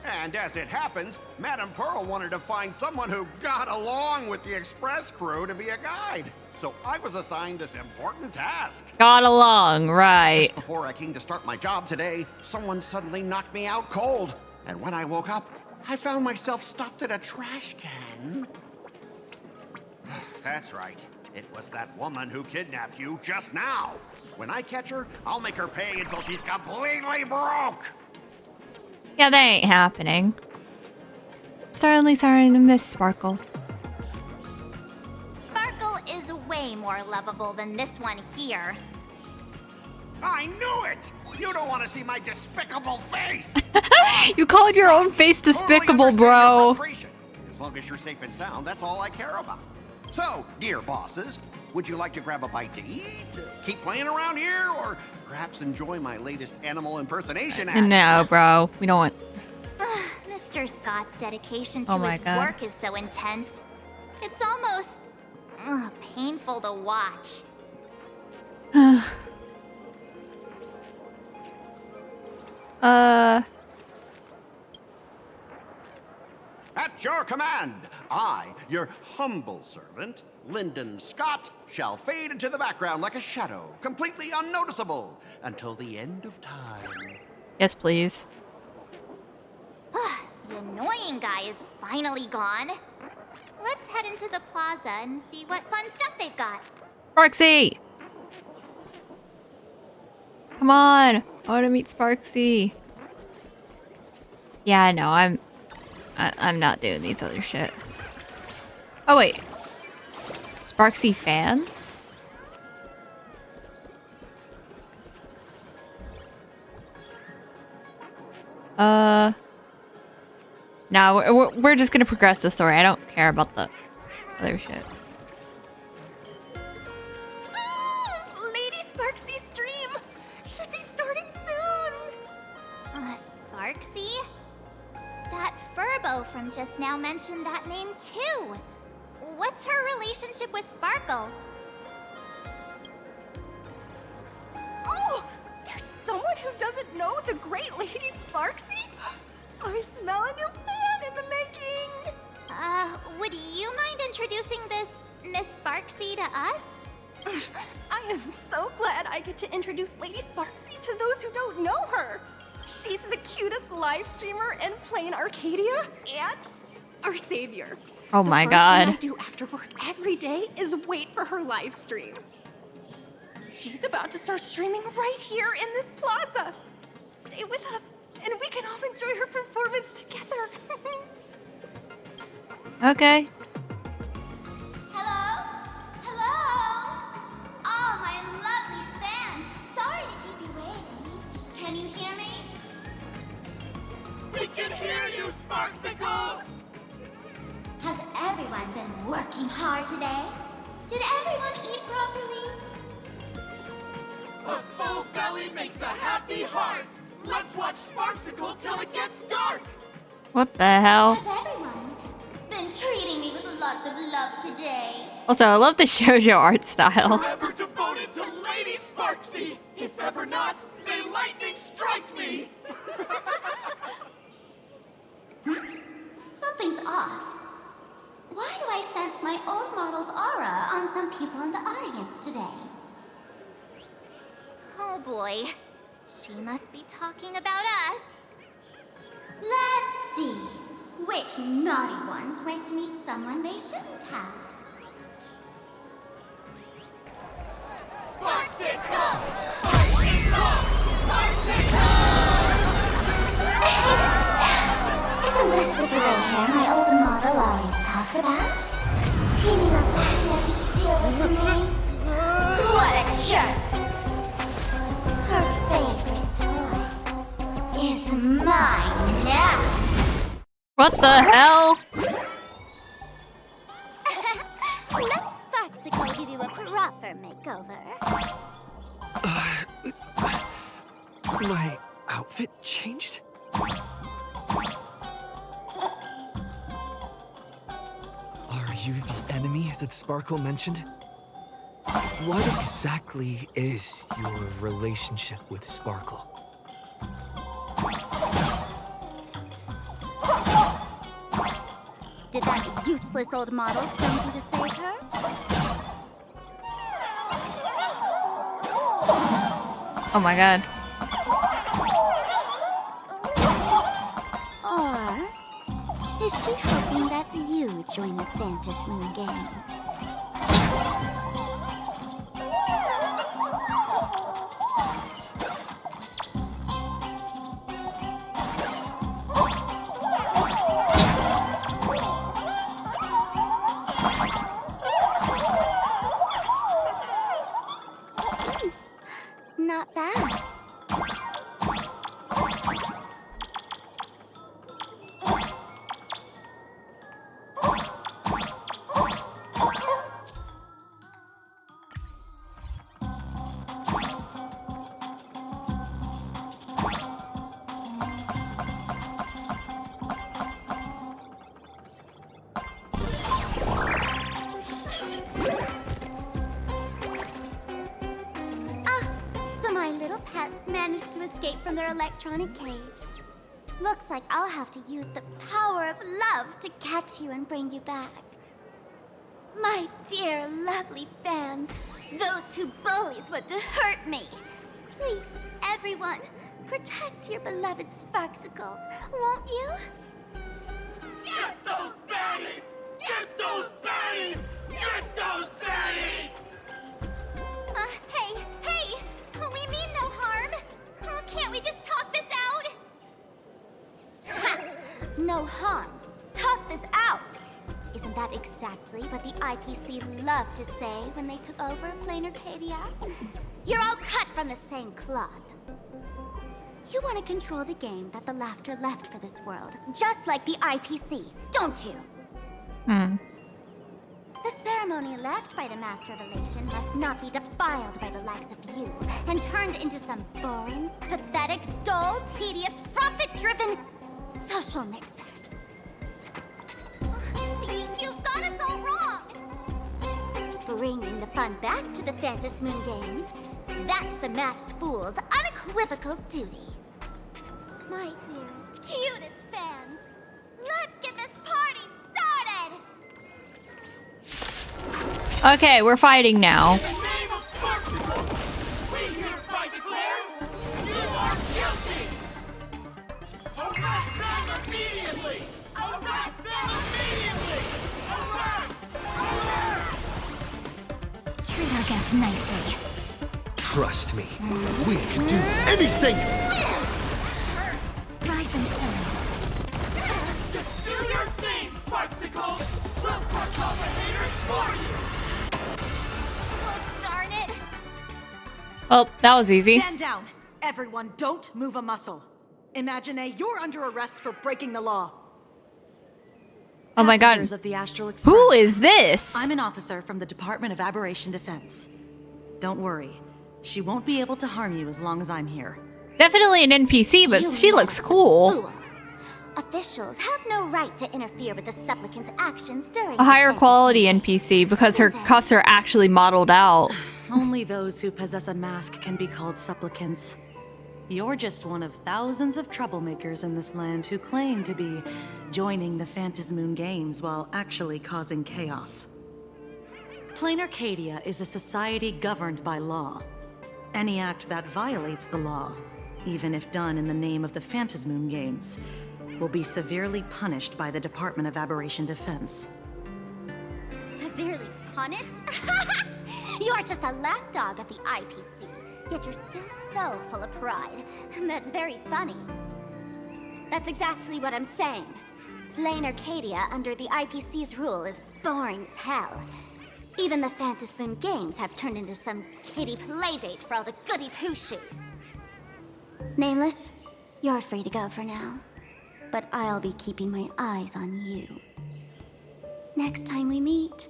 And as it happens, Madame Pearl wanted to find someone who got along with the Express crew to be a guide. So I was assigned this important task. Got along, right. Just before I came to start my job today, someone suddenly knocked me out cold. And when I woke up, I found myself stuffed in a trash can. That's right. It was that woman who kidnapped you just now. When I catch her, I'll make her pay until she's completely broke. Yeah, that ain't happening. Certainly starting to miss Sparkle. Sparkle is way more lovable than this one here. I knew it! You don't want to see my despicable face! You called your own face despicable, bro. As long as you're safe and sound, that's all I care about. So, dear bosses, would you like to grab a bite to eat, keep playing around here, or perhaps enjoy my latest animal impersonation act? No, bro. We don't want... Mr. Scott's dedication to Oh my his God. work is so intense. It's almost painful to watch. At your command, I, your humble servant, Lyndon Scott, shall fade into the background like a shadow, completely unnoticeable, until the end of time. Yes, please. The annoying guy is finally gone. Let's head into the plaza and see what fun stuff they've got. Sparksy! Come on! I want to meet Sparksy. Yeah, no, I'm not doing these other shit. Oh wait. Sparksy fans? No, we're just gonna progress the story. I don't care about the other shit. Lady Sparksy's stream should be starting soon. Sparksy? That Furbo from just now mentioned that name too. What's her relationship with Sparkle? Oh, there's someone who doesn't know the great Lady Sparksy? I smell a new fan in the making. Would you mind introducing this Miss Sparksy to us? I am so glad I get to introduce Lady Sparksy to those who don't know her. She's the cutest live streamer in plain Arcadia and our savior. Oh my The god. first thing I do after work every day is wait for her live stream. She's about to start streaming right here in this plaza. Stay with us, and we can all enjoy her performance together. Okay. Hello? Hello? Oh, my lovely fans. Sorry to keep you waiting. Can you hear me? We can hear you, Sparksicle! Has everyone been working hard today? Did everyone eat properly? A full belly makes a happy heart! Let's watch Sparksicle till it gets dark! What the hell? Has everyone been treating me with lots of love today? Also, I love the shoujo art style. Forever devoted to Lady Sparksy! If ever not, may lightning strike me! Something's off. Why do I sense my old model's aura on some people in the audience today? Oh boy. She must be talking about us. Let's see. Which naughty ones went to meet someone they shouldn't have? Sparksicle! Sparksicle! Sparksicle! hair my old model always talks about? Teaming up with Becky to deal with me? What a jerk! Her favorite toy is mine now. What the hell? Let Sparksicle give you a proper makeover. My outfit changed? Are you the enemy that Sparkle mentioned? What exactly is your relationship with Sparkle? Did that useless old model send you to save her? Oh my god. Or is she hoping that you join the Fantasy Moon Games? Not bad. My little pets managed to escape from their electronic cage. Looks like I'll have to use the power of love to catch you and bring you back. My dear, lovely fans, those two bullies want to hurt me. Please, everyone, protect your beloved Sparksicle, won't you? Get those baddies! Get those baddies! Get those baddies! Hey! We mean no harm. Can't we just talk this out? Ha! No harm. Talk this out. Isn't that exactly what the IPC loved to say when they took over Plain Arcadia? You're all cut from the same cloth. You want to control the game that the Laughter left for this world, just like the IPC, don't you? The ceremony left by the Master of Elation must not be defiled by the likes of you and turned into some boring, pathetic, dull, tedious, profit-driven social mix. You've got us all wrong! Bringing the fun back to the Fantasy Moon Games, that's the Masked Fool's unequivocal duty. My dearest, cutest fans, let's get this party started! Okay, we're fighting now. Treat our guests nicely. Trust me, we can do anything! Rise and shine. Just do your thing, Sparksicle! We'll crush all the haters for you! Oh, darn it! Oh, that was easy. Stand down. Everyone, don't move a muscle. Imagine you're under arrest for breaking the law. Oh my god. Passengers of the Astral Express. Who is this? I'm an officer from the Department of Aberration Defense. Don't worry. She won't be able to harm you as long as I'm here. Definitely an NPC, but she looks cool. Fool. Officials have no right to interfere with the supplicant's actions during A higher quality NPC because her cuffs are actually modeled out. Only those who possess a mask can be called supplicants. You're just one of thousands of troublemakers in this land who claim to be joining the Fantasy Moon Games while actually causing chaos. Plain Arcadia is a society governed by law. Any act that violates the law, even if done in the name of the Fantasy Moon Games, will be severely punished by the Department of Aberration Defense. Severely punished? You're just a lapdog of the IPC, yet you're still so full of pride. That's very funny. That's exactly what I'm saying. Plain Arcadia under the IPC's rule is boring as hell. Even the Phantasmoon games have turned into some kiddie playdate for all the goody two-shoes. Nameless, you're free to go for now. But I'll be keeping my eyes on you. Next time we meet,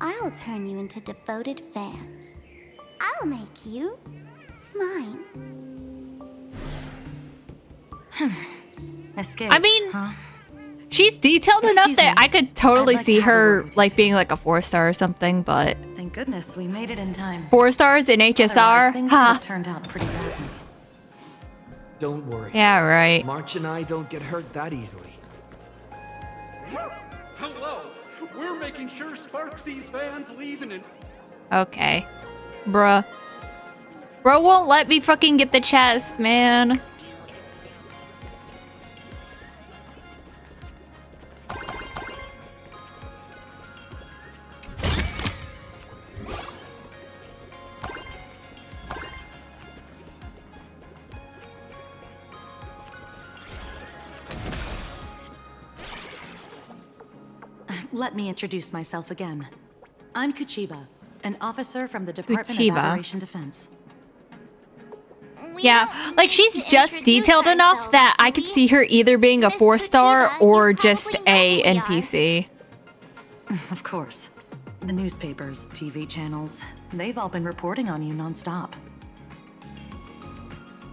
I'll turn you into devoted fans. I'll make you mine. Escape. I mean, huh? she's detailed enough Excuse that me. I could totally I'd like see to have a her word with like being like a 4-star or something, but Thank goodness we made it in time. 4 stars in HSR? Otherwise, things could Ha! have turned out pretty badly. Don't worry. Yeah, right. March and I don't get hurt that easily. Hello! We're making sure Sparksy's fans leave in an... Okay. Bruh. Bro won't let me fucking get the chest, man. Let me introduce myself again. I'm Kuchiba, an officer from the Department Kuchiba. of Operation Defense. Yeah, like she's just detailed enough that I could see her either being a 4-star or just a NPC. Of course. The newspapers, TV channels, they've all been reporting on you nonstop.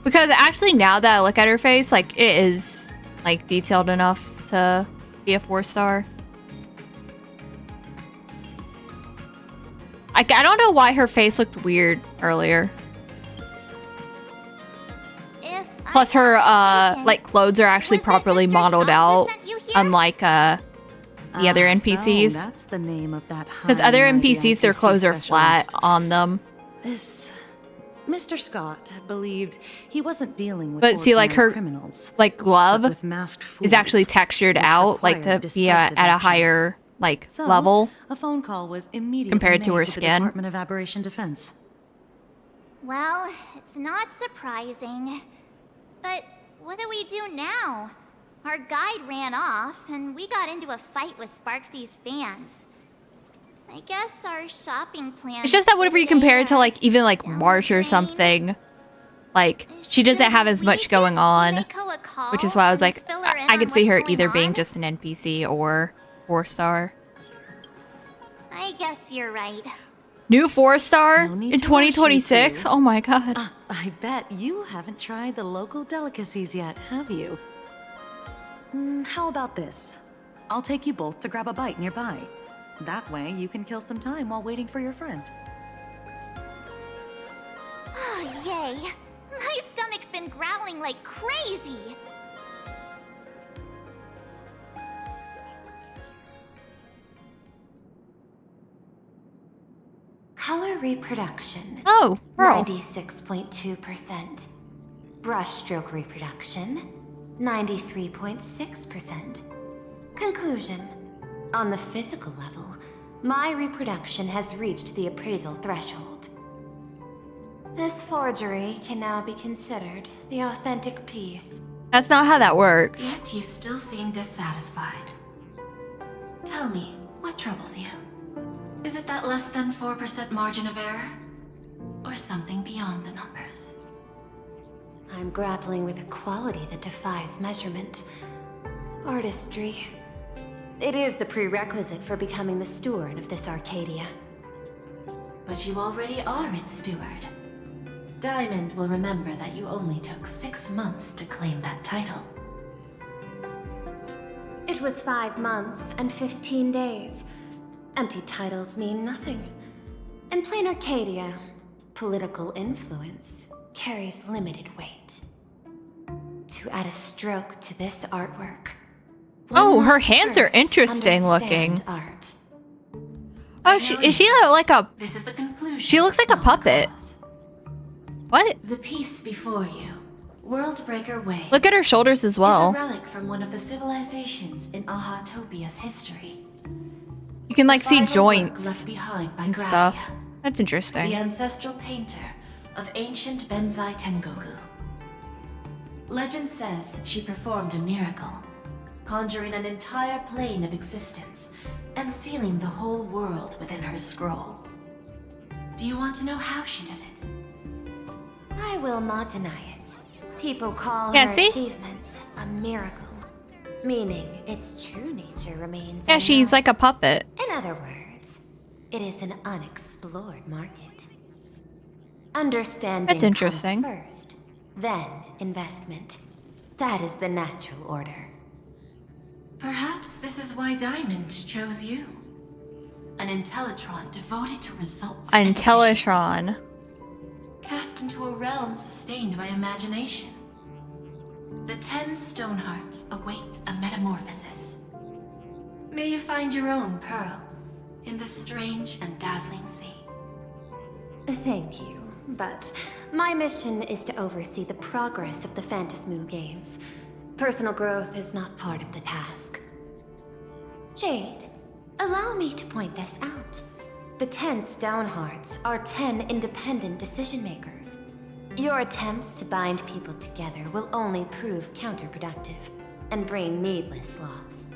Because actually now that I look at her face, like it is like detailed enough to be a 4-star. I don't know why her face looked weird earlier. Plus her like clothes are actually properly modeled out, unlike the other NPCs. So that's the name of that. Because other NPCs, their clothes are flat on them. This Mr. Scott believed he wasn't dealing with But see, like ordinary her criminals, like glove with masked is actually textured out, like to be at a higher like So, level. A phone call was immediately compared to made her the skin. Department of Aberration Defense. Well, it's not surprising. But what do we do now? Our guide ran off, and we got into a fight with Sparksy's fans. I guess our shopping plan. It's just that whenever you compare it to like even like March or something, like she doesn't have as much going on, which is why I was like, I could see her either being just an NPC or 4-star. I guess you're right. New 4-star No need in to rush, you 2026? two. Oh my god. I bet you haven't tried the local delicacies yet, have you? How about this? I'll take you both to grab a bite nearby. That way you can kill some time while waiting for your friend. Oh, yay. My stomach's been growling like crazy. Color reproduction. Oh, girl. 96.2%. Brushstroke reproduction. 93.6%. Conclusion. On the physical level, my reproduction has reached the appraisal threshold. This forgery can now be considered the authentic piece. That's not how that works. Yet you still seem dissatisfied. Tell me, what troubles you? Is it that less than 4% margin of error? Or something beyond the numbers? I'm grappling with a quality that defies measurement. Artistry. It is the prerequisite for becoming the steward of this Arcadia. But you already are its steward. Diamond will remember that you only took 6 months to claim that title. It was 5 months and 15 days. Empty titles mean nothing. In plain Arcadia, political influence carries limited weight. To add a stroke to this artwork. Oh, her hands are interesting looking. Art. Oh, is she like a... This is the conclusion. She looks like a puppet. What? The piece before you, Worldbreaker Way. Look at her shoulders as Is a well. relic from one of the civilizations in Ahatopia's history. You can like see Final work joints left behind by and Gravia, stuff. That's the interesting. ancestral painter of ancient Benzai Tengoku. Legend says she performed a miracle, conjuring an entire plane of existence and sealing the whole world within her scroll. Do you want to know how she did it? I will not deny it. People call Yeah, her see? achievements a miracle, meaning its true nature remains Yeah, she's unknown. like a puppet. In other words, it is an unexplored market. Understanding That's interesting. comes first, then investment. That is the natural order. Perhaps this is why Diamond chose you. An Intellitron devoted to results and efficiency, Intellitron. cast into a realm sustained by imagination. The 10 Stonehearts await a metamorphosis. May you find your own pearl in this strange and dazzling sea. Thank you, but my mission is to oversee the progress of the Phantasmoon Games. Personal growth is not part of the task. Jade, allow me to point this out. The 10 Stonehearts are 10 independent decision-makers. Your attempts to bind people together will only prove counterproductive and bring needless loss.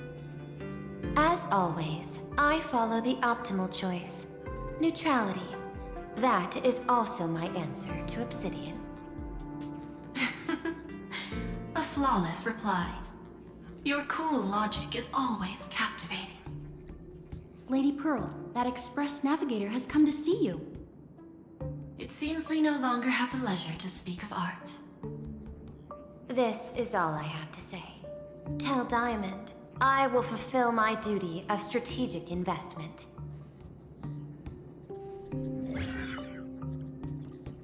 As always, I follow the optimal choice. Neutrality. That is also my answer to Obsidian. A flawless reply. Your cool logic is always captivating. Lady Pearl, that Express Navigator has come to see you. It seems we no longer have the leisure to speak of art. This is all I have to say. Tell Diamond, I will fulfill my duty of strategic investment.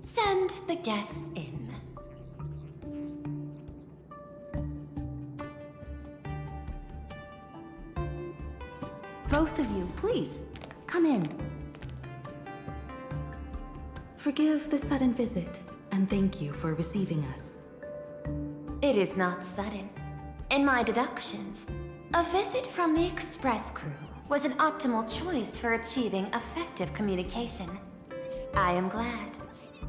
Send the guests in. Both of you, please, come in. Forgive the sudden visit, and thank you for receiving us. It is not sudden. In my deductions, a visit from the Express crew was an optimal choice for achieving effective communication. I am glad.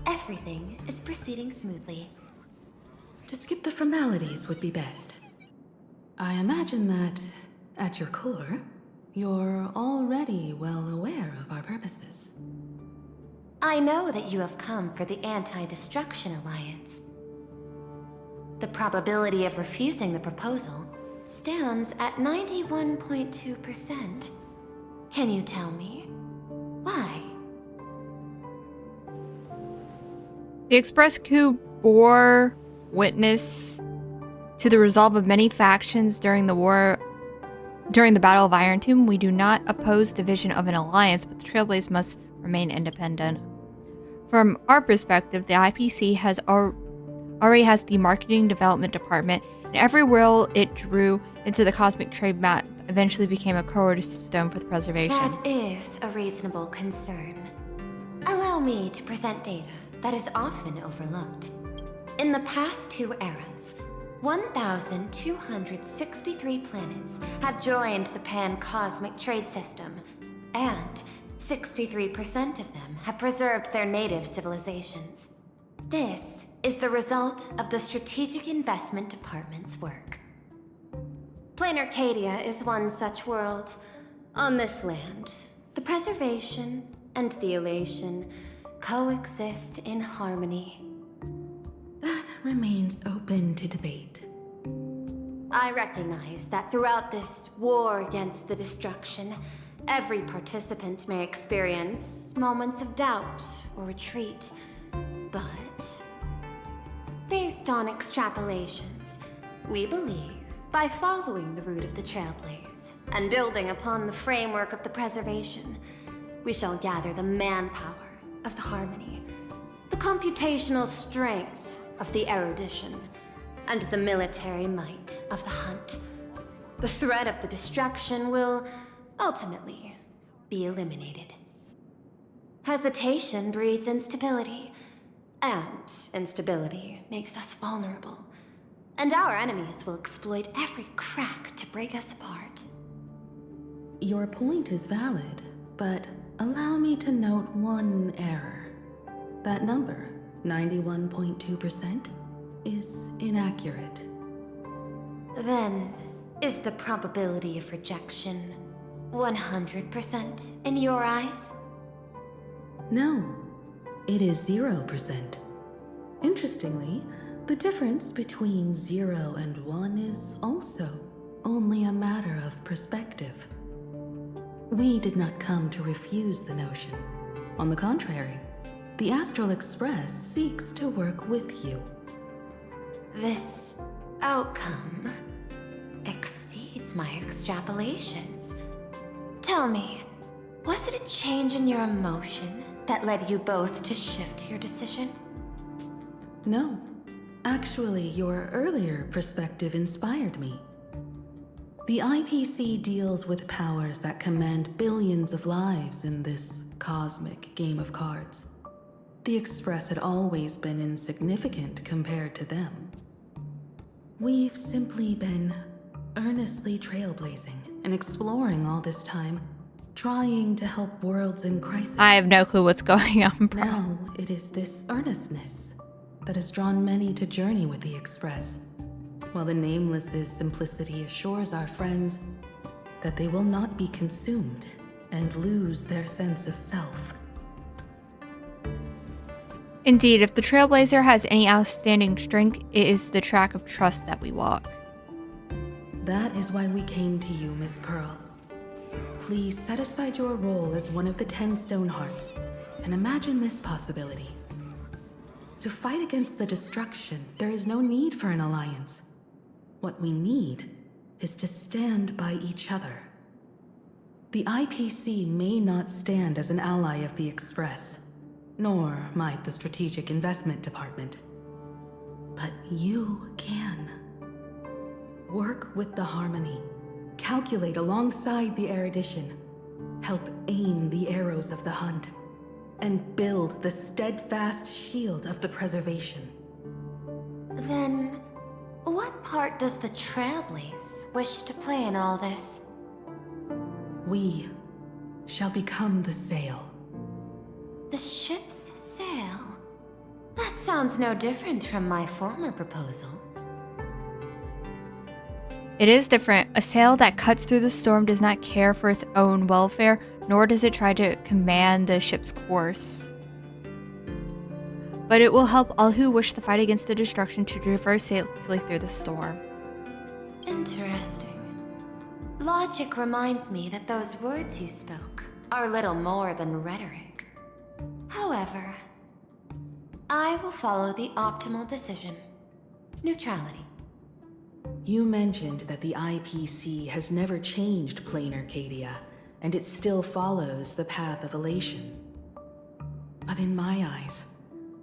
Everything is proceeding smoothly. To skip the formalities would be best. I imagine that, at your core, you're already well aware of our purposes. I know that you have come for the Anti-Destruction Alliance. The probability of refusing the proposal stands at 91.2%. Can you tell me why? The Express coup bore witness to the resolve of many factions during the Battle of Iron Tomb. We do not oppose the vision of an alliance, but the Trailblaze must remain independent. From our perspective, the IPC already has the marketing development department, and every world it drew into the cosmic trade map eventually became a cornerstone for the preservation. That is a reasonable concern. Allow me to present data that is often overlooked. In the past 2 eras, 1,263 planets have joined the pan-cosmic trade system, and 63% of them have preserved their native civilizations. This is the result of the Strategic Investment Department's work. Plain Arcadia is one such world. On this land, the preservation and the elation coexist in harmony. That remains open to debate. I recognize that throughout this war against the destruction, every participant may experience moments of doubt or retreat, but based on extrapolations, we believe by following the route of the Trailblaze and building upon the framework of the preservation, we shall gather the manpower of the harmony, the computational strength of the erudition, and the military might of the hunt. The threat of the destruction will ultimately be eliminated. Hesitation breeds instability, and instability makes us vulnerable. And our enemies will exploit every crack to break us apart. Your point is valid, but allow me to note one error. That number, 91.2%, is inaccurate. Then, Is the probability of rejection 100% in your eyes? No, it is 0%. Interestingly, the difference between 0 and 1 is also only a matter of perspective. We did not come to refuse the notion. On the contrary, the Astral Express seeks to work with you. This outcome exceeds my extrapolations. Tell me, was it a change in your emotion that led you both to shift your decision? No, actually, your earlier perspective inspired me. The IPC deals with powers that command billions of lives in this cosmic game of cards. The Express had always been insignificant compared to them. We've simply been earnestly trailblazing and exploring all this time, trying to help worlds in crisis. I have no clue what's going on, bro. Now it is this earnestness that has drawn many to journey with the Express, while the Nameless's simplicity assures our friends that they will not be consumed and lose their sense of self. Indeed, if the Trailblazer has any outstanding strength, it is the track of trust that we walk. That is why we came to you, Miss Pearl. Please set aside your role as one of the 10 Stonehearts and imagine this possibility. To fight against the destruction, there is no need for an alliance. What we need is to stand by each other. The IPC may not stand as an ally of the Express, nor might the Strategic Investment Department. But you can. Work with the Harmony, calculate alongside the erudition, help aim the arrows of the hunt, and build the steadfast shield of the preservation. Then, what part does the Trailblaze wish to play in all this? We shall become the sail. The ship's sail? That sounds no different from my former proposal. It is different. A sail that cuts through the storm does not care for its own welfare, nor does it try to command the ship's course. But it will help all who wish to fight against the destruction to traverse safely through the storm. Interesting. Logic reminds me that those words you spoke are little more than rhetoric. However, I will follow the optimal decision. Neutrality. You mentioned that the IPC has never changed Plain Arcadia, and it still follows the path of elation. But in my eyes,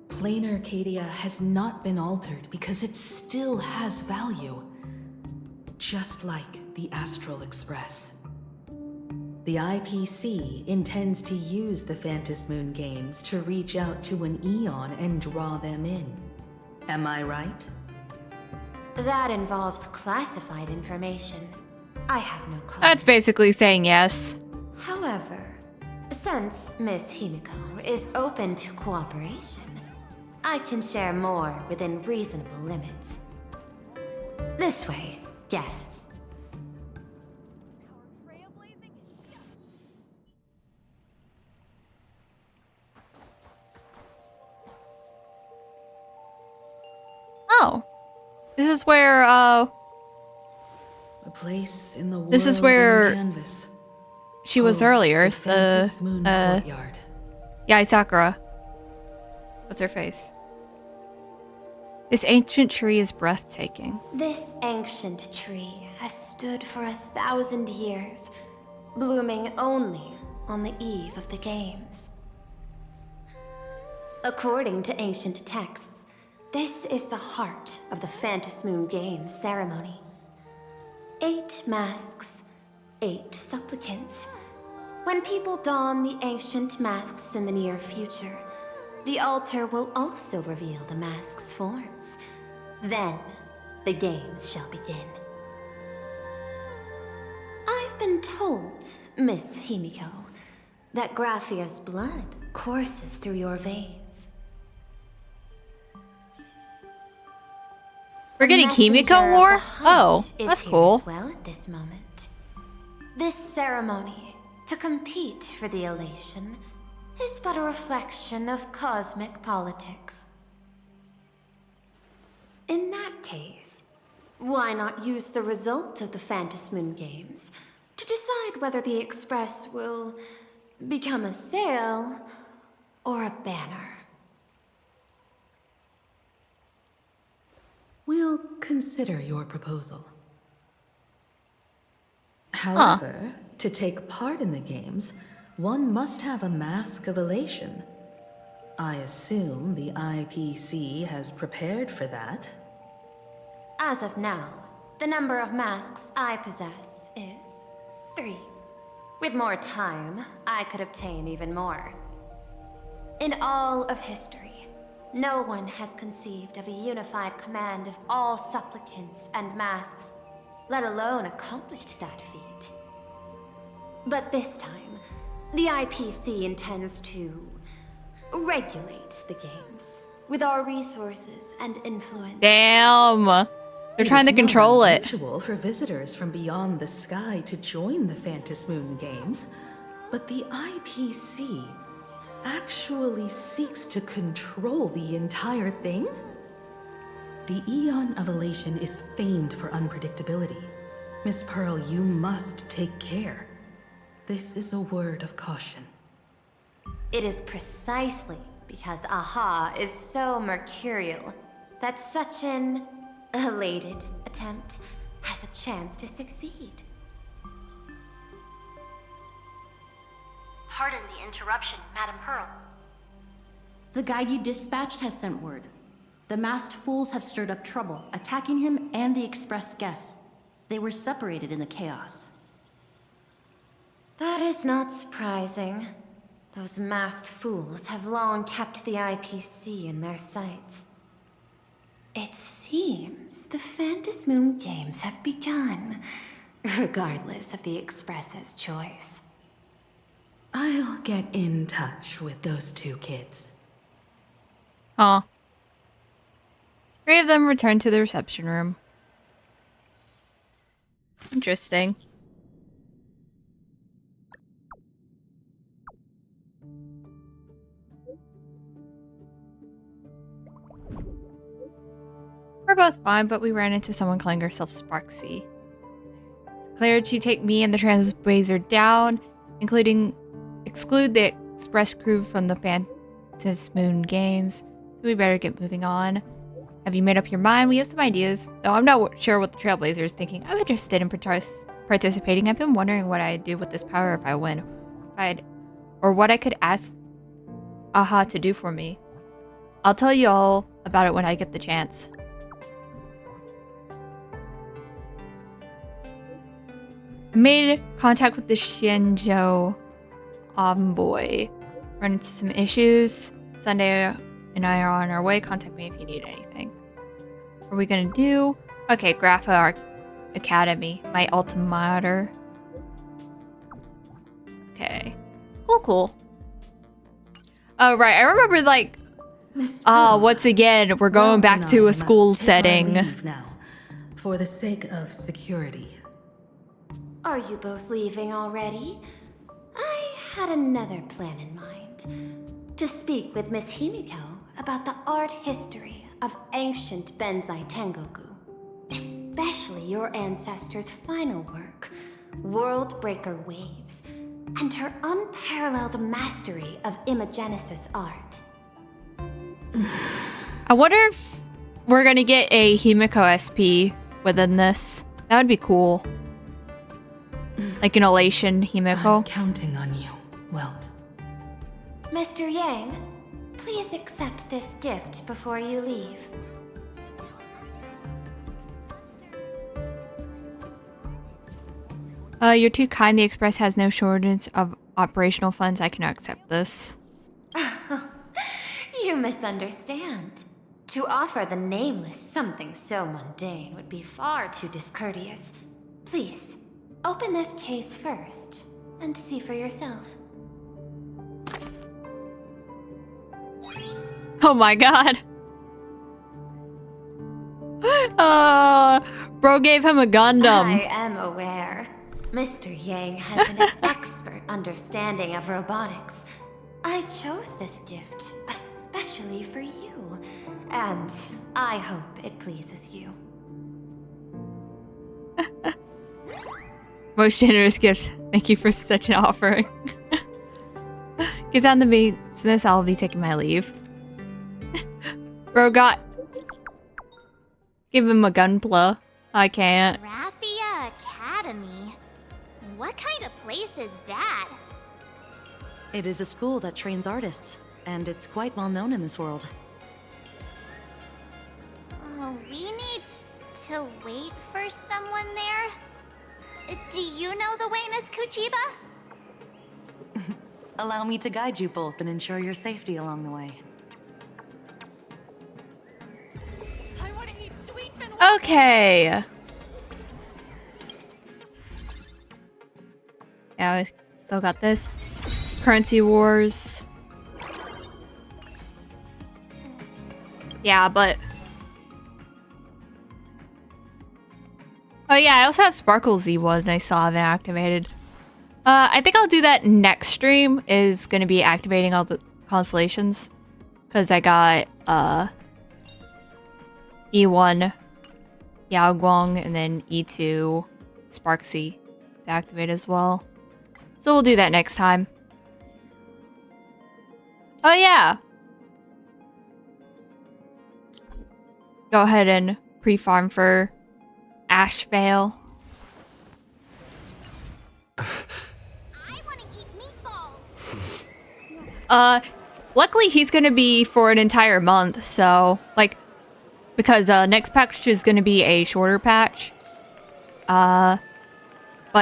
Plain Arcadia has not been altered because it still has value. Just like the Astral Express. The IPC intends to use the Phantasmoon games to reach out to an Eon and draw them in. Am I right? That involves classified information. I have no comment. That's basically saying yes. However, since Miss Himiko is open to cooperation, I can share more within reasonable limits. This way, guests. Oh. This is where, a place in the world. This is where canvas. she was earlier. The courtyard. Yai Sakura. What's her face? This ancient tree is breathtaking. This ancient tree has stood for 1,000 years, blooming only on the eve of the games. According to ancient texts, this is the heart of the Phantasmoon Games ceremony. 8 masks, 8 supplicants. When people don the ancient masks in the near future, the altar will also reveal the masks' forms. Then, the games shall begin. I've been told, Miss Himiko, that Graphia's blood courses through your veins. We're getting Himiko lore? Oh, that's cool. As well at this moment. This ceremony, to compete for the elation, is but a reflection of cosmic politics. In that case, why not use the result of the Phantasmoon Games to decide whether the Express will become a sail or a banner? We'll consider your proposal. However, to take part in the games, one must have a mask of elation. I assume the IPC has prepared for that. As of now, the number of masks I possess is 3. With more time, I could obtain even more. In all of history, no one has conceived of a unified command of all supplicants and masks, let alone accomplished that feat. But this time, the IPC intends to regulate the games with our resources and influence. Damn! They're trying to control it. It's not unusual for visitors from beyond the sky to join the Phantasmoon Games, but the IPC actually seeks to control the entire thing? The Eon of Elation is famed for unpredictability. Miss Pearl, you must take care. This is a word of caution. It is precisely because Aha is so mercurial that such an elated attempt has a chance to succeed. Pardon the interruption, Madam Pearl. The guide you dispatched has sent word. The masked fools have stirred up trouble, attacking him and the express guests. They were separated in the chaos. That is not surprising. Those masked fools have long kept the IPC in their sights. It seems the Phantasmoon Games have begun, regardless of the Express's choice. I'll get in touch with those two kids. Aw. 3 of them returned to the reception room. Interesting. We're both fine, but we ran into someone calling herself Sparksy. Declared she'd take me and the Transblazer down, exclude the express crew from the Phantasmoon Games, so we better get moving on. Have you made up your mind? We have some ideas, though I'm not sure what the Trailblazer is thinking. I'm interested in participating. I've been wondering what I'd do with this power if I win. Or what I could ask Aha to do for me. I'll tell you all about it when I get the chance. I made contact with the Shinjo envoy. Run into some issues. Sunday and I are on our way. Contact me if you need anything. What are we gonna do? Okay, Grapha Academy. My alma mater. Okay. Cool. Oh, right. I remember, like... once again, we're going back to a school setting. Now, for the sake of security. Are you both leaving already? I had another plan in mind. To speak with Miss Himiko about the art history of ancient Benzai Tengoku. Especially your ancestors' final work, Worldbreaker Waves, and her unparalleled mastery of imagenesis art. I wonder if we're gonna get a Himiko SP within this. That would be cool. Like an Elation Himiko. I'm counting on you, Welt. Mr. Yang, please accept this gift before you leave. You're too kind. The Express has no shortage of operational funds. I cannot accept this. You misunderstand. To offer the Nameless something so mundane would be far too discourteous. Please, open this case first, and see for yourself. Oh my god. Bro gave him a Gundam. I am aware. Mr. Yang has an expert understanding of robotics. I chose this gift especially for you, and I hope it pleases you. Most generous gift. Thank you for such an offering. Get down to business, I'll be taking my leave. Bro got... Give him a gunpla. I can't. Raffia Academy? What kind of place is that? It is a school that trains artists, and it's quite well known in this world. Oh, we need to wait for someone there? Do you know the way, Miss Kuchiba? Allow me to guide you both and ensure your safety along the way. Okay. Yeah, we still got this. Currency wars. Yeah, but... Oh yeah, I also have Sparkle Z1 and I still haven't activated. I think I'll do that next stream, is gonna be activating all the constellations. Because I got, E1 Yaoguang and then E2 Sparksy to activate as well. So we'll do that next time. Oh yeah! Go ahead and pre-farm for Ashvale. Luckily he's gonna be for an entire month, so, like, because, next patch is gonna be a shorter patch. But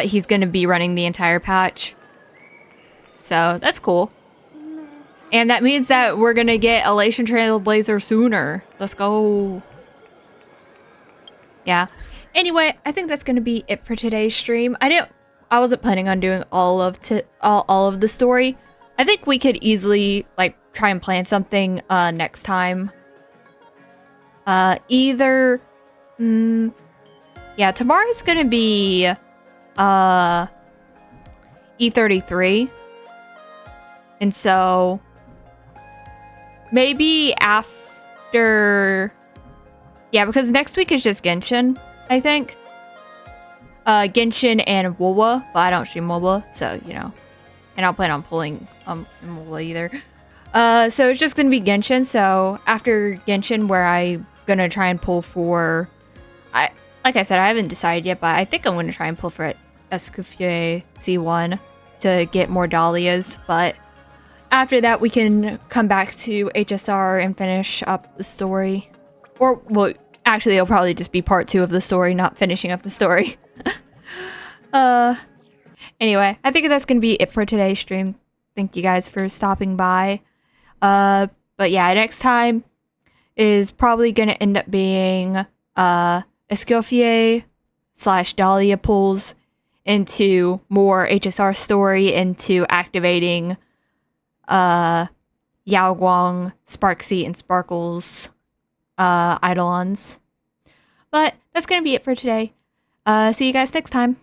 he's gonna be running the entire patch. So, that's cool. And that means that we're gonna get Elation Trailblazer sooner. Let's go. Yeah. Anyway, I think that's gonna be it for today's stream. I wasn't planning on doing all of the story. I think we could easily, like, try and plan something next time. Yeah, tomorrow's gonna be E33. And so maybe after, yeah, because next week is just Genshin, I think. Genshin and WoWa, but I don't stream WoWa, so, you know. And I don't plan on pulling in WoWa either. So it's just gonna be Genshin, so after Genshin, where I'm gonna try and pull for, like I said, I haven't decided yet, but I think I'm gonna try and pull for Escoffier C1 to get more Dahlias, but after that we can come back to HSR and finish up the story. Or, well, actually it'll probably just be part 2 of the story, not finishing up the story. Anyway, I think that's gonna be it for today's stream. Thank you guys for stopping by. But yeah, next time is probably gonna end up being Escoffier / Dahlia pulls into more HSR story, into activating Yaoguang, Sparksy, and Sparkle's Eidolons. But that's gonna be it for today. See you guys next time.